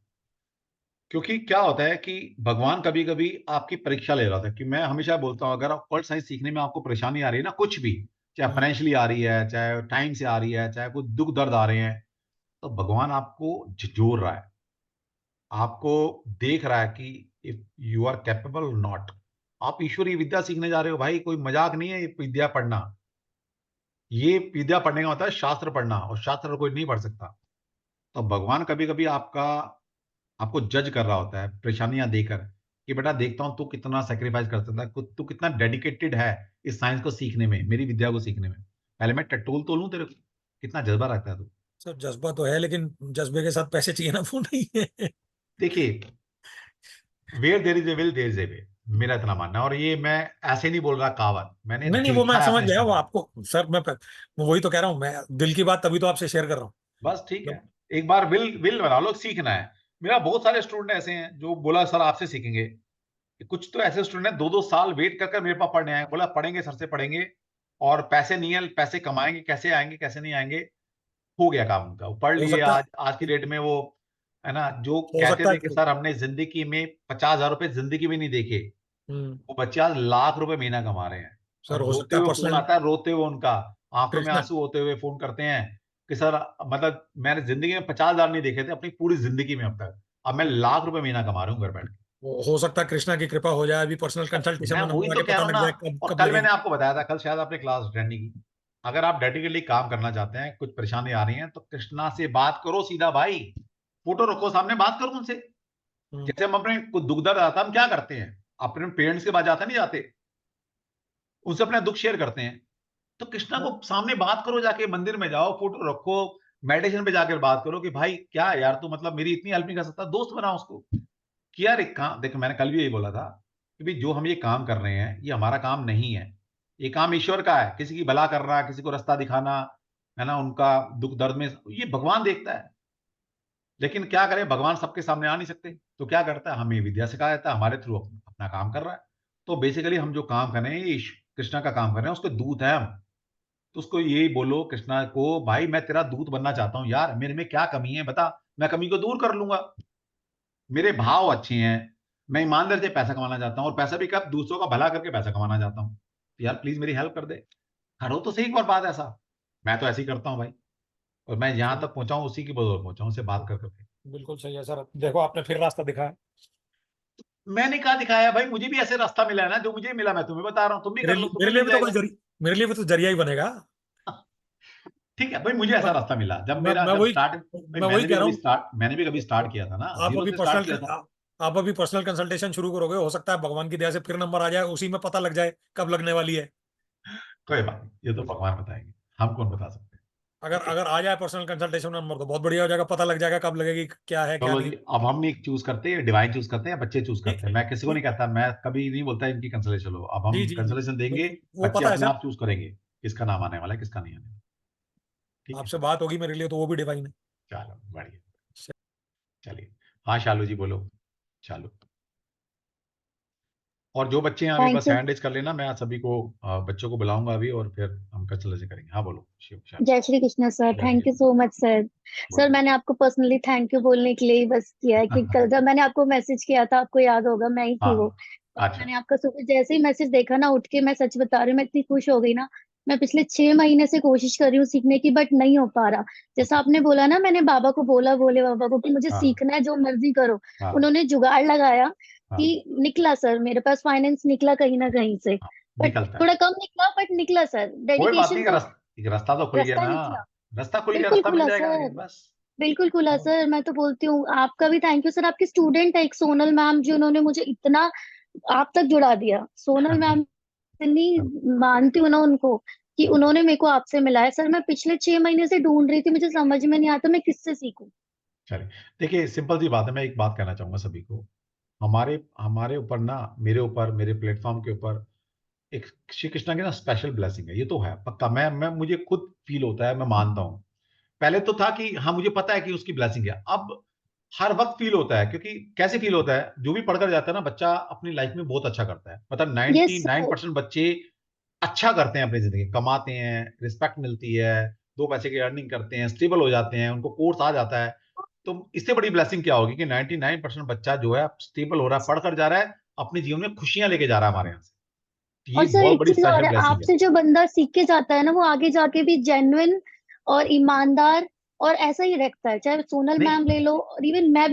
[SPEAKER 1] क्योंकि क्या होता है कि भगवान कभी कभी आपकी परीक्षा ले रहा था। कि मैं हमेशा बोलता हूं, अगर आप ऑक्कल्ट साइंस सीखने में आपको परेशानी आ रही है ना, कुछ भी, चाहे
[SPEAKER 6] हम्म।
[SPEAKER 1] फाइनेंशियली आ रही है, चाहे टाइम से आ रही है, चाहे कोई दुख दर्द आ रहे हैं, तो भगवान आपको झिझोर रहा है, आपको देख रहा है कि if you are capable not. आप ईश्वरीय विद्या सीखने जा रहे हो भाई, कोई मजाक नहीं है ये विद्या पढ़ना। ये विद्या पढ़ने का होता है शास्त्र पढ़ना, और शास्त्र कोई नहीं पढ़ सकता। तो भगवान कभी कभी आपको जज कर रहा होता है परेशानियां देकर, कि बेटा देखता हूं तू कितना सेक्रीफाइस कर सकता है, तू कितना डेडिकेटेड है इस साइंस को सीखने में, मेरी विद्या को सीखने में। पहले मैं टटोल तो लूं तेरे को, कितना जज्बा रखता है तू।
[SPEAKER 6] सर जज्बा तो है, लेकिन जज्बे के साथ पैसे चाहिए ना, वो नहीं है।
[SPEAKER 1] देखिए, where there is a will there is a way, मेरा इतना मानना है। और ये मैं ऐसे नहीं बोल रहा कहावत, मैंने
[SPEAKER 6] नहीं नहीं, वो
[SPEAKER 1] देखा
[SPEAKER 6] मैं
[SPEAKER 1] है
[SPEAKER 6] समझ
[SPEAKER 1] अपने
[SPEAKER 6] गया, वो
[SPEAKER 1] सामने।
[SPEAKER 6] आपको सर मैं वही तो कह रहा हूँ, मैं दिल की बात तभी तो आपसे शेयर कर रहा हूँ।
[SPEAKER 1] बस ठीक है,
[SPEAKER 6] मतलब
[SPEAKER 1] एक बार विल विल बना लो, सीखना है। मेरा बहुत सारे स्टूडेंट ऐसे हैं जो बोला सर आपसे सीखेंगे। कुछ तो ऐसे स्टूडेंट हैं 2-2 साल वेट कर मेरे पास पढ़ने आए, बोला पढ़ेंगे सर से पढ़ेंगे, और पैसे नहीं है, पैसे कमाएंगे, कैसे आएंगे कैसे नहीं आएंगे। हो गया काम उनका, वो पढ़
[SPEAKER 6] हो
[SPEAKER 1] लिए,
[SPEAKER 6] सकता
[SPEAKER 1] आज आज की डेट में वो, है ना, जो
[SPEAKER 6] हो
[SPEAKER 1] कहते
[SPEAKER 6] सकता
[SPEAKER 1] थे कि
[SPEAKER 6] है।
[SPEAKER 1] सर हमने जिंदगी में 50,000 रुपए जिंदगी में नहीं देखे,
[SPEAKER 6] हम्म,
[SPEAKER 1] वो बच्चे आज लाख रुपए महीना कमा रहे हैं।
[SPEAKER 6] सर
[SPEAKER 1] और
[SPEAKER 6] हो
[SPEAKER 1] रोते
[SPEAKER 6] सकता है
[SPEAKER 1] हुए फोन
[SPEAKER 6] पर्सनल
[SPEAKER 1] आता है, रोते हुए उनका आंखों में
[SPEAKER 6] कृष्णा
[SPEAKER 1] आंसू होते हुए फोन करते हैं कि सर, मतलब मैंने जिंदगी में 50,000 नहीं देखे थे अपनी पूरी जिंदगी में अब तक, अब मैं लाख रुपए महीना कमा रहा हूँ घर बैठ के।
[SPEAKER 6] हो सकता है कृष्णा की कृपा हो जाए, अभी पर्सनल कंसल्टेशन
[SPEAKER 1] मैं
[SPEAKER 6] में
[SPEAKER 1] वही
[SPEAKER 6] नंबर
[SPEAKER 1] तो
[SPEAKER 6] आके
[SPEAKER 1] कह
[SPEAKER 6] पता
[SPEAKER 1] रहा हूँ
[SPEAKER 6] लग
[SPEAKER 1] ना।
[SPEAKER 6] जाए कब
[SPEAKER 1] और
[SPEAKER 6] कब
[SPEAKER 1] कल मैंने
[SPEAKER 6] लगेगी।
[SPEAKER 1] आपको बताया था, कल शायद आपने क्लास अटेंड नहीं की। अगर आप डेडिकेटली काम करना चाहते हैं, कुछ परेशानी आ रही है, तो कृष्णा से बात करो सीधा भाई। फोटो रखो सामने, बात करो उनसे।
[SPEAKER 6] हम्म,
[SPEAKER 1] जैसे हम अपने कुछ दुख दर्द आता है, हम क्या करते हैं, अपने पेरेंट्स के पास जाते नहीं जाते, उनसे अपना दुख शेयर करते हैं। तो कृष्णा को सामने बात करो, जाके मंदिर में जाओ, फोटो रखो, मेडिटेशन पे जाकर बात करो कि भाई क्या यार तू, मतलब मेरी इतनी हेल्प नहीं कर सकता, दोस्त बनाओ उसको। कि यार एक काम देख, मैंने कल भी यही बोला था कि भाई जो हम ये काम कर रहे हैं, ये हमारा काम नहीं है, ये काम ईश्वर का है। किसी की भला करना, किसी को रास्ता दिखाना, है ना, उनका दुख दर्द में, ये भगवान देखता है। लेकिन क्या करें, भगवान सबके सामने आ नहीं सकते, तो क्या करता है, हमें विद्या सिखा देता है, हमारे थ्रू अपना काम कर रहा है। तो बेसिकली हम जो काम कर रहे हैं, ये कृष्णा का काम कर रहे हैं, उसके दूत है हम। तो उसको यही बोलो कृष्णा को, भाई मैं तेरा दूत बनना चाहता हूँ यार, मेरे में क्या कमी है बता, मैं कमी को दूर कर लूंगा। मेरे भाव अच्छे हैं, मैं ईमानदारी से पैसा कमाना चाहता हूँ, और पैसा भी कब, दूसरों का भला करके पैसा कमाना चाहता हूँ। तो यार प्लीज मेरी हेल्प कर दे, करो तो सही एक बार बात ऐसा। मैं तो ऐसे ही करता हूँ भाई, और मैं जहां तक पहुंचा हूँ उसी की बदौलत पहुंचा हूँ, उससे बात कर करके।
[SPEAKER 6] बिल्कुल सही है सर, देखो आपने फिर रास्ता दिखाया।
[SPEAKER 1] मैंने कहा दिखाया भाई, मुझे भी ऐसे रास्ता मिला है ना, जो मुझे मिला मैं तुम्हें बता रहा हूँ, तुम भी कर लो,
[SPEAKER 6] मेरे
[SPEAKER 1] तुम्हें
[SPEAKER 6] लिए
[SPEAKER 1] मिल
[SPEAKER 6] भी तो कोई
[SPEAKER 1] जाएगा।
[SPEAKER 6] मेरे लिए भी तो जरिया ही बनेगा।
[SPEAKER 1] ठीक है भाई, मुझे ऐसा
[SPEAKER 6] मैं
[SPEAKER 1] रास्ता मिला, जब
[SPEAKER 6] मैं
[SPEAKER 1] मेरा
[SPEAKER 6] मैं
[SPEAKER 1] जब
[SPEAKER 6] वही
[SPEAKER 1] स्टार्ट, भाई
[SPEAKER 6] मैं वही कह रहा हूँ।
[SPEAKER 1] मैंने भी कभी स्टार्ट किया था ना,
[SPEAKER 6] आप
[SPEAKER 1] जीरो
[SPEAKER 6] अभी
[SPEAKER 1] से स्टार्ट किया
[SPEAKER 6] पर्सनल
[SPEAKER 1] था।
[SPEAKER 6] आप अभी पर्सनल कंसल्टेशन शुरू करोगे, हो सकता है भगवान की दया से फिर नंबर आ जाए, उसी में पता लग जाए कब लगने वाली है।
[SPEAKER 1] कोई बात नहीं, ये तो भगवान बताएंगे, हम कौन बता सकते हैं।
[SPEAKER 6] अगर
[SPEAKER 1] ठीक है,
[SPEAKER 6] अगर आ जाए पर्सनल कंसल्टेशन नंबर तो बहुत बढ़िया हो जाएगा, पता लग जाएगा कब लगेगी, क्या है क्या
[SPEAKER 1] चलो
[SPEAKER 6] नहीं।
[SPEAKER 1] जी, अब हम एक चूज करते हैं, डिवाइन चूज करते हैं, बच्चे चूज
[SPEAKER 6] ठीक
[SPEAKER 1] करते हैं। मैं किसी को नहीं
[SPEAKER 6] ठीक
[SPEAKER 1] कहता, मैं कभी नहीं बोलता इनकी कंसलेशन लो, अब
[SPEAKER 6] जी
[SPEAKER 1] हम
[SPEAKER 6] जी जी,
[SPEAKER 1] कंसलेशन देंगे।
[SPEAKER 6] बिल्कुल वो
[SPEAKER 1] बच्चे
[SPEAKER 6] पता है
[SPEAKER 1] अपने
[SPEAKER 6] सर।
[SPEAKER 1] आप चूज करेंगे किसका नाम आने वाला है, किसका नहीं आने वाला। ठीक है,
[SPEAKER 6] आपसे बात होगी मेरे लिए तो वो भी डिवाइन है।
[SPEAKER 1] चलो बढ़िया। चलिए, हाँ शालू जी बोलो। चालू। और जो बच्चे हैं अभी
[SPEAKER 7] थैंक
[SPEAKER 1] बस
[SPEAKER 7] यू।
[SPEAKER 1] हैंड रेज कर लेना, मैं सभी को बच्चों को बुलाऊंगा अभी, और फिर हम कंसलेशन करेंगे। हाँ बोलो शिव शालू।
[SPEAKER 7] जय श्री कृष्ण सर,
[SPEAKER 1] जय
[SPEAKER 7] thank
[SPEAKER 1] Shri
[SPEAKER 7] you so much sir. Sir
[SPEAKER 1] Krishna.
[SPEAKER 7] मैंने आपको पर्सनली थैंक यू बोलने के लिए ही बस किया है कि कल जब मैंने आपको मैसेज किया था, आपको याद होगा, मैं ही थी वो।
[SPEAKER 1] हाँ,
[SPEAKER 7] और
[SPEAKER 1] अच्छा,
[SPEAKER 7] मैंने आपका सुबह जैसे ही मैसेज देखा ना, उठ के मैं सच बता रही हूँ, मैं इतनी खुश हो गई ना। मैं पिछले 6 महीने से कोशिश कर रही हूँ सीखने की, बट नहीं हो पा रहा। जैसा आपने बोला ना, मैंने बाबा को बोला, भोले बाबा को, कि मुझे
[SPEAKER 1] हाँ
[SPEAKER 7] सीखना है, जो मर्जी करो।
[SPEAKER 1] हाँ
[SPEAKER 7] उन्होंने जुगाड़ लगाया
[SPEAKER 1] हाँ
[SPEAKER 7] कि निकला सर, मेरे पास फाइनेंस निकला कहीं ना कहीं से।
[SPEAKER 1] हाँ,
[SPEAKER 7] बट
[SPEAKER 1] निकलता है।
[SPEAKER 7] थोड़ा कम निकला, बट निकला सर,
[SPEAKER 1] कोई बात
[SPEAKER 7] डेडिकेशन
[SPEAKER 1] नहीं,
[SPEAKER 7] तो।
[SPEAKER 1] रास्ता तो खुल गया
[SPEAKER 7] रास्ता
[SPEAKER 1] ना।
[SPEAKER 7] निकला।
[SPEAKER 1] रास्ता खुल गया,
[SPEAKER 7] बिल्कुल
[SPEAKER 1] रास्ता मिल
[SPEAKER 7] खुला
[SPEAKER 1] जाएगा आगे
[SPEAKER 7] सर।
[SPEAKER 1] बस।
[SPEAKER 7] बिल्कुल खुला सर, मैं तो बोलती हूँ आपका भी थैंक यू सर। आपके स्टूडेंट है एक सोनल मैम, जिन्होंने मुझे इतना आप तक जुड़ा दिया। सोनल मैम इतनी मानती हूँ ना उनको, कि उन्होंने मेरे को आपसे मिलाया सर। मैं पिछले 6 महीने से ढूंढ रही थी, मुझे समझ में नहीं आता मैं किससे सीखूं।
[SPEAKER 1] चलिए, देखिए सिंपल सी बात है, मैं एक बात कहना चाहूंगा सभी को। हमारे हमारे ऊपर ना, मेरे ऊपर, मेरे प्लेटफॉर्म के ऊपर एक श्री कृष्णा की ना स्पेशल ब्लेसिंग है, ये तो है पक्का। मैं मुझे खुद फील होता है, मैं मानता हूँ। पहले तो था कि हाँ मुझे पता है कि उसकी ब्लेसिंग है, अब हर वक्त फील होता है। क्योंकि कैसे फील होता है, जो भी पढ़कर जाता है ना बच्चा अपनी लाइफ में बहुत अच्छा करता है। मतलब
[SPEAKER 7] यस
[SPEAKER 1] 99% बच्चे अच्छा करते हैं, अपनी जिंदगी कमाते हैं, रिस्पेक्ट मिलती है, 2 पैसे की अर्निंग करते हैं, स्टेबल हो जाते हैं, उनको कोर्स आ जाता है। तो इससे बड़ी ब्लेसिंग क्या होगी कि 99% बच्चा जो है स्टेबल हो रहा है, पढ़कर जा रहा है, अपने जीवन में खुशियां लेके जा रहा है हमारे यहाँ से। तो ये
[SPEAKER 7] और सर
[SPEAKER 1] बहुत
[SPEAKER 7] एक
[SPEAKER 1] बड़ी
[SPEAKER 7] चीज और
[SPEAKER 1] स्पेशल
[SPEAKER 7] है,
[SPEAKER 1] ब्लेसिंग है।
[SPEAKER 7] आपसे जो बंदा सीख के जाता है ना, वो आगे जाके भी जेन्युइन और ईमानदार और ऐसा ही रखता है। चाहे सोनल मैम
[SPEAKER 1] नहीं
[SPEAKER 7] ले लो, और इवन मैं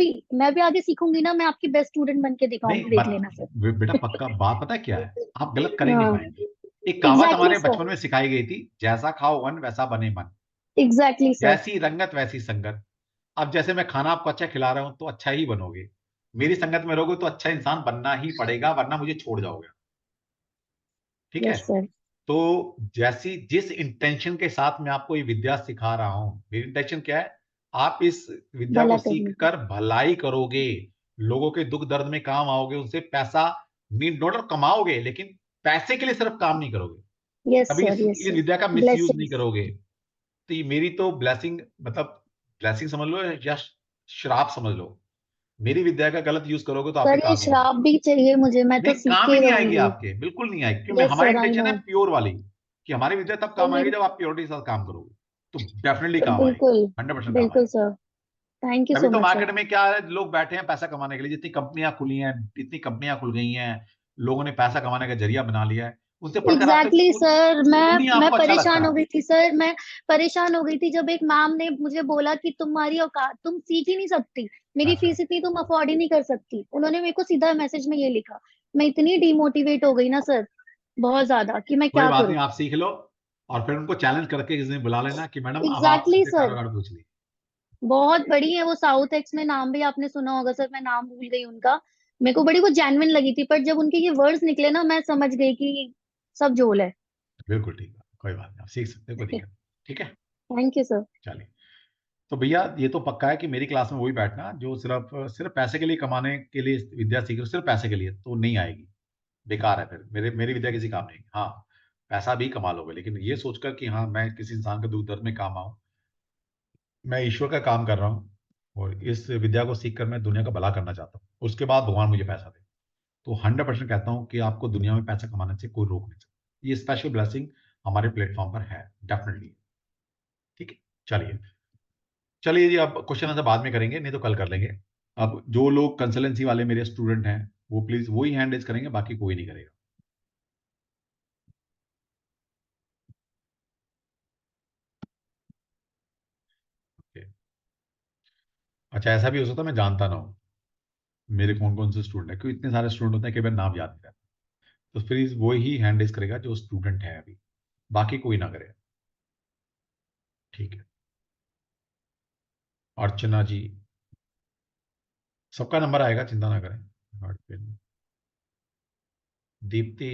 [SPEAKER 7] भी आगे सीखूंगी ना, मैं आपकी बेस्ट स्टूडेंट बन के
[SPEAKER 1] नहीं,
[SPEAKER 7] दिखाऊंगी, देख लेना सर।
[SPEAKER 1] बेटा पक्का बात पता है क्या है, आप गलत कर ही नहीं
[SPEAKER 7] हाँ,
[SPEAKER 1] पाएंगे। एक कहावत
[SPEAKER 7] एग्जैक्टली
[SPEAKER 1] हमारे
[SPEAKER 7] सर,
[SPEAKER 1] बचपन में सिखाई गई थी, जैसा खाओ वन वैसा बने मन,
[SPEAKER 7] एग्जैक्टली सर।
[SPEAKER 1] जैसी रंगत वैसी संगत। अब जैसे मैं खाना आपको अच्छा खिला रहा हूं तो अच्छा ही बनोगे, मेरी संगत में रहोगे तो अच्छा इंसान बनना ही पड़ेगा, वरना मुझे छोड़ जाओगे। ठीक है।
[SPEAKER 7] Yes sir.
[SPEAKER 1] तो जैसी जिस इंटेंशन के साथ मैं आपको ये विद्या सिखा रहा हूं, मेरी इंटेंशन क्या है, आप इस विद्या को
[SPEAKER 7] भला
[SPEAKER 1] सीख
[SPEAKER 7] करने का।
[SPEAKER 1] कर भलाई करोगे, लोगों के दुख दर्द में काम आओगे, उनसे पैसा मीन डॉलर कमाओगे, लेकिन पैसे के लिए सिर्फ काम नहीं करोगे,
[SPEAKER 7] यस
[SPEAKER 1] कभी
[SPEAKER 7] सर, यस
[SPEAKER 1] इस
[SPEAKER 7] सर।
[SPEAKER 1] विद्या का मिस यूज नहीं
[SPEAKER 7] ब्लेसिंग्स।
[SPEAKER 1] करोगे। तो ये मेरी तो ब्लेसिंग, मतलब ब्लेसिंग समझ लो या श्राप समझ लो। मेरी विद्या का गलत यूज करोगे तो आपके
[SPEAKER 7] सर ये
[SPEAKER 1] काम नहीं आएगी।
[SPEAKER 7] श्राप भी चाहिए मुझे, मैं तो
[SPEAKER 1] नहीं,
[SPEAKER 7] सीख
[SPEAKER 1] काम
[SPEAKER 7] के
[SPEAKER 1] ही
[SPEAKER 7] ही
[SPEAKER 1] नहीं आएगी
[SPEAKER 7] रहूंगी।
[SPEAKER 1] आपके, बिल्कुल नहीं आएगी, क्योंकि
[SPEAKER 7] यस
[SPEAKER 1] हमारी
[SPEAKER 7] सर, आई
[SPEAKER 1] इंटेंशन
[SPEAKER 7] नो।
[SPEAKER 1] है प्योर वाली, कि हमारी विद्या तब
[SPEAKER 7] तो
[SPEAKER 1] काम आएगी
[SPEAKER 7] मेरी,
[SPEAKER 1] जब आप प्योरिटी के साथ काम करोगे। तो डेफिनेटली काम आएगी,
[SPEAKER 7] बिल्कुल
[SPEAKER 1] 100% काम
[SPEAKER 7] बिल्कुल
[SPEAKER 1] आएगी।
[SPEAKER 7] सर। थैंक यू
[SPEAKER 1] अभी
[SPEAKER 7] सो
[SPEAKER 1] तो
[SPEAKER 7] मच सर।
[SPEAKER 1] मार्केट में क्या है, लोग बैठे हैं पैसा कमाने के लिए, जितनी कंपनियां खुली हैं, इतनी कंपनियां खुल गई हैं, लोगों ने पैसा कमाने का जरिया बना लिया है, उनसे पढ़कर आपसे
[SPEAKER 7] एग्जैक्टली
[SPEAKER 1] कुछ
[SPEAKER 7] सर,
[SPEAKER 1] कुछ नहीं
[SPEAKER 7] मैं
[SPEAKER 1] आपको अच्छा लगता
[SPEAKER 7] परेशान हो
[SPEAKER 1] है।
[SPEAKER 7] गई थी सर। मैं परेशान हो गई थी जब एक मैम ने मुझे बोला कि तुम्हारी औकात, तुम सीख ही नहीं सकती, मेरी
[SPEAKER 1] अच्छा,
[SPEAKER 7] फीस इतनी तुम अफोर्ड ही नहीं कर सकती। उन्होंने मेरे को सीधा मैसेज में ये लिखा। मैं इतनी डिमोटिवेट हो गई ना सर, बहुत ज्यादा, कि मैं
[SPEAKER 1] कोई
[SPEAKER 7] क्या
[SPEAKER 1] बात
[SPEAKER 7] करूं।
[SPEAKER 1] नहीं, आप सीख लो, और फिर उनको चैलेंज करके किसी दिन बुला लेना कि मैडम अब आप
[SPEAKER 7] एग्जैक्टली
[SPEAKER 1] मुझसे
[SPEAKER 7] सर।
[SPEAKER 1] कारोबार पूछ ली।
[SPEAKER 7] बहुत बड़ी है वो, साउथ एक्स में, नाम भी आपने सुना होगा सर, मैं नाम भूल गई उनका। मेरे को बड़ी वो जेन्युइन लगी थी, पर जब उनके ये वर्ड्स निकले ना, मैं समझ गई कि सब झोल है।
[SPEAKER 1] बिल्कुल ठीक है, कोई बात नहीं, आप सीख सकते हो, कोई दिक्कत नहीं। ठीक है।
[SPEAKER 7] Thank you sir.
[SPEAKER 1] चलिए, तो भैया ये तो पक्का है कि मेरी क्लास में वही बैठना जो सिर्फ सिर्फ पैसे के लिए कमाने के लिए विद्या सीख रहे हो, सिर्फ पैसे के लिए, तो नहीं आएगी, बेकार है, फिर मेरी विद्या किसी काम नहीं आएगी। हाँ, पैसा भी कमा लोगे, लेकिन ये सोचकर कि हाँ मैं किसी इंसान के दुख दर्द में काम आऊं, मैं ईश्वर का काम कर रहा हूँ, और इस विद्या को सीख कर मैं दुनिया का भला करना चाहता हूँ, उसके बाद भगवान मुझे पैसा दे। तो 100% कहता हूँ कि आपको दुनिया में पैसा कमाने से कोई रोक नहीं सकता। ये स्पेशल ब्लेसिंग हमारे प्लेटफॉर्म पर है, डेफिनेटली। ठीक है। चलिए, चलिए जी, अब क्वेश्चन आंसर बाद में करेंगे, नहीं तो कल कर लेंगे। अब जो लोग कंसल्टेंसी वाले मेरे स्टूडेंट हैं, वो प्लीज वही हैंड रेज करेंगे, बाकी कोई नहीं करेगा। ओके। अच्छा, ऐसा भी हो सकता है मैं जानता ना हूँ मेरे कौन कौन से स्टूडेंट है, क्योंकि इतने सारे स्टूडेंट होते हैं, कई बार नाम याद नहीं रहता। तो प्लीज वही हैंड रेज करेगा जो स्टूडेंट है अभी, बाकी कोई ना करे। ठीक है। अर्चना जी, सबका नंबर आएगा, चिंता ना करें। Heart pen. दीप्ति,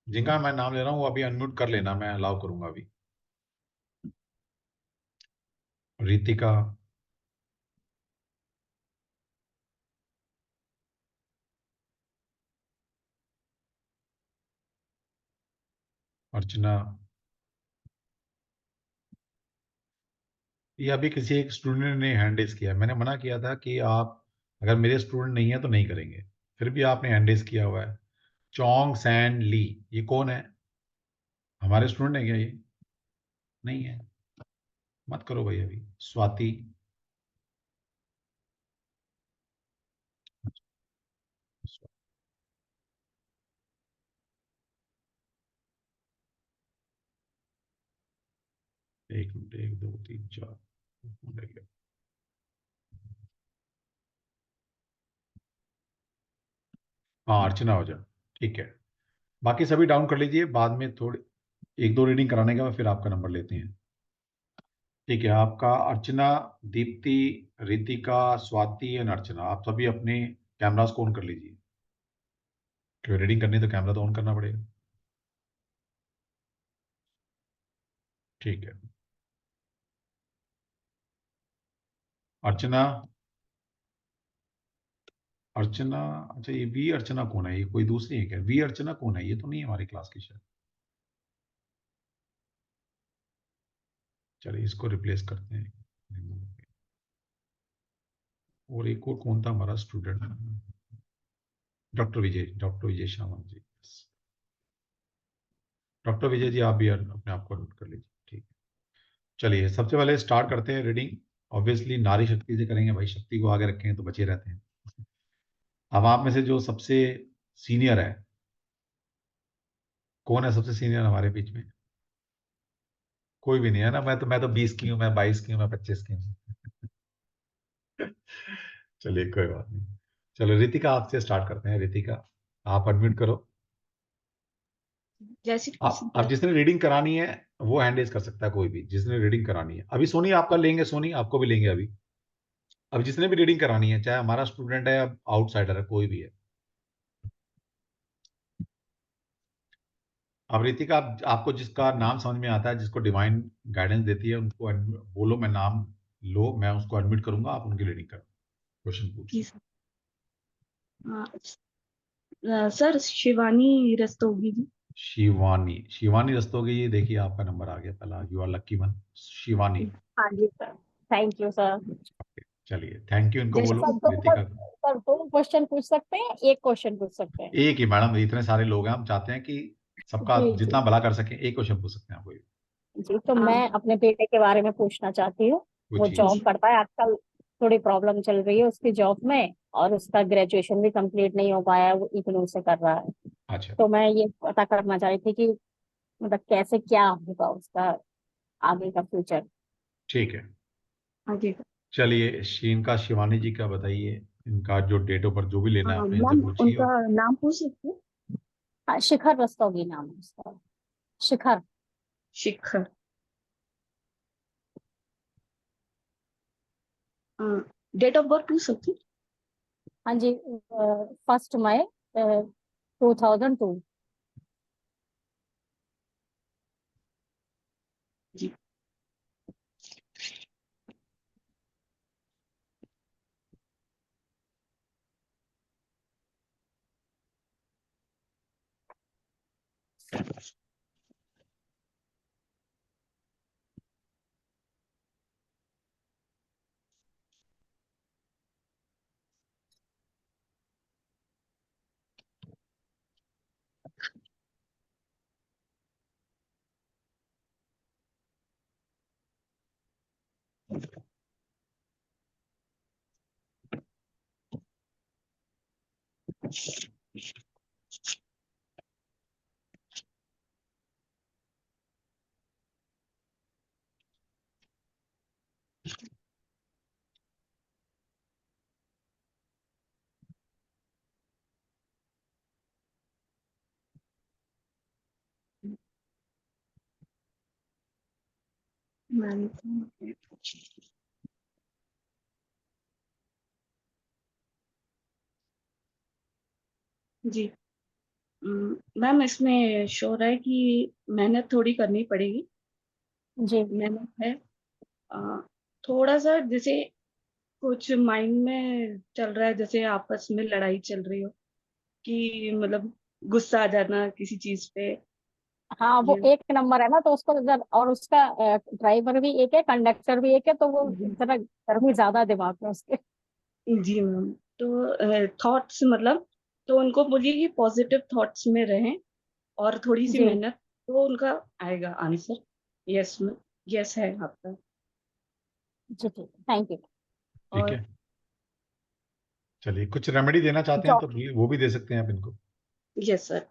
[SPEAKER 1] जिनका मैं नाम ले रहा हूँ वो अभी अनम्यूट कर लेना, मैं अलाउ करूंगा अभी। रितिका, अर्चना, ये अभी किसी एक स्टूडेंट ने हैंड रेज किया, मैंने मना किया था कि आप अगर मेरे स्टूडेंट नहीं है तो नहीं करेंगे, फिर भी आपने हैंड रेज किया हुआ है। चोंग सैन ली, ये कौन है, हमारे स्टूडेंट है क्या ये? नहीं है, मत करो भाई अभी। स्वाति, एक मिनट, 1 2 3 4 रह गया। हाँ, अर्चना हो जाए, ठीक है। बाकी सभी डाउन कर लीजिए, बाद में थोड़ी 1 2 रीडिंग कराने के बाद फिर आपका नंबर लेते हैं। ठीक है, आपका अर्चना, दीप्ति, रितिका, स्वाति एंड अर्चना, आप सभी अपने कैमरास को ऑन कर लीजिए, क्योंकि रीडिंग करनी तो कैमरा तो ऑन करना पड़ेगा। ठीक है, अर्चना, अर्चना, अच्छा ये वी अर्चना कौन है? ये कोई दूसरी है क्या? वी अर्चना कौन है? ये तो नहीं है हमारी क्लास की शायद। चलिए इसको रिप्लेस करते हैं। और एक और कौन था हमारा स्टूडेंट? डॉक्टर विजय सावंत जी। डॉक्टर विजय जी, आप भी अपने आप को नोट कर लीजिए। ठीक है, चलिए सबसे पहले स्टार्ट करते हैं रीडिंग। ऑब्वियसली नारी शक्ति से करेंगे भाई, शक्ति को आगे रखेंगे तो बचे रहते हैं। अब आप में से जो सबसे सीनियर है, कौन है सबसे सीनियर हमारे बीच में? कोई भी नहीं है ना? मैं तो 20 की हूँ, मैं 22 की हूँ, मैं 25 की हूँ। चलिए कोई बात नहीं। चलो रितिका, आपसे स्टार्ट करते हैं। रितिका, आप एडमिट करो।
[SPEAKER 8] जय श्री
[SPEAKER 1] आप
[SPEAKER 8] कृष्ण
[SPEAKER 1] अब
[SPEAKER 8] सर।
[SPEAKER 1] जिसने रीडिंग करानी है वो हैंड रेज कर सकता है, कोई भी जिसने रीडिंग करानी है। अभी सोनी आपका लेंगे, सोनी आपको भी लेंगे अभी। अब जिसने भी रीडिंग करानी है, चाहे हमारा स्टूडेंट है या आउटसाइडर है, कोई भी है। अब रितिका, आपको जिसका नाम समझ में आता है, जिसको डिवाइन गाइडेंस देती है, उनको बोलो, मैं नाम लो, मैं उसको एडमिट करूंगा, आप उनकी रीडिंग करो, क्वेश्चन पूछो।
[SPEAKER 8] जी सर। सर शिवानी रस्तोगी जी।
[SPEAKER 1] शिवानी, शिवानी रस्तोगी, ये देखिए आपका नंबर आ गया पहला, you are lucky one. Shivani,
[SPEAKER 4] हाँ जी सर, थैंक यू सर।
[SPEAKER 1] चलिए थैंक यू इनको
[SPEAKER 8] जय श्री
[SPEAKER 1] बोलो।
[SPEAKER 4] सर दो
[SPEAKER 1] रितिका,
[SPEAKER 4] सर, दो क्वेश्चन पूछ सकते हैं, एक क्वेश्चन पूछ सकते हैं?
[SPEAKER 1] एक ही मैडम, इतने सारे लोग हैं, हम चाहते हैं कि सबका
[SPEAKER 4] जी जी
[SPEAKER 1] जितना भला कर सकें। एक क्वेश्चन पूछ सकते हैं आप, कोई
[SPEAKER 4] जी। तो
[SPEAKER 8] हाँ
[SPEAKER 4] मैं अपने बेटे के बारे में पूछना चाहती हूँ। वो
[SPEAKER 1] पूछिए।
[SPEAKER 4] जॉब
[SPEAKER 8] जी
[SPEAKER 4] करता है आजकल, थोड़ी प्रॉब्लम चल रही है उसकी जॉब में, और उसका ग्रेजुएशन भी कंप्लीट नहीं हो पाया है, वो इग्नू से कर रहा है।
[SPEAKER 1] अच्छा,
[SPEAKER 4] तो मैं ये पता करना चाह रही थी कि मतलब कैसे क्या होगा उसका आगे का फ्यूचर।
[SPEAKER 1] ठीक है।
[SPEAKER 8] हाँ जी।
[SPEAKER 1] चलिए इनका, शिवानी जी का बताइए, इनका जो डेट ऑफ बर्थ जो भी लेना है आपने इनसे
[SPEAKER 8] मैम
[SPEAKER 1] पूछिए।
[SPEAKER 8] उनका
[SPEAKER 1] और
[SPEAKER 8] नाम पूछ सकते हैं?
[SPEAKER 4] हाँ, शिखर रस्तोगी नाम है उसका। शिखर।
[SPEAKER 8] शिखर। डेट ऑफ बर्थ पूछ सकते हैं?
[SPEAKER 4] हाँ जी, 1 मई 2002।
[SPEAKER 8] जी। मैम जी। मैम इसमें शो रहा है कि मेहनत थोड़ी करनी पड़ेगी।
[SPEAKER 4] जी
[SPEAKER 8] मेहनत है। अ, थोड़ा सा जैसे कुछ माइंड में चल रहा है, जैसे आपस में लड़ाई चल रही हो, कि मतलब गुस्सा आ जाना किसी चीज पे।
[SPEAKER 4] हाँ, वो
[SPEAKER 8] ये
[SPEAKER 4] एक नंबर है ना, तो उसको अगर, और उसका ड्राइवर भी एक है, कंडक्टर भी एक है, तो वो जरा गर्मी ज्यादा दिमाग में उसके।
[SPEAKER 8] जी मैम। तो थॉट्स मतलब, तो उनको बोलिए कि पॉजिटिव थॉट्स में रहें और थोड़ी सी
[SPEAKER 4] जी
[SPEAKER 8] मेहनत, तो उनका आएगा आंसर। यस में यस है आपका।
[SPEAKER 4] जी, ठीक, थैंक यू।
[SPEAKER 1] ठीक
[SPEAKER 8] और
[SPEAKER 1] है, चलिए कुछ रेमेडी देना चाहते हैं
[SPEAKER 4] जॉब।
[SPEAKER 1] तो वो भी दे सकते हैं आप इनको।
[SPEAKER 8] Yes sir.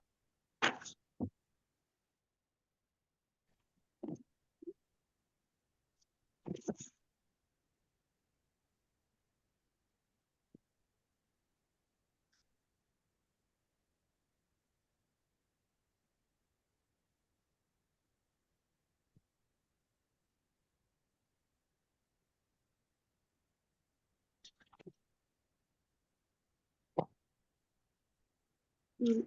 [SPEAKER 8] Hmm,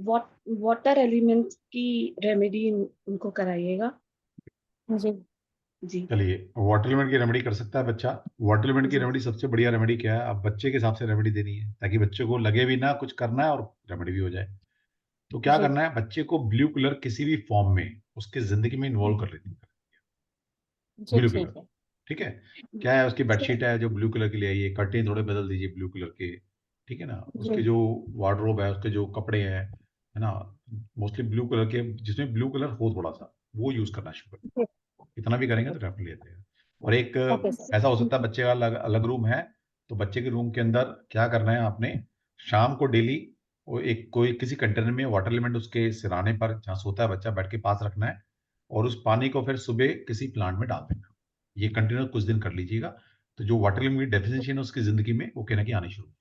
[SPEAKER 8] what water elements की रेमेडी उनको कराइएगा।
[SPEAKER 4] जी
[SPEAKER 8] जी
[SPEAKER 1] चलिए, वाटर लिमिट की रेमेडी कर सकता है बच्चा। वाटर लिमिट की
[SPEAKER 8] जी
[SPEAKER 1] रेमेडी सबसे बढ़िया रेमेडी क्या है, अब बच्चे के हिसाब से रेमेडी देनी है ताकि बच्चे को लगे भी ना कुछ करना है और रेमेडी भी हो जाए। तो क्या
[SPEAKER 4] जी
[SPEAKER 1] करना है, बच्चे को ब्लू कलर किसी भी फॉर्म में उसके जिंदगी में इन्वॉल्व कर लेनी है।
[SPEAKER 4] जी
[SPEAKER 1] ब्लू
[SPEAKER 4] ठीक
[SPEAKER 1] कलर,
[SPEAKER 4] है।
[SPEAKER 1] ठीक है। क्या है, उसकी बेडशीट है जो ब्लू कलर की ले आई है, कर्टेन थोड़े बदल दीजिए ब्लू कलर के, ठीक है ना।
[SPEAKER 4] जी
[SPEAKER 1] उसके जो वार्डरोब है, उसके जो कपड़े हैं, है ना, मोस्टली ब्लू कलर के, जिसमें ब्लू कलर हो थोड़ा सा, वो यूज करना शुरू करें।
[SPEAKER 4] जी,
[SPEAKER 1] इतना भी
[SPEAKER 4] ठीक
[SPEAKER 1] करेंगे
[SPEAKER 4] है।
[SPEAKER 1] तो डेफिनेटली लेते हैं। और एक
[SPEAKER 4] ओके सर।
[SPEAKER 1] ऐसा हो सकता है, बच्चे का अलग अलग रूम है, तो बच्चे के रूम के अंदर क्या करना है आपने, शाम को डेली वो एक कोई किसी कंटेनर में वाटर एलिमेंट उसके सिराने पर जहाँ सोता है बच्चा, बेड के पास रखना है, और उस पानी को फिर सुबह किसी प्लांट में डाल देना। ये कंटिन्यू कुछ दिन कर लीजिएगा, तो जो वाटर एलिमेंट की डेफिशिएंसी है उसकी जिंदगी में वो कहना की आनी शुरू।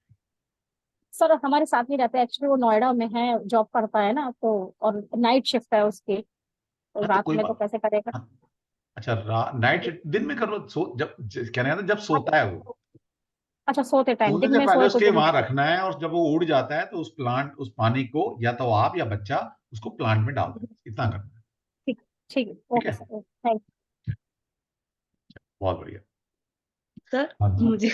[SPEAKER 4] सर हमारे साथ नहीं रहता एक्चुअली, वो नोएडा में है, जॉब करता है ना, तो और नाइट शिफ्ट है उसकी, तो
[SPEAKER 1] हाँ तो
[SPEAKER 4] रात
[SPEAKER 1] कोई
[SPEAKER 4] में तो
[SPEAKER 1] बात।
[SPEAKER 4] कैसे करेगा।
[SPEAKER 1] हाँ, अच्छा, नाइट दिन में कर लो, जब कहने का था जब सोता है वो,
[SPEAKER 4] अच्छा सोते टाइम,
[SPEAKER 1] सोने
[SPEAKER 4] दिन
[SPEAKER 1] से
[SPEAKER 4] में
[SPEAKER 1] पहले
[SPEAKER 4] सोए तो
[SPEAKER 1] उसके
[SPEAKER 4] दिन
[SPEAKER 1] वहां
[SPEAKER 4] में।
[SPEAKER 1] रखना है, और जब वो उड़ जाता है तो उस प्लांट, उस पानी को या तो आप या बच्चा उसको प्लांट में डाल देना, इतना करना है।
[SPEAKER 4] ठीक, ठीक है,
[SPEAKER 1] ठीक
[SPEAKER 4] ओके
[SPEAKER 1] है,
[SPEAKER 4] सर, थैंक
[SPEAKER 1] बहुत बढ़िया।
[SPEAKER 8] सर
[SPEAKER 1] हाँ जी।
[SPEAKER 8] मुझे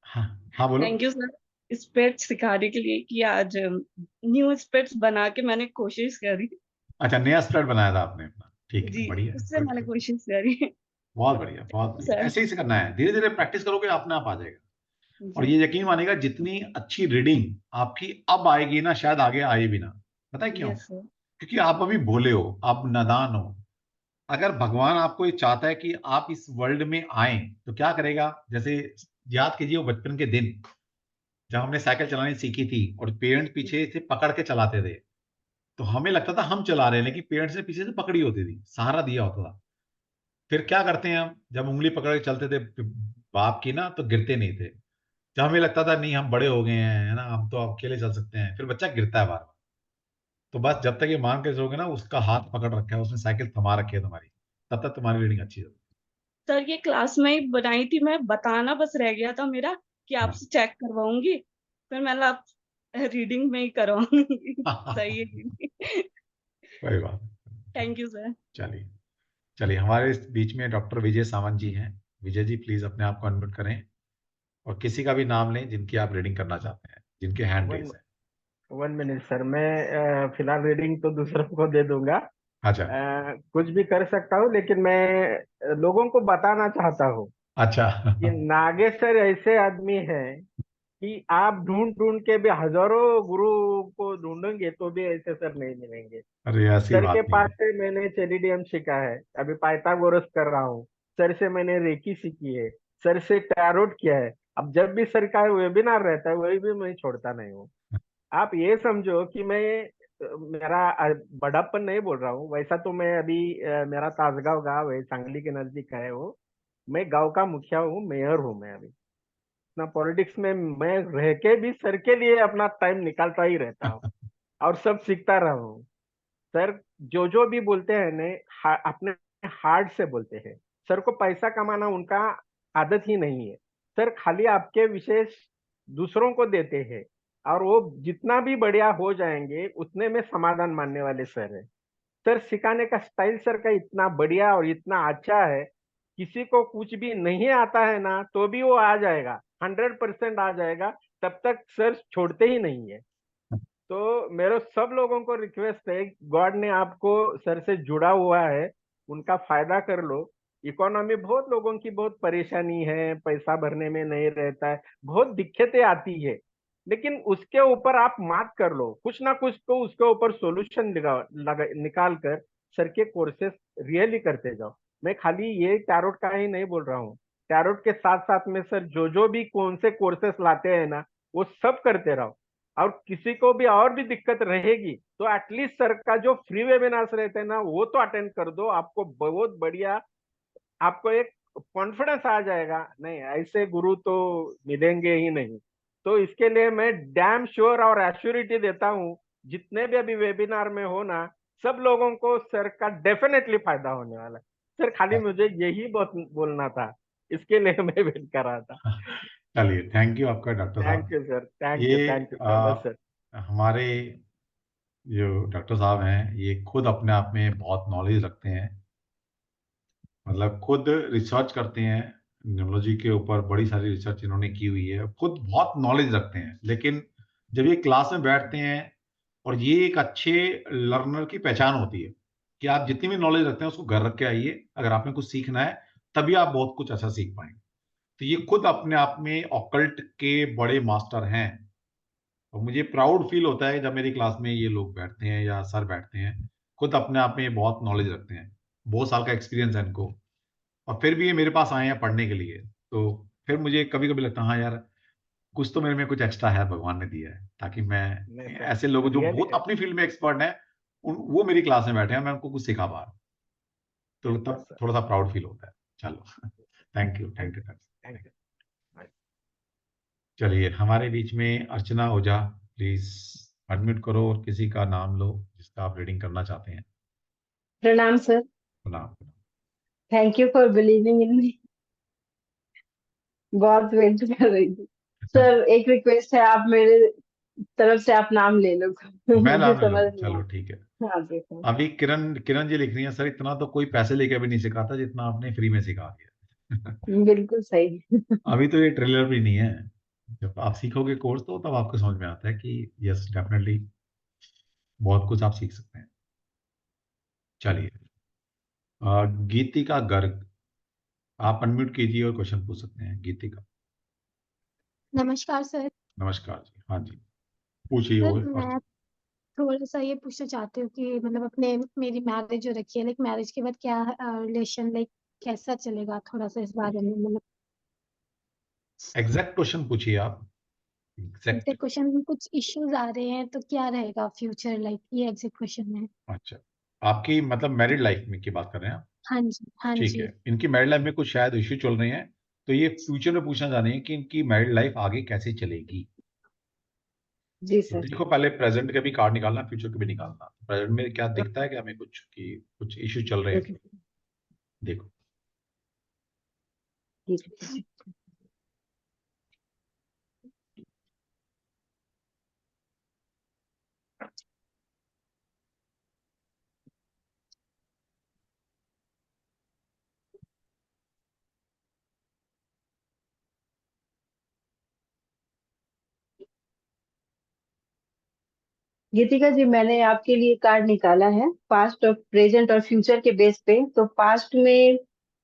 [SPEAKER 1] हाँ, हाँ बोलो।
[SPEAKER 8] थैंक यू सर स्पेट्स सिखाने के लिए कि आज न्यू स्पेट्स बना के मैंने कोशिश करी।
[SPEAKER 1] अच्छा, नया स्प्रेड बनाया था आपने अपना, ठीक है,
[SPEAKER 8] जी
[SPEAKER 1] बढ़िया है,
[SPEAKER 8] उससे
[SPEAKER 1] गुड
[SPEAKER 8] मैंने
[SPEAKER 1] गुड।
[SPEAKER 8] कोशिश करी।
[SPEAKER 1] बहुत बढ़िया, बहुत बढ़िया,
[SPEAKER 8] सर
[SPEAKER 1] ऐसे ही से करना है, धीरे धीरे प्रैक्टिस करोगे अपने आप आ जाएगा। और
[SPEAKER 8] जी
[SPEAKER 1] ये यकीन मानिएगा, जितनी अच्छी रीडिंग आपकी अब आएगी ना, शायद आगे आए भी ना। पता है क्यों?
[SPEAKER 8] यस सर
[SPEAKER 1] क्योंकि आप अभी भोले हो, आप नादान हो। अगर भगवान आपको ये चाहता है कि आप इस वर्ल्ड में आए, तो क्या करेगा, जैसे याद कीजिए वो बचपन के दिन जब हमने साइकिल चलानी सीखी थी और पेरेंट्स पीछे से पकड़ के चलाते थे, तो हमें लगता था हम चला रहे हैं, लेकिन पेरेंट्स ने पीछे से पकड़ी होती थी, सहारा दिया होता था। फिर क्या करते हैं हम, जब उंगली पकड़ के चलते थे बाप की ना, तो गिरते नहीं थे। जब हमें लगता था नहीं हम बड़े हो गए हैं, है ना, हम तो अकेले चल सकते हैं, फिर बच्चा गिरता है बार बार। तो बस जब तक ये मान के चलोगे ना, उसका हाथ पकड़ रखा है उसने, साइकिल थमा रखी है तुम्हारी, तब तक तुम्हारी रीडिंग अच्छी है।
[SPEAKER 8] सर ये क्लास में ही बनाई थी, मैं बताना बस रह गया था मेरा कि
[SPEAKER 1] हाँ।
[SPEAKER 8] आपसे चेक करवाऊंगी, फिर मैं आप रीडिंग में ही करवाऊंगी। सही है।
[SPEAKER 1] कोई बात नहीं।
[SPEAKER 8] Thank you sir.
[SPEAKER 1] चलिए, चलिए, हमारे इस बीच में डॉक्टर विजय सावंत जी हैं। विजय जी प्लीज अपने आप को अनम्यूट करें, और किसी का भी नाम लें जिनकी आप रीडिंग करना चाहते हैं, जिनके हैंड
[SPEAKER 3] वन
[SPEAKER 1] रेस है।
[SPEAKER 3] 1 मिनट सर, मैं फिलहाल रीडिंग तो दूसरों को दे दूंगा।
[SPEAKER 1] अच्छा,
[SPEAKER 3] कुछ भी कर सकता हूँ, लेकिन मैं लोगों को बताना चाहता हूँ
[SPEAKER 1] अच्छा।
[SPEAKER 3] कि नागेश्वर ऐसे आदमी है कि आप ढूंढ ढूंढ के भी हजारों गुरु को ढूंढेंगे तो भी ऐसे सर नहीं मिलेंगे।
[SPEAKER 1] अरे ऐसी
[SPEAKER 3] सर के
[SPEAKER 1] बात नहीं
[SPEAKER 3] पास
[SPEAKER 1] है।
[SPEAKER 3] से मैंने चेलिडियम सीखा है, अभी पाइथागोरस कर रहा हूँ। सर से मैंने रेकी सीखी है, सर से टैरोट किया है। अब जब भी सर का वेबिनार रहता है वही भी मैं छोड़ता नहीं हूँ। आप ये समझो कि मैं मेरा बड़प्पन नहीं बोल रहा हूँ, वैसा तो मैं अभी मेरा ताजगांव गांव है, सांगली के नजदीक है वो। मैं गांव का मुखिया हूँ, मेयर हूँ मैं अभी। ना पॉलिटिक्स में मैं रह के भी सर के लिए अपना टाइम निकालता ही रहता हूँ और सब सीखता रहा हूँ। सर जो भी बोलते हैं ने अपने हार्ट से बोलते हैं। सर को पैसा कमाना उनका आदत ही नहीं है। सर खाली आपके विशेष दूसरों को देते हैं, और वो जितना भी बढ़िया हो जाएंगे उतने में समाधान मानने वाले सर है। सर सिखाने का स्टाइल सर का इतना बढ़िया और इतना अच्छा है, किसी को कुछ भी नहीं आता है ना तो भी वो आ जाएगा, 100% आ जाएगा। तब तक सर छोड़ते ही नहीं है। तो मेरे सब लोगों को रिक्वेस्ट है, गॉड ने आपको सर से जुड़ा हुआ है, उनका फायदा कर लो। इकोनॉमी बहुत लोगों की बहुत परेशानी है, पैसा भरने में नहीं रहता है, बहुत दिक्कतें आती है। लेकिन उसके ऊपर आप मात कर लो, कुछ ना कुछ तो उसके ऊपर सॉल्यूशन निकाल कर सर के कोर्सेस रियली करते जाओ। मैं खाली ये टैरोट का ही नहीं बोल रहा हूँ, टैरोट के साथ साथ में सर जो भी कौन से कोर्सेस लाते हैं ना, वो सब करते रहो। और किसी को भी और भी दिक्कत रहेगी तो एटलीस्ट सर का जो फ्री वेबिनार्स रहते हैं ना वो तो अटेंड कर दो, आपको बहुत बढ़िया, आपको एक कॉन्फिडेंस आ जाएगा, नहीं ऐसे गुरु तो मिलेंगे ही नहीं। तो इसके लिए मैं डैम श्योर और एश्योरिटी देता हूँ, जितने भी अभी वेबिनार में हो ना, सब लोगों को सर का डेफिनेटली फायदा होने वाला है। सर खाली मुझे यही बोलना था, इसके लिए मैं वेट कर रहा था।
[SPEAKER 1] चलिए, थैंक यू आपका डॉक्टर साहब।
[SPEAKER 3] थैंक यू सर,
[SPEAKER 1] ये
[SPEAKER 3] thank you so much sir.
[SPEAKER 1] हमारे जो डॉक्टर साहब हैं, ये खुद अपने आप में बहुत नॉलेज रखते हैं, मतलब खुद रिसर्च करते हैं न्यूरोलॉजी के ऊपर, बड़ी सारी रिसर्च इन्होंने की हुई है, खुद बहुत नॉलेज रखते हैं। लेकिन जब ये क्लास में बैठते हैं, और ये एक अच्छे लर्नर की पहचान होती है कि आप जितनी भी नॉलेज रखते हैं उसको घर रख के आइए, अगर आपने कुछ सीखना है तभी आप बहुत कुछ अच्छा सीख पाएंगे। तो ये खुद अपने आप में ऑकल्ट के बड़े मास्टर हैं, और मुझे प्राउड फील होता है जब मेरी क्लास में ये लोग बैठते हैं या सर बैठते हैं। खुद अपने आप में बहुत नॉलेज रखते हैं, बहुत साल का एक्सपीरियंस है इनको, और फिर भी ये मेरे पास आए हैं पढ़ने के लिए। तो फिर मुझे कभी कभी लगता है, हाँ यार, कुछ तो मेरे में कुछ एक्स्ट्रा है, भगवान ने दिया है, ताकि मैं
[SPEAKER 3] नहीं सर,
[SPEAKER 1] ऐसे लोग जो
[SPEAKER 3] रियली
[SPEAKER 1] बहुत अपनी फील्ड में एक्सपर्ट हैं, वो मेरी क्लास में बैठे हैं, मैं उनको कुछ सिखा पा रहा हूँ, तो
[SPEAKER 3] यस
[SPEAKER 1] तब
[SPEAKER 3] सर,
[SPEAKER 1] थोड़ा सा प्राउड फील होता है। चलो, thank you,
[SPEAKER 3] thank
[SPEAKER 1] thank you.
[SPEAKER 3] Thank you.
[SPEAKER 1] चलिए, हमारे बीच में अर्चना ओझा, प्लीज अनम्यूट करो और किसी का नाम लो जिसका आप रीडिंग करना चाहते हैं।
[SPEAKER 9] प्रणाम सर।
[SPEAKER 1] नाम।
[SPEAKER 9] Thank you for believing in me. बहुत वेट कर रही थी सर। एक रिक्वेस्ट है, आप मेरे तरफ से आप नाम ले लो।
[SPEAKER 1] मैं
[SPEAKER 9] मुझे
[SPEAKER 1] नाम ले
[SPEAKER 9] समझ
[SPEAKER 1] लूँ,
[SPEAKER 9] नहीं
[SPEAKER 1] चलो
[SPEAKER 9] आ
[SPEAKER 1] ठीक है।
[SPEAKER 9] रहा। हाँ जी सर।
[SPEAKER 1] अभी किरण किरण जी लिख रही है, सर इतना तो कोई पैसे लेके भी नहीं सिखाता जितना आपने फ्री में सिखा दिया।
[SPEAKER 9] बिल्कुल सही।
[SPEAKER 1] अभी तो ये ट्रेलर भी नहीं है, जब आप सीखोगे कोर्स तो तब आपको समझ में आता है कि यस डेफिनेटली बहुत कुछ आप सीख सकते हैं। चलिए, गीतिका गर्ग, आप अनम्यूट कीजिए और क्वेश्चन पूछ सकते हैं। गीतिका,
[SPEAKER 10] नमस्कार सर।
[SPEAKER 1] नमस्कार जी, हाँ जी, पूछिए।
[SPEAKER 10] सर
[SPEAKER 1] और
[SPEAKER 10] मैं थोड़ा सा ये पूछना चाहती हूँ कि मतलब अपने मेरी मैरिज जो रखी है, लाइक मैरिज के बाद क्या रिलेशन, लाइक कैसा चलेगा, थोड़ा सा इस बारे में मतलब।
[SPEAKER 1] एग्जैक्ट क्वेश्चन पूछिए आप,
[SPEAKER 10] एग्जैक्ट
[SPEAKER 1] एग्जैक्ट।
[SPEAKER 10] क्वेश्चन में कुछ इश्यूज आ रहे हैं तो क्या रहेगा फ्यूचर, लाइक ये एग्जैक्ट क्वेश्चन है।
[SPEAKER 1] अच्छा, आपकी मतलब मैरिड लाइफ में की बात कर रहे हैं आप?
[SPEAKER 10] हाँ जी, हाँ
[SPEAKER 1] ठीक
[SPEAKER 10] जी।
[SPEAKER 1] है, इनकी मैरिड लाइफ में कुछ शायद इश्यू चल रहे हैं, तो ये फ्यूचर में पूछना चाह रहे हैं कि इनकी मैरिड लाइफ आगे कैसे चलेगी।
[SPEAKER 9] जी
[SPEAKER 1] तो
[SPEAKER 9] सर।
[SPEAKER 1] देखो, पहले प्रेजेंट के भी कार्ड निकालना, फ्यूचर के भी निकालना। प्रेजेंट में क्या दिखता है कि हमें कुछ कि कुछ इश्यू चल रहे हैं,
[SPEAKER 9] ओके।
[SPEAKER 1] देखो।
[SPEAKER 9] ठीक है। गीतिका जी, मैंने आपके लिए कार्ड निकाला है पास्ट और प्रेजेंट और फ्यूचर के बेस पे। तो पास्ट में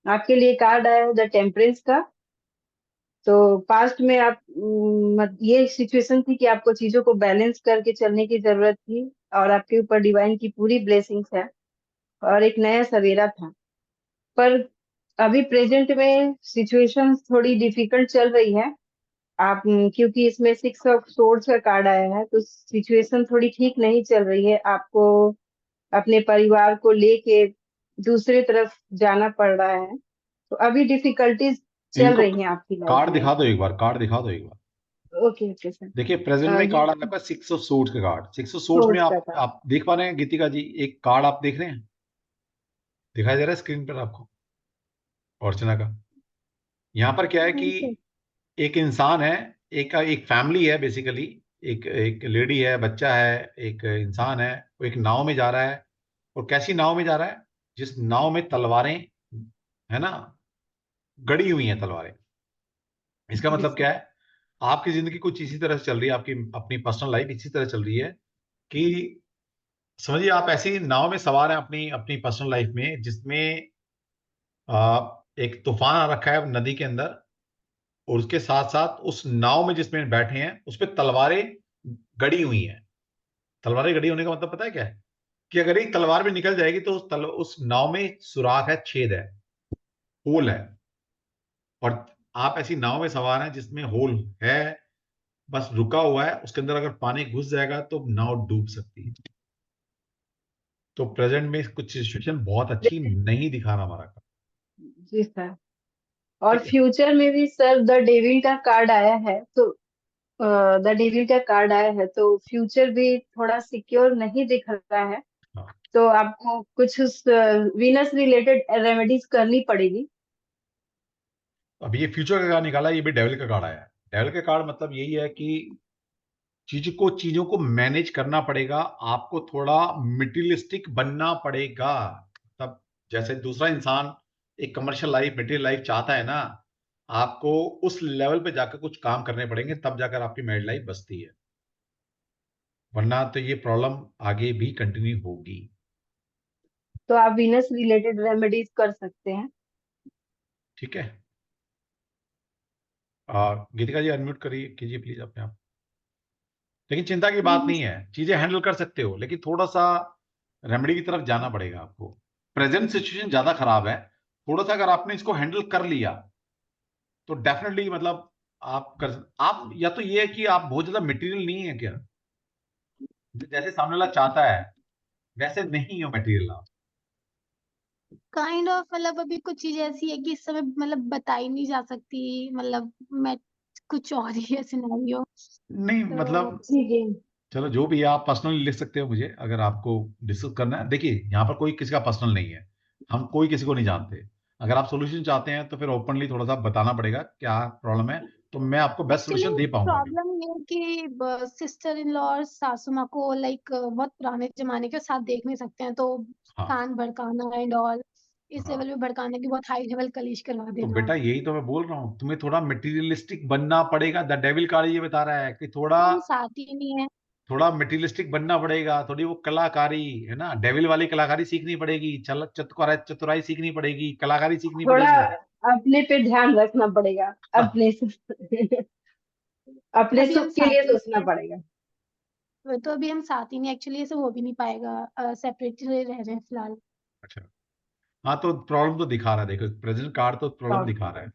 [SPEAKER 9] आपके लिए कार्ड आया है द टेम्परेंस का। तो पास्ट में आप ये सिचुएशन थी कि आपको चीजों को बैलेंस करके चलने की जरूरत थी, और आपके ऊपर डिवाइन की पूरी ब्लेसिंग्स है, और एक नया सवेरा था। पर अभी प्रेजेंट में सिचुएशन थोड़ी डिफिकल्ट चल रही है। आप क्योंकि इसमें 6 ऑफ सोर्ड्स का कार्ड आया है, तो सिचुएशन थोड़ी ठीक नहीं चल रही है। आपको अपने परिवार को लेके दूसरे तरफ जाना पड़ रहा है। तो अभी डिफिकल्टीज चल
[SPEAKER 1] इनको
[SPEAKER 9] रही हैं आपकी लाइफ
[SPEAKER 1] कार्ड
[SPEAKER 9] में।
[SPEAKER 1] दिखा दो एक बार, कार्ड दिखा दो एक बार।
[SPEAKER 9] Okay okay sir.
[SPEAKER 1] देखिए, प्रेजेंट में
[SPEAKER 9] ये
[SPEAKER 1] कार्ड आने पर 6 ऑफ सोर्ड्स का कार्ड। 6 ऑफ सोर्ड्स में
[SPEAKER 9] सोर्स का कार्ड।
[SPEAKER 1] आप देख पा रहे हैं गीतिका जी, एक कार्ड आप देख रहे हैं, दिखाई दे रहा है स्क्रीन पर आपको, अर्चना का। यहाँ पर क्या है कि
[SPEAKER 10] हाँ सर।
[SPEAKER 1] एक इंसान है, एक एक फैमिली है बेसिकली, एक एक लेडी है, बच्चा है, एक इंसान है, वो एक नाव में जा रहा है। और कैसी नाव में जा रहा है? जिस नाव में तलवारें है ना, गड़ी हुई हैं तलवारें। इसका
[SPEAKER 9] जी
[SPEAKER 1] मतलब
[SPEAKER 9] सर।
[SPEAKER 1] क्या है? आपकी जिंदगी कुछ इसी तरह से चल रही है, आपकी अपनी पर्सनल लाइफ इसी तरह चल रही है कि समझिए, आप ऐसी नाव में सवार हैं अपनी अपनी पर्सनल लाइफ में, जिसमें एक तूफान आ रखा है नदी के अंदर, और उसके साथ साथ उस नाव में जिसमें बैठे हैं उस पर तलवारें गड़ी हुई हैं। तलवारें गड़ी होने का मतलब पता है क्या है? कि अगर एक तलवार भी निकल जाएगी तो उस नाव में सुराख है, छेद है, होल है। और आप ऐसी नाव में सवार हैं जिसमें होल है, बस रुका हुआ है, उसके अंदर अगर पानी घुस जाएगा तो नाव डूब सकती है। तो प्रेजेंट में कुछ सिचुएशन बहुत अच्छी नहीं दिखा रहा हमारा।
[SPEAKER 9] जी सर। और
[SPEAKER 1] ठीक है।
[SPEAKER 9] फ्यूचर में भी सर द डेविल का कार्ड आया है, तो द डेविल का कार्ड आया है, तो फ्यूचर भी थोड़ा सिक्योर नहीं दिख रहा है।
[SPEAKER 1] हाँ।
[SPEAKER 9] तो आपको कुछ उस वीनस रिलेटेड रेमेडीज करनी पड़ेगी।
[SPEAKER 1] अब ये फ्यूचर का कार्ड निकाला, ये भी डेविल का कार्ड आया है। डेविल का कार्ड मतलब यही है कि चीजों को मैनेज करना पड़ेगा, आपको थोड़ा मटेरियलिस्टिक बनना पड़ेगा। तब जैसे दूसरा इंसान एक कमर्शियल लाइफ, मटेरियल लाइफ चाहता है ना, आपको उस लेवल पे जाकर कुछ काम करने पड़ेंगे, तब जाकर आपकी मैरिड लाइफ बसती है, वरना तो ये प्रॉब्लम आगे भी कंटिन्यू होगी।
[SPEAKER 9] तो आप वीनस रिलेटेड रेमेडीज कर सकते हैं।
[SPEAKER 1] ठीक है। गीतिका जी अनम्यूट करिए, कीजिए प्लीज अपने आप। लेकिन चिंता की बात नहीं है, चीजें हैंडल कर सकते हो, लेकिन थोड़ा सा रेमेडी की तरफ जाना पड़ेगा आपको। प्रेजेंट सिचुएशन ज्यादा खराब है, थोड़ा सा अगर आपने इसको हैंडल कर लिया तो डेफिनेटली मतलब आप या तो ये है कि आप बहुत ज्यादा मटेरियल नहीं है क्या, जैसे सामने वाला चाहता है वैसे नहीं हो मटेरियल आप।
[SPEAKER 10] काइंड ऑफ मतलब अभी कुछ चीज ऐसी है कि इस समय मतलब बताई नहीं जा सकती, मतलब मैं कुछ और ही है सिनेरियो।
[SPEAKER 1] नहीं
[SPEAKER 10] तो
[SPEAKER 1] मतलब
[SPEAKER 9] जी जी।
[SPEAKER 1] चलो जो भी है, आप पर्सनली लिख सकते हो मुझे अगर आपको डिस्कस करना है। देखिए यहाँ पर कोई किसी का पर्सनल नहीं है, हम कोई किसी को नहीं जानते। अगर आप सोल्यूशन चाहते हैं तो फिर ओपनली थोड़ा सा बताना पड़ेगा क्या प्रॉब्लम है, तो मैं आपको बेस्ट
[SPEAKER 10] एक्चुअली
[SPEAKER 1] सोल्यूशन दे पाऊंगा अभी।
[SPEAKER 10] प्रॉब्लम ये है कि सिस्टर इन लॉ और सासू माँ को लाइक बहुत पुराने जमाने के साथ देख नहीं सकते हैं, तो
[SPEAKER 1] हाँ
[SPEAKER 10] कान भड़काना एंड ऑल, इस
[SPEAKER 1] हाँ।
[SPEAKER 10] लेवल पे भड़काने की बहुत हाई लेवल कलेश करवा
[SPEAKER 1] तो
[SPEAKER 10] देना।
[SPEAKER 1] बेटा यही तो मैं बोल रहा हूँ, तुम्हें थोड़ा मटेरियलिस्टिक बनना पड़ेगा। द डेविल कार्ड ये बता रहा है कि थोड़ा
[SPEAKER 10] हम साथ ही नहीं है।
[SPEAKER 1] थोड़ा मटेरियलिस्टिक बनना पड़ेगा, थोड़ी वो कलाकारी है ना, डेविल वाली कलाकारी सीखनी पड़ेगी, चतुराई सीखनी पड़ेगी, कलाकारी सीखनी
[SPEAKER 9] थोड़ा
[SPEAKER 1] पड़ेगी।
[SPEAKER 9] अपने पे ध्यान रखना पड़ेगा,
[SPEAKER 1] हाँ।
[SPEAKER 9] अपने
[SPEAKER 10] अभी
[SPEAKER 9] सुख
[SPEAKER 10] हम
[SPEAKER 9] के लिए
[SPEAKER 10] साथ ही
[SPEAKER 9] सोचना
[SPEAKER 10] नहीं है,
[SPEAKER 9] पड़ेगा।
[SPEAKER 10] तो अभी हम साथ ही नहीं, एक्चुअली ऐसे हो भी नहीं पाएगा, सेपरेट रह रहे हैं फिलहाल।
[SPEAKER 1] अच्छा। हाँ तो प्रॉब्लम तो दिखा रहा है, देखो प्रेजेंट कार्ड तो प्रॉब्लम
[SPEAKER 9] और
[SPEAKER 1] दिखा रहा है,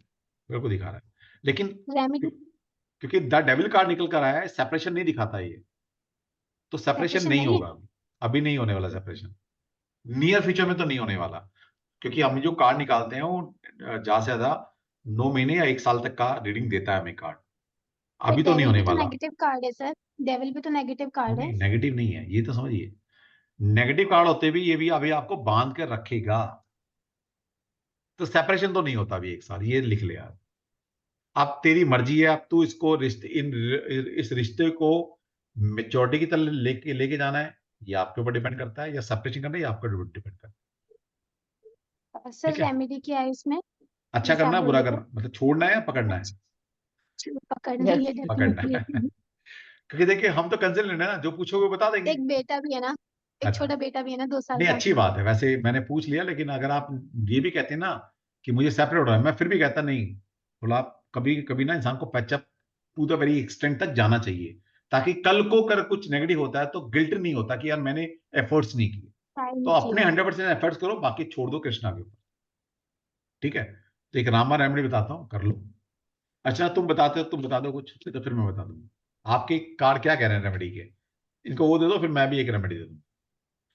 [SPEAKER 1] बिल्कुल दिखा रहा है। लेकिन
[SPEAKER 10] रेमेडी
[SPEAKER 1] क्योंकि द डेविल कार्ड निकल कर आया है, सेपरेशन नहीं दिखाता ये, तो सेपरेशन
[SPEAKER 10] सेपरेशन
[SPEAKER 1] नहीं
[SPEAKER 10] नहीं है।
[SPEAKER 1] होगा अभी नहीं होने वाला सेपरेशन, नियर फ्यूचर में तो नहीं होने वाला। क्योंकि हम जो कार्ड निकालते हैं वो ज्यादा से ज्यादा 9 महीने या 1 साल तक का रीडिंग देता है हमें कार्ड, अभी तो नहीं
[SPEAKER 10] डेविल
[SPEAKER 1] होने
[SPEAKER 10] भी तो
[SPEAKER 1] वाला।
[SPEAKER 10] नेगेटिव कार्ड है सर, डेविल भी तो नेगेटिव कार्ड है।
[SPEAKER 1] नहीं नेगेटिव नहीं है, ये तो समझिए। नेगेटिव कार्ड होते भी ये भी अभी आपको बांध कर रखेगा, तो सेपरेशन तो नहीं होता अभी 1 साल, ये लिख ले आप। अब तेरी मर्जी है, अब तू इसको इस रिश्ते को मेच्योरिटी की तरह लेके जाना है, ये आपके ऊपर डिपेंड करता है, या सेपरेशन करना है, ये आपके ऊपर डिपेंड करता है।
[SPEAKER 10] सर
[SPEAKER 1] ठीक है।
[SPEAKER 10] रेमेडी क्या है इसमें,
[SPEAKER 1] अच्छा
[SPEAKER 10] जैसे आप
[SPEAKER 1] करना है बुरा
[SPEAKER 10] बोले तो?
[SPEAKER 1] करना, मतलब छोड़ना है या पकड़ना है?
[SPEAKER 10] पकड़ना ही है
[SPEAKER 9] यस।
[SPEAKER 1] पकड़ना है।
[SPEAKER 10] डेफिनेटली।
[SPEAKER 1] क्योंकि देखिए हम तो कंसल्ट लेना है ना, जो पूछोगे बता देंगे।
[SPEAKER 10] एक बेटा भी है ना, एक
[SPEAKER 1] अच्छा।
[SPEAKER 10] छोटा बेटा भी है ना, 2 साल
[SPEAKER 1] नहीं
[SPEAKER 10] का।
[SPEAKER 1] अच्छी बात है, वैसे मैंने पूछ लिया, लेकिन अगर आप ये भी कहते हैं ना कि मुझे सेपरेट हो रहा है, मैं फिर भी कहता नहीं, थोड़ा आप कभी कभी ना इंसान को patch up to the very extent तक जाना चाहिए, ताकि कल को कर कुछ नेगेटिव होता है तो गिल्ट नहीं होता कि यार मैंने एफर्ट्स नहीं किए। तो
[SPEAKER 10] टाइम
[SPEAKER 1] अपने
[SPEAKER 10] चाहिए।
[SPEAKER 1] 100% एफर्ट्स करो, बाकी छोड़ दो कृष्णा के ऊपर। ठीक है। तो एक रामा रेमेडी बताता हूँ, कर लो। अच्छा तुम बताते हो, तुम बता दो कुछ, तो फिर मैं बता दूंगा। आपके कार्ड क्या कह रहे हैं रेमेडी के, इनको वो दे दो, फिर मैं भी एक रेमेडी दे दूँ,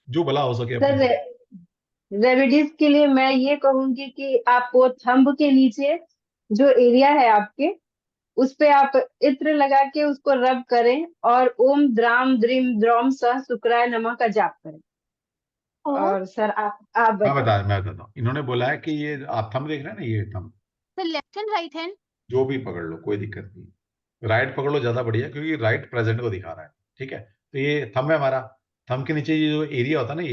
[SPEAKER 1] जो भला हो सके अपने
[SPEAKER 9] सर
[SPEAKER 1] से।
[SPEAKER 9] रेमेडीज के लिए मैं ये कहूंगी कि आप वो थंब के नीचे जो एरिया है आपके, उस पे आप इत्र लगा के उसको रब करें और ओम द्राम द्रीम द्रौम सह शुक्राय नमः का जाप करें।
[SPEAKER 10] और
[SPEAKER 9] और सर आप बताइए।
[SPEAKER 1] मैं बताता हूँ, इन्होंने बोला है कि ये आप थंब देख रहे हैं ना, ये thumb
[SPEAKER 10] sir left hand right hand?
[SPEAKER 1] जो भी पकड़ लो कोई दिक्कत नहीं, राइट पकड़ लो ज्यादा बढ़िया, क्योंकि राइट प्रेजेंट को दिखा रहा है। ठीक है। तो ये थंब है हमारा, थंब के नीचे ये जो एरिया होता है ना,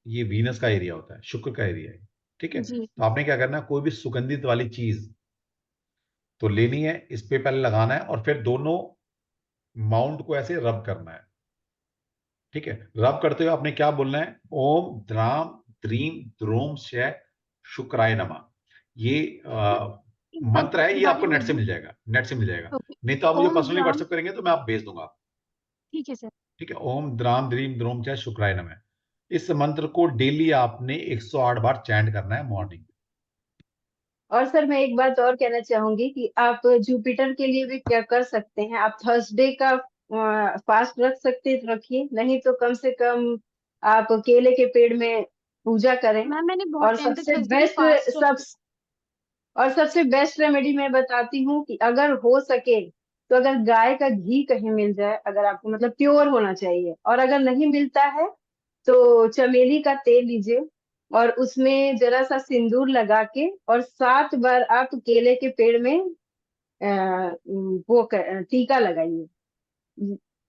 [SPEAKER 1] ये वीनस का एरिया होता है, शुक्र का एरिया है। ठीक है।
[SPEAKER 10] जी।
[SPEAKER 1] तो आपने क्या करना है, कोई भी सुगंधित वाली चीज तो लेनी है, इस पे पहले लगाना है, और फिर दोनों माउंट को ऐसे रब करना है। ठीक है। रब करते हुए आपने क्या बोलना है, ओम द्राम द्रीम द्रोम शय शुक्राय नमः। ये
[SPEAKER 10] एक बार
[SPEAKER 1] मंत्र है, ये
[SPEAKER 10] दोबारा
[SPEAKER 1] आपको नेट से
[SPEAKER 10] बोलिए।
[SPEAKER 1] मिल जाएगा, नेट से मिल जाएगा।
[SPEAKER 10] ओके।
[SPEAKER 1] नहीं तो आप मुझे
[SPEAKER 10] ओम
[SPEAKER 1] पर्सनली
[SPEAKER 10] द्राम,
[SPEAKER 1] व्हाट्सएप करेंगे तो मैं आप भेज दूंगा आपको।
[SPEAKER 10] ठीक है सर।
[SPEAKER 1] ठीक है। ओम द्राम द्रीम द्रोम शय शुक्राय नमः, इस मंत्र को डेली आपने 108 बार चैंट करना है मॉर्निंग।
[SPEAKER 9] और सर मैं एक बात और कहना चाहूंगी कि आप जुपिटर के लिए भी क्या कर सकते हैं, आप थर्सडे का फास्ट रख सकते हैं तो रखिए, नहीं तो कम से कम आप केले के पेड़ में पूजा करें।
[SPEAKER 10] मैम मैंने बहुत
[SPEAKER 9] और
[SPEAKER 10] टाइम तक
[SPEAKER 9] सबसे
[SPEAKER 10] थर्सडे को
[SPEAKER 9] बेस्ट
[SPEAKER 10] फास्ट
[SPEAKER 9] सब और सबसे बेस्ट रेमेडी मैं बताती हूँ कि अगर हो सके तो अगर गाय का घी कहीं मिल जाए, अगर आपको मतलब प्योर होना चाहिए, और अगर नहीं मिलता है तो चमेली का तेल लीजिए और उसमें जरा सा सिंदूर लगा के और 7 बार आप केले के पेड़ में टीका लगाइए।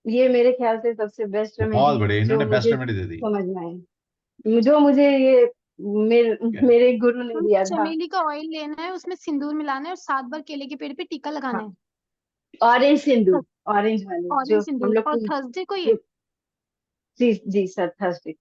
[SPEAKER 9] ये मेरे ख्याल से सबसे बेस्ट
[SPEAKER 1] बहुत
[SPEAKER 9] रेमेडी
[SPEAKER 1] बढ़िया,
[SPEAKER 9] जो
[SPEAKER 1] इन्होंने बेस्ट
[SPEAKER 9] मुझे
[SPEAKER 1] रेमेडी दे दी।
[SPEAKER 9] समझ में आई, जो मुझे ये मेरे गुरु ने दिया था।
[SPEAKER 10] चमेली का ऑयल लेना है, उसमें सिंदूर मिलाना है और 7 बार केले के पेड़ पे टीका लगाना है।
[SPEAKER 9] ऑरेंज सिंदूर, ऑरेंज वाले जो
[SPEAKER 10] ऑरेंज
[SPEAKER 9] हम
[SPEAKER 10] सिंदूर।
[SPEAKER 9] लोग
[SPEAKER 10] और
[SPEAKER 9] को
[SPEAKER 10] थर्सडे को ये
[SPEAKER 9] जी जी सर, थर्सडे।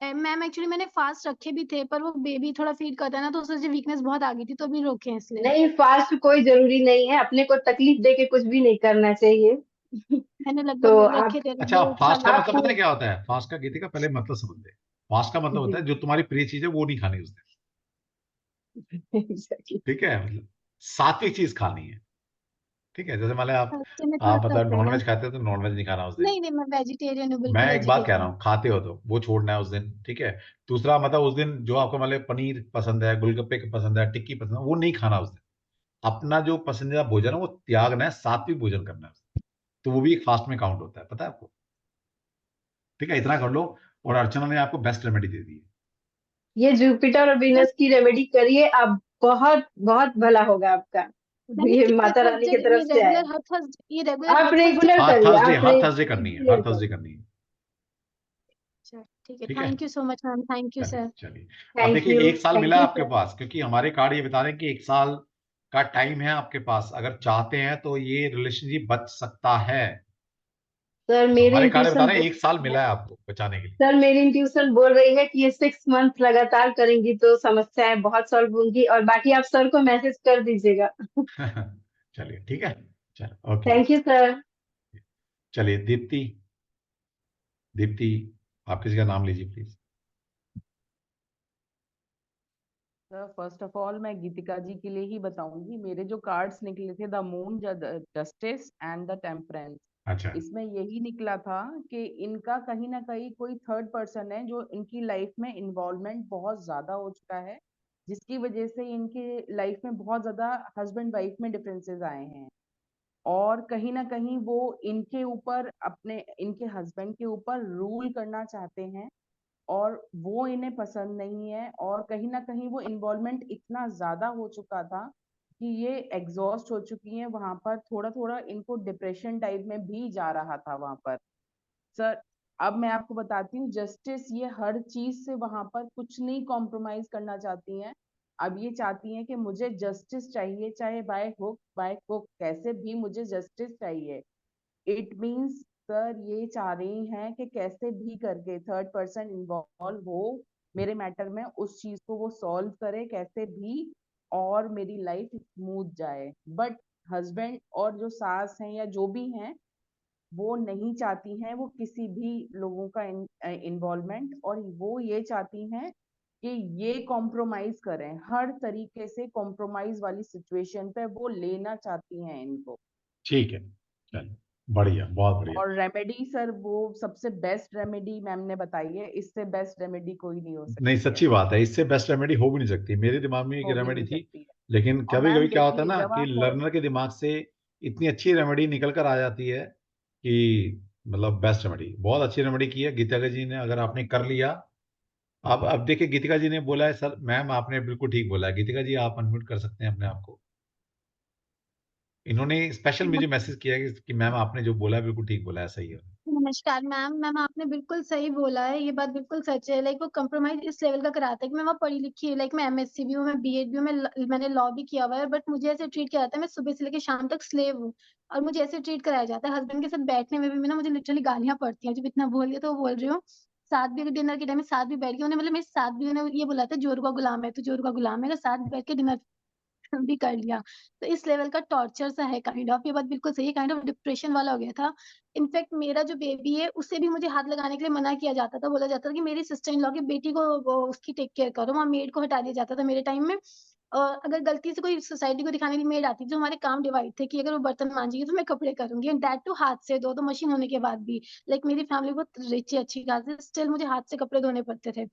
[SPEAKER 10] मैम एक्चुअली मैंने फास्ट रखे भी थे, पर वो बेबी थोड़ा फीड करता है ना, तो उससे वीकनेस बहुत आ गई थी, तो अभी रोके हैं इसलिए।
[SPEAKER 9] नहीं, फास्ट कोई जरूरी नहीं है, अपने को तकलीफ दे के कुछ भी नहीं करना चाहिए।
[SPEAKER 10] मैंने
[SPEAKER 9] तो
[SPEAKER 10] लगभग
[SPEAKER 9] आप
[SPEAKER 10] रखे थे
[SPEAKER 1] अच्छा,
[SPEAKER 10] 2 साल
[SPEAKER 1] फास्ट का मतलब
[SPEAKER 9] आपको
[SPEAKER 1] पता है क्या होता है? फास्ट का गीति का पहले मतलब समझ ले। फास्ट का मतलब होता
[SPEAKER 9] जी
[SPEAKER 1] है जो तुम्हारी प्रिय चीज है वो नहीं खानी उस दिन।
[SPEAKER 9] exactly।
[SPEAKER 1] ठीक है, मतलब सात्विक चीज खानी है। ठीक है, जैसे मान लो
[SPEAKER 10] थर्सडे में थोड़ा
[SPEAKER 1] आप
[SPEAKER 10] टफ
[SPEAKER 1] मतलब
[SPEAKER 10] रहेगा।
[SPEAKER 1] नॉनवेज खाते हो तो नॉनवेज नहीं खाना उस दिन।
[SPEAKER 10] नहीं नहीं, मैं वेजिटेरियन हूँ,
[SPEAKER 1] मैं
[SPEAKER 10] बिल्कुल
[SPEAKER 1] एक बात कह रहा
[SPEAKER 10] वेजिटेरियन।
[SPEAKER 1] हूँ, खाते हो तो वो छोड़ना है उस दिन। ठीक है। दूसरा मतलब उस दिन जो आपको मतलब पनीर पसंद है, गोलगप्पे पसंद है, टिक्की पसंद है, वो नहीं खाना उस दिन। अपना जो पसंदीदा भोजन है वो त्यागना है, सात्विक भोजन करना है। तो वो भी एक फास्ट में काउंट होता है, पता है आपको? ठीक है, इतना कर लो। और अर्चना ने आपको बेस्ट रेमेडी दे दी है।
[SPEAKER 9] ये जुपिटर और वीनस की रेमेडी करिए, आप बहुत बहुत भला होगा आपका।
[SPEAKER 10] मैंने
[SPEAKER 9] ये
[SPEAKER 10] कितने
[SPEAKER 9] माता रानी
[SPEAKER 10] थर्सडे,
[SPEAKER 9] की तरफ
[SPEAKER 10] ये
[SPEAKER 9] से आया।
[SPEAKER 10] रेगुलर हर थर्सडे, ये रेगुलर
[SPEAKER 9] आप
[SPEAKER 10] हर थर्सडे
[SPEAKER 9] रेगुलर
[SPEAKER 1] हाँ,
[SPEAKER 9] करिए,
[SPEAKER 1] थर्सडे,
[SPEAKER 9] आप
[SPEAKER 1] हर थर्सडे करनी है,
[SPEAKER 9] रेगुलर
[SPEAKER 1] हर थर्सडे
[SPEAKER 9] करिए।
[SPEAKER 1] करनी है।
[SPEAKER 10] अच्छा ठीक है,
[SPEAKER 1] ठीक है,
[SPEAKER 10] thank you so much ma'am, thank you
[SPEAKER 1] चलिए
[SPEAKER 10] सर।
[SPEAKER 1] चलिए। अब
[SPEAKER 9] थैंक
[SPEAKER 1] देखिए,
[SPEAKER 9] यू,
[SPEAKER 1] एक साल
[SPEAKER 9] थैंक
[SPEAKER 1] मिला
[SPEAKER 9] यू
[SPEAKER 1] आपके
[SPEAKER 9] सर।
[SPEAKER 1] पास, क्योंकि हमारे कार्ड ये बता रहे हैं कि एक साल का टाइम है आपके पास। अगर चाहते हैं तो ये रिलेशनशिप बच सकता है।
[SPEAKER 9] सर
[SPEAKER 1] तो
[SPEAKER 9] मेरी
[SPEAKER 1] हमारे कार्ड बता
[SPEAKER 9] इंट्यूशन
[SPEAKER 1] रहे हैं एक साल मिला है आपको बचाने के लिए।
[SPEAKER 9] सर मेरी इंट्यूशन बोल रही है कि ये 6 मंथ लगातार करेंगी तो समस्याएं बहुत सॉल्व होंगी, और बाकी आप सर को मैसेज कर दीजिएगा।
[SPEAKER 1] चलिए, ठीक है। चलो, ओके जी।
[SPEAKER 9] Thank you sir.
[SPEAKER 1] चलिए, दीप्ति। दीप्ति, आप किसी का नाम लीजिए please.
[SPEAKER 11] Sir first of all मैं गीतिका जी के लिए ही बताऊंगी। मेरे जो कार्ड्स निकले थे, the moon, justice and the temperance,
[SPEAKER 1] अच्छा।
[SPEAKER 11] इसमें यही निकला था कि इनका कहीं ना कहीं कोई थर्ड पर्सन है जो इनकी लाइफ में इन्वॉल्वमेंट बहुत ज्यादा हो चुका है, जिसकी वजह से इनके लाइफ में बहुत ज्यादा हस्बैंड वाइफ में डिफरेंसेस आए हैं। और कहीं ना कहीं वो इनके ऊपर, अपने इनके हस्बैंड के ऊपर रूल करना चाहते हैं, और वो इन्हें पसंद नहीं है। और कहीं ना कहीं वो इन्वॉल्वमेंट इतना ज्यादा हो चुका था कि ये एग्जॉस्ट हो चुकी हैं वहां पर। थोड़ा थोड़ा इनको डिप्रेशन टाइप में भी जा रहा था वहां पर। सर अब मैं आपको बताती हूँ, जस्टिस ये हर चीज से वहां पर कुछ नहीं कॉम्प्रोमाइज करना चाहती हैं। अब ये चाहती हैं कि मुझे जस्टिस चाहिए, चाहे बाय हुक बाय कुक, कैसे भी मुझे जस्टिस चाहिए। इट मीन्स सर ये चाह रही हैं कि कैसे भी करके थर्ड पर्सन इन्वॉल्व हो मेरे मैटर में, उस चीज को वो सॉल्व करे कैसे भी, और मेरी लाइफ स्मूथ जाए। बट हस्बैंड और जो सास हैं या जो भी हैं, वो नहीं चाहती हैं वो किसी भी लोगों का इन्वॉल्वमेंट, और वो ये चाहती हैं कि ये कॉम्प्रोमाइज करें, हर तरीके से कॉम्प्रोमाइज वाली सिचुएशन पे वो लेना चाहती हैं इनको।
[SPEAKER 1] ठीक है, चलिए, बढ़िया, बहुत बढ़िया।
[SPEAKER 11] और रेमेडी सर वो सबसे बेस्ट रेमेडी मैम ने बताई है, इससे बेस्ट रेमेडी कोई नहीं हो
[SPEAKER 1] नहीं,
[SPEAKER 11] सकती है,
[SPEAKER 1] सच्ची बात है, इससे बेस्ट रेमेडी हो भी नहीं सकती। मेरे दिमाग में एक
[SPEAKER 11] हो भी
[SPEAKER 1] रेमेडी
[SPEAKER 11] नहीं
[SPEAKER 1] थी,
[SPEAKER 11] सकती है।
[SPEAKER 1] लेकिन
[SPEAKER 11] और
[SPEAKER 1] कभी कभी
[SPEAKER 11] मैम
[SPEAKER 1] क्या होता है
[SPEAKER 11] देखिए
[SPEAKER 1] ना
[SPEAKER 11] जब
[SPEAKER 1] कि
[SPEAKER 11] आप
[SPEAKER 1] लर्नर के दिमाग से इतनी अच्छी रेमेडी निकल कर आ जाती है कि मतलब बेस्ट रेमेडी, बहुत अच्छी रेमेडी की है गीतिका जी ने, अगर आपने कर लिया। अब देखिए, गीतिका जी ने बोला है, सर मैम आपने बिल्कुल ठीक बोला है। गीतिका जी, आप अनम्यूट कर सकते हैं अपने आप को। इन्होंने स्पेशल मुझे मैसेज किया है कि मैम आपने जो बोला है बिल्कुल ठीक बोला है, सही है।
[SPEAKER 10] नमस्कार मैम, मैम आपने बिल्कुल सही बोला है, ये बात बिल्कुल सच है। लाइक वो कंप्रोमाइज इस लेवल का कराता है कि मैं वहाँ पढ़ी लिखी हूँ, लाइक मैं एमएससी भी हूँ, मैं बीएड भी हूँ, मैंने लॉ भी किया हुआ है, बट मुझे ऐसे ट्रीट किया जाता है, मैं सुबह से लेकर शाम तक स्लेव हूँ, और मुझे ऐसे ट्रीट कराया जाता है। हस्बैंड के साथ बैठने में भी ना मुझे लिटरली गालियां पड़ती हैं, जब इतना बोल दिया तो वो बोल रही हूँ। साथ भी डिनर के टाइम में साथ भी बैठ के उन्हें, मतलब मेरे साथ भी उन्हें ये बोला था, जोरू का गुलाम है, तो जोरू का गुलाम है, तो साथ बैठ के डिनर भी कर लिया। तो इस लेवल का टॉर्चर सा है काइंड ऑफ, ये बात बिल्कुल सही है, काइंड ऑफ डिप्रेशन वाला हो गया था। इनफैक्ट मेरा जो बेबी है उसे भी मुझे हाथ लगाने के लिए मना किया जाता था, बोला जाता था कि मेरी सिस्टर इन लॉ की बेटी को उसकी टेक केयर करो, वहाँ मेड को हटा दिया जाता था मेरे टाइम में। और अगर गलती से कोई सोसाइटी को दिखाने की मेड आती थी, तो हमारे काम डिवाइड थे कि अगर वो बर्तन मांजेगी तो मैं कपड़े करूंगी, एंड दैट टू हाथ से दो, तो मशीन होने के बाद भी। लाइक मेरी फैमिली बहुत रिच है, अच्छी खासी, स्टिल मुझे हाथ से कपड़े धोने पड़ते थे।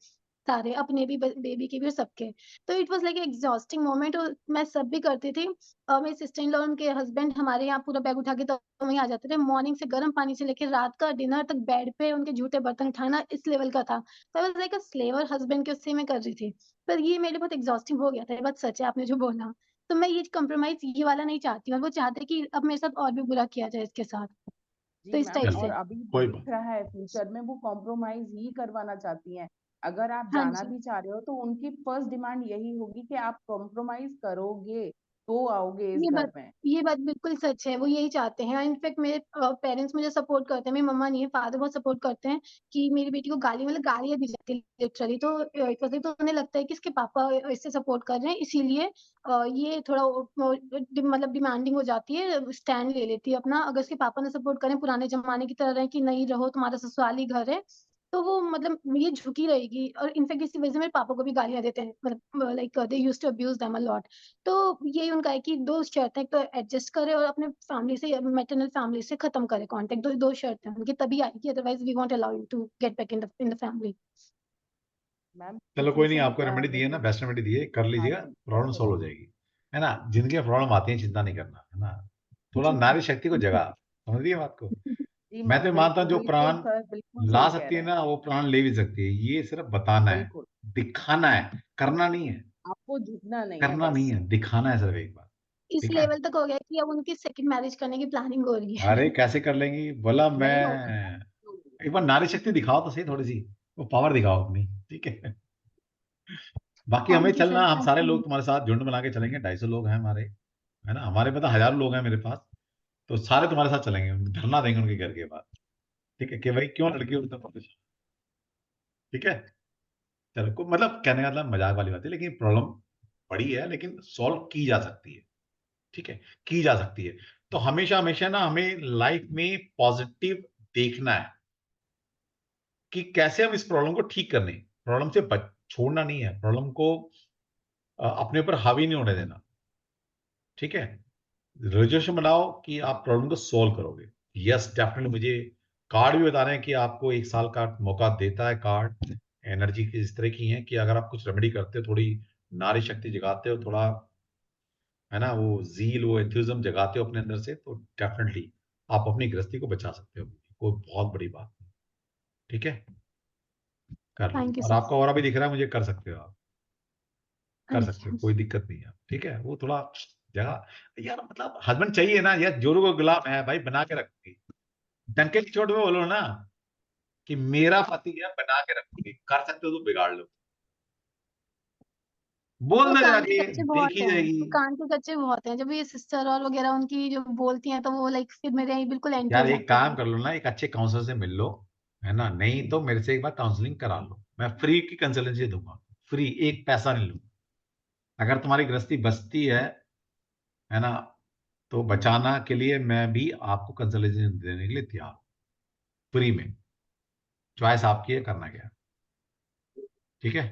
[SPEAKER 10] सारे, अपने भी बेबी के भी और सबके। तो it was like exhausting moment, और मैं सब भी करती थी। मेरी सिस्टर इन लॉ, उनके हस्बैंड हमारे यहाँ पूरा बैग उठा के तो वहीं आ जाते थे। मॉर्निंग से गर्म पानी से लेके रात का डिनर तक बेड पे उनके जूठे बर्तन उठाना, इस लेवल का था। तो I was like a slaver husband के, उससे मैं कर रही थी। पर ये मेरे लिए बहुत एग्जॉस्टिंग हो गया था। ये बात सच है आपने जो बोला। तो मैं ये कॉम्प्रोमाइज ये वाला नहीं चाहती हूँ, और वो चाहते हैं कि अब मेरे साथ और भी बुरा किया जाए इसके साथ।
[SPEAKER 11] जी
[SPEAKER 10] तो इस
[SPEAKER 11] मैम,
[SPEAKER 10] टाइप
[SPEAKER 1] चलो
[SPEAKER 11] और
[SPEAKER 10] से।
[SPEAKER 11] अभी
[SPEAKER 1] कोई
[SPEAKER 11] दिख रहा है फ्यूचर में वो कॉम्प्रोमाइज ही करवाना चाहती हैं। अगर आप
[SPEAKER 10] हाँ
[SPEAKER 11] जाना
[SPEAKER 10] जी,
[SPEAKER 11] भी चाह रहे हो तो उनकी फर्स्ट डिमांड यही होगी कि आप कॉम्प्रोमाइज करोगे तो आओगे इस
[SPEAKER 10] ये
[SPEAKER 11] घर
[SPEAKER 10] बात
[SPEAKER 11] में।
[SPEAKER 10] ये बात बिल्कुल सच है। वो यही चाहते हैं। इनफैक्ट मेरे पेरेंट्स मुझे सपोर्ट करते हैं। मेरी मम्मा नहीं है, फादर बहुत सपोर्ट करते हैं कि मेरी बेटी को गालियां दी जाती है लिटरली। तो तो उन्हें लगता है कि इसके पापा इससे सपोर्ट कर रहे हैं, इसीलिए ये थोड़ा मतलब डिमांडिंग हो जाती है, स्टैंड ले लेती है अपना। अगर इसके पापा ने सपोर्ट करें, पुराने जमाने की तरह रहे कि नहीं रहो, तुम्हारा ससुराली घर है, तो वो मतलब ये झुकी रहेगी। और इनफैक्ट इसी वजह से मेरे पापा को भी गालियां देते हैं, मतलब like they used to abuse them a lot. तो यही उनका है कि दो शर्त है, एक तो एडजस्ट करे और अपने फैमिली से, मैटरनल फैमिली से खत्म करे कांटेक्ट। दो शर्त है उनकी, तभी आएगी, otherwise we won't allow you to get back in the family.
[SPEAKER 11] Ma'am
[SPEAKER 1] चलो कोई नहीं,
[SPEAKER 11] सिचुएशन
[SPEAKER 1] आपको रेमेडी दी है ना,
[SPEAKER 11] जैसे,
[SPEAKER 1] बेस्ट रेमेडी दी है, कर
[SPEAKER 11] हाँ
[SPEAKER 1] लीजिएगा,
[SPEAKER 11] जी
[SPEAKER 1] प्रॉब्लम सॉल्व हो जाएगी। है ना, जिनके प्रॉब्लम आती है चिंता नहीं करना, है ना, थोड़ा
[SPEAKER 10] जी
[SPEAKER 1] नारी शक्ति को जगा, समझ रही है बात को।
[SPEAKER 11] जी
[SPEAKER 1] मैं
[SPEAKER 11] मैम
[SPEAKER 1] तो मानता हूँ जो
[SPEAKER 11] बिल्कुल, ये तो
[SPEAKER 1] प्राण
[SPEAKER 11] सर बिल्कुल
[SPEAKER 1] ला
[SPEAKER 11] सही कह
[SPEAKER 1] सकती है
[SPEAKER 11] रहे हैं।
[SPEAKER 1] ना, वो प्राण ले भी सकती है। ये सिर्फ बताना है,
[SPEAKER 11] बिल्कुल,
[SPEAKER 1] दिखाना है, करना नहीं है।
[SPEAKER 11] आपको झुकना नहीं है
[SPEAKER 1] करना नहीं
[SPEAKER 11] बस।
[SPEAKER 1] है, दिखाना है सिर्फ एक बार।
[SPEAKER 10] इस
[SPEAKER 1] ठीक है,
[SPEAKER 10] लेवल तक हो गया कि अब उनकी सेकंड मैरिज करने की प्लानिंग हो रही है।
[SPEAKER 1] अरे कैसे कर लेंगी, बोला मैं।
[SPEAKER 11] नहीं होगा मैम, नहीं होगा।
[SPEAKER 1] एक बार नारी शक्ति दिखाओ तो सही, थोड़ी सी वो पावर दिखाओ अपनी। ठीक है, बाकी हमें
[SPEAKER 10] थैंक यू सर,
[SPEAKER 1] चलना, हम
[SPEAKER 10] थैंक
[SPEAKER 1] सारे
[SPEAKER 10] यू।
[SPEAKER 1] लोग तुम्हारे साथ झुंड बना के चलेंगे, 250 लोग हैं हमारे, है ना, हमारे में तो हजारों लोग हैं मेरे पास। तो सारे तुम्हारे साथ चलेंगे, धरना देंगे उनके घर के बाहर। ठीक है, कि भाई क्यों लड़की उतना परेशान। ठीक है, चलो मतलब कहने का मतलब मजाक वाली बात है, लेकिन प्रॉब्लम बड़ी है, लेकिन सॉल्व की जा सकती है। ठीक है, की जा सकती है। तो हमेशा हमेशा ना हमें लाइफ में पॉजिटिव देखना है कि कैसे हम इस प्रॉब्लम को ठीक करने, प्रॉब्लम से छोड़ना नहीं है, प्रॉब्लम को अपने ऊपर हावी नहीं होने देना। ठीक है, रेजोल्यूशन बनाओ कि आप प्रॉब्लम को सॉल्व करोगे। यस डेफिनेटली, मुझे कार्ड भी बता रहे हैं कि आपको 1 साल का मौका देता है कार्ड। एनर्जी की इस तरह की है कि अगर आप कुछ रेमेडी करते हो, थोड़ी नारी शक्ति जगाते हो, थोड़ा, है ना, वो जील, वो एंथुसिज्म जगाते हो अपने अंदर से, तो डेफिनेटली आप अपनी गृहस्थी को बचा सकते हो। कोई बहुत बड़ी बात नहीं। ठीक है, कर लो।
[SPEAKER 10] थैंक यू
[SPEAKER 1] और
[SPEAKER 10] सर।
[SPEAKER 1] आपका और भी दिख रहा है मुझे, कर सकते हो आप, कर सकते हो,
[SPEAKER 10] थैंक
[SPEAKER 1] कोई दिक्कत नहीं है। ठीक है, वो थोड़ा जगह, यार मतलब हस्बैंड चाहिए ना यार, जोरों को गुलाम है भाई, बना के रखूंगी। डंके की चोट में बोलो ना कि मेरा पति है, बना के रखूंगी, कर सकते हो तो बिगाड़ लो, बोल
[SPEAKER 10] वो
[SPEAKER 1] दो
[SPEAKER 10] कान के
[SPEAKER 1] जाके,
[SPEAKER 10] कच्चे बहुत
[SPEAKER 1] देखी
[SPEAKER 10] हैं।
[SPEAKER 1] जाएगी।
[SPEAKER 10] वो कान के कच्चे बहुत हैं। जब ये सिस्टर और वगैरह उनकी जो बोलती हैं, तो वो लाइक फिर मेरे यहाँ बिल्कुल एंटी हो
[SPEAKER 1] यार एक
[SPEAKER 10] जाते
[SPEAKER 1] काम
[SPEAKER 10] हैं।
[SPEAKER 1] कर लो ना, एक अच्छे काउंसलर से मिल लो, है ना, नहीं तो मेरे से एक बार काउंसलिंग करा लो, मैं फ्री की कंसल्टेंसी दूंगा, फ्री, एक पैसा नहीं लूंगा। अगर तुम्हारी गृहस्थी बचती है ना, तो बचाना के लिए मैं भी आपको कंसल्टेंसी देने के लिए तैयार हूं, फ्री में। चॉइस आपकी है, करना क्या है। ठीक है,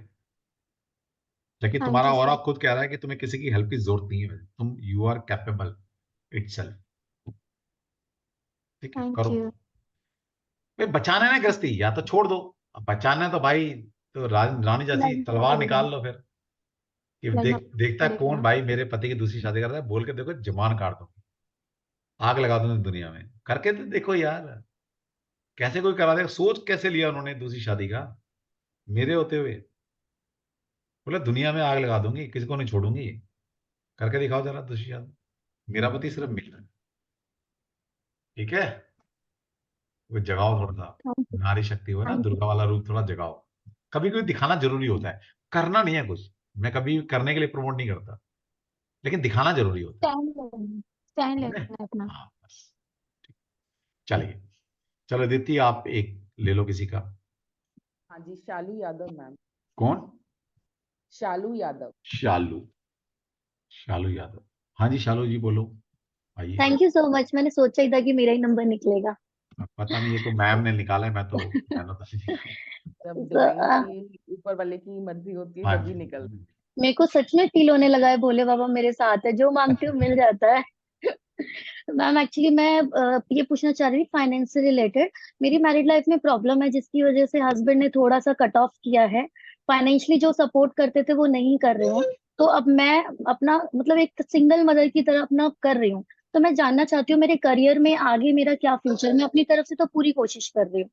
[SPEAKER 1] लेकिन
[SPEAKER 10] थैंक
[SPEAKER 1] तुम्हारा
[SPEAKER 10] यू
[SPEAKER 1] ऑरा
[SPEAKER 10] सर।
[SPEAKER 1] खुद कह रहा है कि तुम्हें किसी की हेल्प की जरूरत नहीं है, तुम यू आर कैपेबल इटसेल्फ। ठीक है,
[SPEAKER 10] थैंक
[SPEAKER 1] करो।
[SPEAKER 10] यू।
[SPEAKER 1] भाई बचाना है ना गृहस्थी, या तो छोड़ दो। अब बचाना है तो भाई, तो रानी जैसी
[SPEAKER 10] लड़ना
[SPEAKER 1] तलवार
[SPEAKER 10] पड़ेगा।
[SPEAKER 1] निकाल लो फिर, कि
[SPEAKER 10] लड़ना
[SPEAKER 1] देखता है कौन
[SPEAKER 10] पड़ेगा।
[SPEAKER 1] भाई मेरे पति की दूसरी शादी करता है, बोल के देखो, जबान काट दो, आग लगा दो दुनिया में, करके तो देखो यार, कैसे कोई करा देगा। सोच कैसे लिया उन्होंने दूसरी शादी का, मेरे होते हुए, बोले दुनिया में आग लगा दूंगी, किसी को नहीं छोड़ूंगी, करके दिखाओ जरा दूसरी शादी, मेरा पति सिर्फ मेरा। ठीक है, वो जगाओ थोड़ा सा,
[SPEAKER 10] थैंक यू।
[SPEAKER 1] नारी शक्ति हो ना,
[SPEAKER 10] थैंक यू।
[SPEAKER 1] दुर्गा वाला रूप थोड़ा जगाओ। कभी कभी दिखाना जरूरी होता है, करना नहीं है कुछ, मैं कभी करने के लिए प्रमोट नहीं करता, लेकिन दिखाना जरूरी होता है।
[SPEAKER 10] स्टैंड लेना, स्टैंड
[SPEAKER 1] ठीक है,
[SPEAKER 10] लेना है अपना।
[SPEAKER 1] हाँ बस, चलिए, चलो दीप्ति आप एक ले लो किसी का।
[SPEAKER 11] हाँ जी, शालू यादव मैम।
[SPEAKER 1] कौन?
[SPEAKER 11] शालू यादव।
[SPEAKER 1] शालू, शालू यादव। हाँ जी, शालू जी बोलो, आइए।
[SPEAKER 7] Thank you so much. मैंने सोचा ही था कि मेरा ही नंबर निकलेगा।
[SPEAKER 1] अब पता नहीं, ये तो मैम ने निकाला है, मैं तो मैंने तो नहीं निकाला।
[SPEAKER 11] जब
[SPEAKER 7] So,
[SPEAKER 11] डिवाइन की, ऊपर वाले की मर्जी होती है
[SPEAKER 1] हाँ
[SPEAKER 11] तभी
[SPEAKER 1] जी,
[SPEAKER 11] निकल।
[SPEAKER 7] मेरे को सच में फील होने लगा है, भोले बाबा मेरे साथ है, जो मांगती हूँ मिल जाता है। मैम एक्चुअली मैं ये पूछना चाह रही थी फाइनेंस से रिलेटेड। मेरी मैरिड लाइफ में प्रॉब्लम है, जिसकी वजह से हस्बैंड ने थोड़ा सा कट ऑफ किया है फाइनेंशियली जो सपोर्ट करते थे वो नहीं कर रहे हो, तो अब मैं अपना मतलब एक सिंगल मदर की तरह अपना कर रही हूँ। तो मैं जानना चाहती हूँ मेरे करियर में आगे मेरा क्या फ्यूचर। मैं अपनी तरफ से तो पूरी कोशिश कर रही हूँ,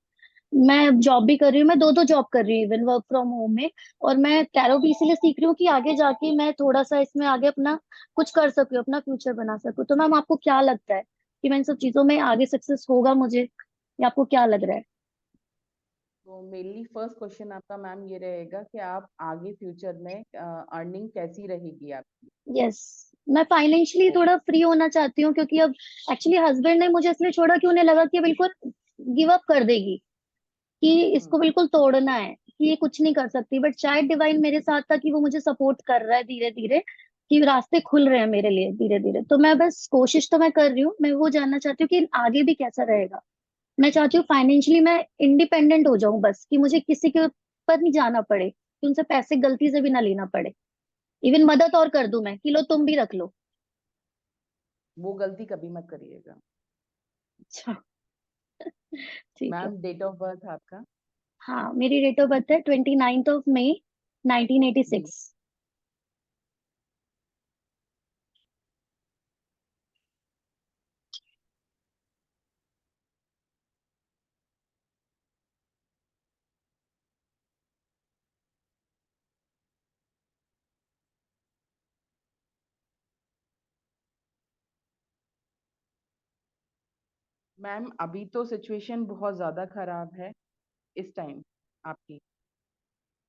[SPEAKER 7] मैं जॉब भी कर रही हूँ, मैं दो दो जॉब कर रही हूँ इवन वर्क फ्रॉम होम में। और मैं टैरो भी इसीलिए सीख रही हूँ कि आगे जाके मैं थोड़ा सा इसमें आगे अपना कुछ कर सकूँ, अपना फ्यूचर बना सकूँ। तो मैम आपको क्या लगता है कि मैं इन सब चीजों में आगे सक्सेस होगा मुझे, या आपको क्या लग रहा है?
[SPEAKER 11] तो मेनली फर्स्ट क्वेश्चन आपका मैम ये रहेगा कि आप आगे फ्यूचर में अर्निंग कैसी रहेगी आपकी?
[SPEAKER 7] यस, मैं फाइनेंशियली थोड़ा फ्री होना चाहती हूँ, क्योंकि अब एक्चुअली हस्बैंड ने मुझे इसलिए छोड़ा कि उन्हें लगा कि ये बिल्कुल गिव अप कर देगी, कि इसको बिल्कुल तोड़ना है, कि ये कुछ नहीं कर सकती। बट शायद डिवाइन मेरे साथ था कि वो मुझे सपोर्ट कर रहा है धीरे धीरे, कि रास्ते खुल रहे हैं मेरे लिए धीरे धीरे। तो मैं बस कोशिश तो मैं कर रही हूँ, मैं वो जानना चाहती हूँ कि आगे भी कैसा रहेगा। मैं चाहती हूँ फाइनेंशियली मैं इंडिपेंडेंट हो जाऊं, बस कि मुझे किसी के ऊपर नहीं जाना पड़े, कि उनसे पैसे गलती से भी ना लेना पड़े। इवन मदद और कर दूं मैं कि लो तुम भी रख लो।
[SPEAKER 11] वो गलती कभी मत करिएगा।
[SPEAKER 7] अच्छा, ठीक है।
[SPEAKER 11] मैम डेट ऑफ बर्थ आपका?
[SPEAKER 7] हाँ, मेरी डेट ऑफ बर्थ है 29 मई 1986।
[SPEAKER 11] मैम अभी तो सिचुएशन बहुत ज्यादा खराब है इस टाइम आपकी।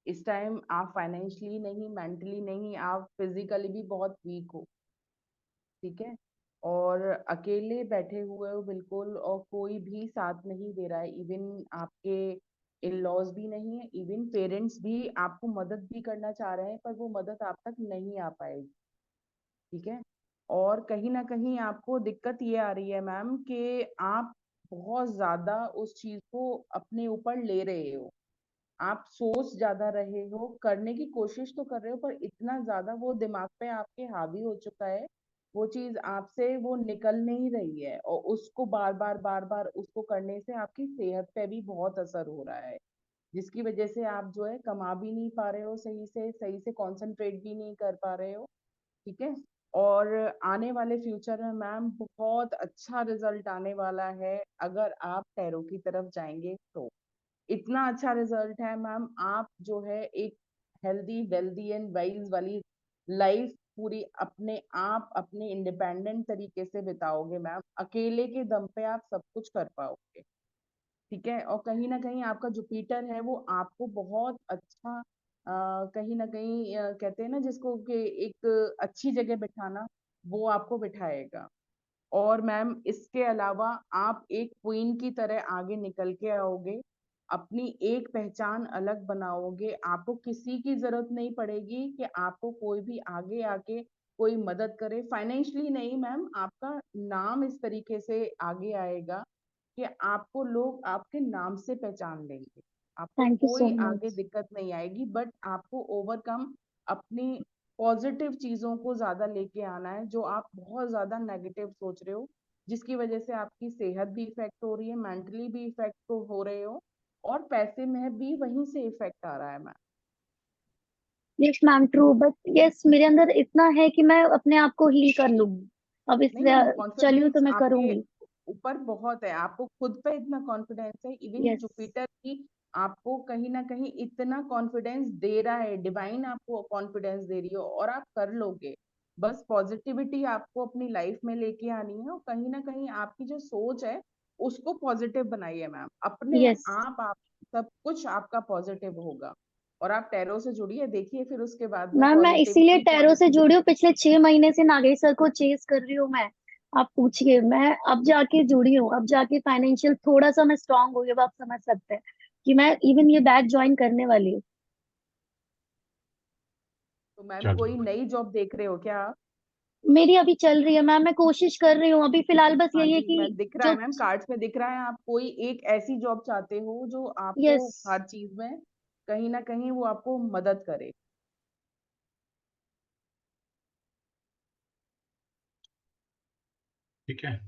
[SPEAKER 11] इस टाइम आप फाइनेंशियली नहीं, मेंटली नहीं, आप फिजिकली भी बहुत वीक हो, ठीक है? और अकेले बैठे हुए हो बिल्कुल, और कोई भी साथ नहीं दे रहा है। इवन आपके इन लॉज भी नहीं है, इवन पेरेंट्स भी आपको मदद भी करना चाह रहे हैं, पर वो मदद आप तक नहीं आ पाएगी, ठीक है? और कहीं ना कहीं आपको दिक्कत ये आ रही है मैम कि आप बहुत ज्यादा उस चीज को अपने ऊपर ले रहे हो। आप सोच ज्यादा रहे हो, करने की कोशिश तो कर रहे हो, पर इतना ज्यादा वो दिमाग पे आपके हावी हो चुका है, वो चीज आपसे वो निकल नहीं रही है, और उसको बार बार बार बार उसको करने से आपकी सेहत पे भी बहुत असर हो रहा है, जिसकी वजह से आप जो है कमा भी नहीं पा रहे हो, सही से कंसंट्रेट भी नहीं कर पा रहे हो, ठीक है? और आने वाले फ्यूचर में मैम बहुत अच्छा रिजल्ट आने वाला है अगर आप टैरो की तरफ जाएंगे तो। इतना अच्छा रिजल्ट है मैम, आप जो है एक हेल्दी वेल्दी एंड वाइज वाली लाइफ पूरी अपने आप अपने इंडिपेंडेंट तरीके से बिताओगे मैम। अकेले के दम पे आप सब कुछ कर पाओगे, ठीक है? और कहीं ना कहीं आपका जुपिटर है वो आपको बहुत अच्छा कहीं ना कहीं कहते हैं ना जिसको कि एक अच्छी जगह बिठाना, वो आपको बिठाएगा। और मैम इसके अलावा आप एक क्वीन की तरह आगे निकल के आओगे, अपनी एक पहचान अलग बनाओगे, आपको किसी की जरूरत नहीं पड़ेगी कि आपको कोई भी आगे आके कोई मदद करे। फाइनेंशियली नहीं मैम, आपका नाम इस तरीके से आगे आएगा कि आपको लोग आपके नाम से पहचान लेंगे, आपको
[SPEAKER 7] थैंक यू सो
[SPEAKER 11] कोई आगे
[SPEAKER 7] मच।
[SPEAKER 11] दिक्कत नहीं आएगी। बट आपको ओवरकम अपनी पॉजिटिव चीजों को ज्यादा लेके आना है, जो आप बहुत ज्यादा नेगेटिव सोच रहे हो, जिसकी वजह से आपकी सेहत भी इफेक्ट हो रही है, मेंटली भी इफेक्ट हो रहे हो, और पैसे में भी वहीं से इफेक्ट आ रहा है ma'am.
[SPEAKER 7] Yes ma'am, true, but yes मेरे अंदर इतना है कि मैं अपने आप को हील कर लूंगी। अब इस
[SPEAKER 11] नहीं मैम,
[SPEAKER 7] चली हूँ तो
[SPEAKER 11] कॉन्फिडेंस
[SPEAKER 7] मैं
[SPEAKER 11] आपके
[SPEAKER 7] करूंगी।
[SPEAKER 11] ऊपर बहुत है, आपको खुद पे इतना कॉन्फिडेंस है, इवन
[SPEAKER 7] यस।
[SPEAKER 11] जुपिटर की आपको कहीं ना कहीं इतना कॉन्फिडेंस दे रहा है, डिवाइन आपको कॉन्फिडेंस दे रही हो, और आप कर लोगे। बस पॉजिटिविटी आपको अपनी लाइफ में लेके आनी है, और कहीं ना कहीं आपकी जो सोच है उसको पॉजिटिव बनाइए मैम। अपने
[SPEAKER 7] यस
[SPEAKER 11] आप सब कुछ आपका पॉजिटिव होगा। और आप टैरो से जुड़िए, देखिए फिर उसके बाद में
[SPEAKER 7] मैम, मैं इसीलिए
[SPEAKER 11] पॉजिटिविटी
[SPEAKER 7] टैरो से जुड़ी हूँ, पिछले 6 महीने से नागेश सर को चेस कर रही हूँ मैं। आप पूछिए, मैं अब जाके जुड़ी हूँ, अब जाके फाइनेंशियल थोड़ा सा मैं स्ट्रांग हो गई, अब आप समझ सकते हैं कि मैं इवन ये बैच ज्वाइन करने वाली हूँ।
[SPEAKER 11] तो मैम
[SPEAKER 1] चलिए
[SPEAKER 11] कोई नई जॉब देख रहे हो क्या आप?
[SPEAKER 7] मेरी अभी चल रही है मैम, मैं कोशिश कर रही हूँ अभी फिलहाल, बस
[SPEAKER 11] हाँ
[SPEAKER 7] यही है
[SPEAKER 11] जी, मैं
[SPEAKER 7] कि
[SPEAKER 11] दिख रहा
[SPEAKER 7] जो।
[SPEAKER 11] है मैम, कार्ड्स में दिख रहा है, आप कोई एक ऐसी जॉब चाहते हो जो आपको
[SPEAKER 7] यस।
[SPEAKER 11] हर चीज में कहीं ना कहीं वो आपको मदद करे।
[SPEAKER 1] ठीक है।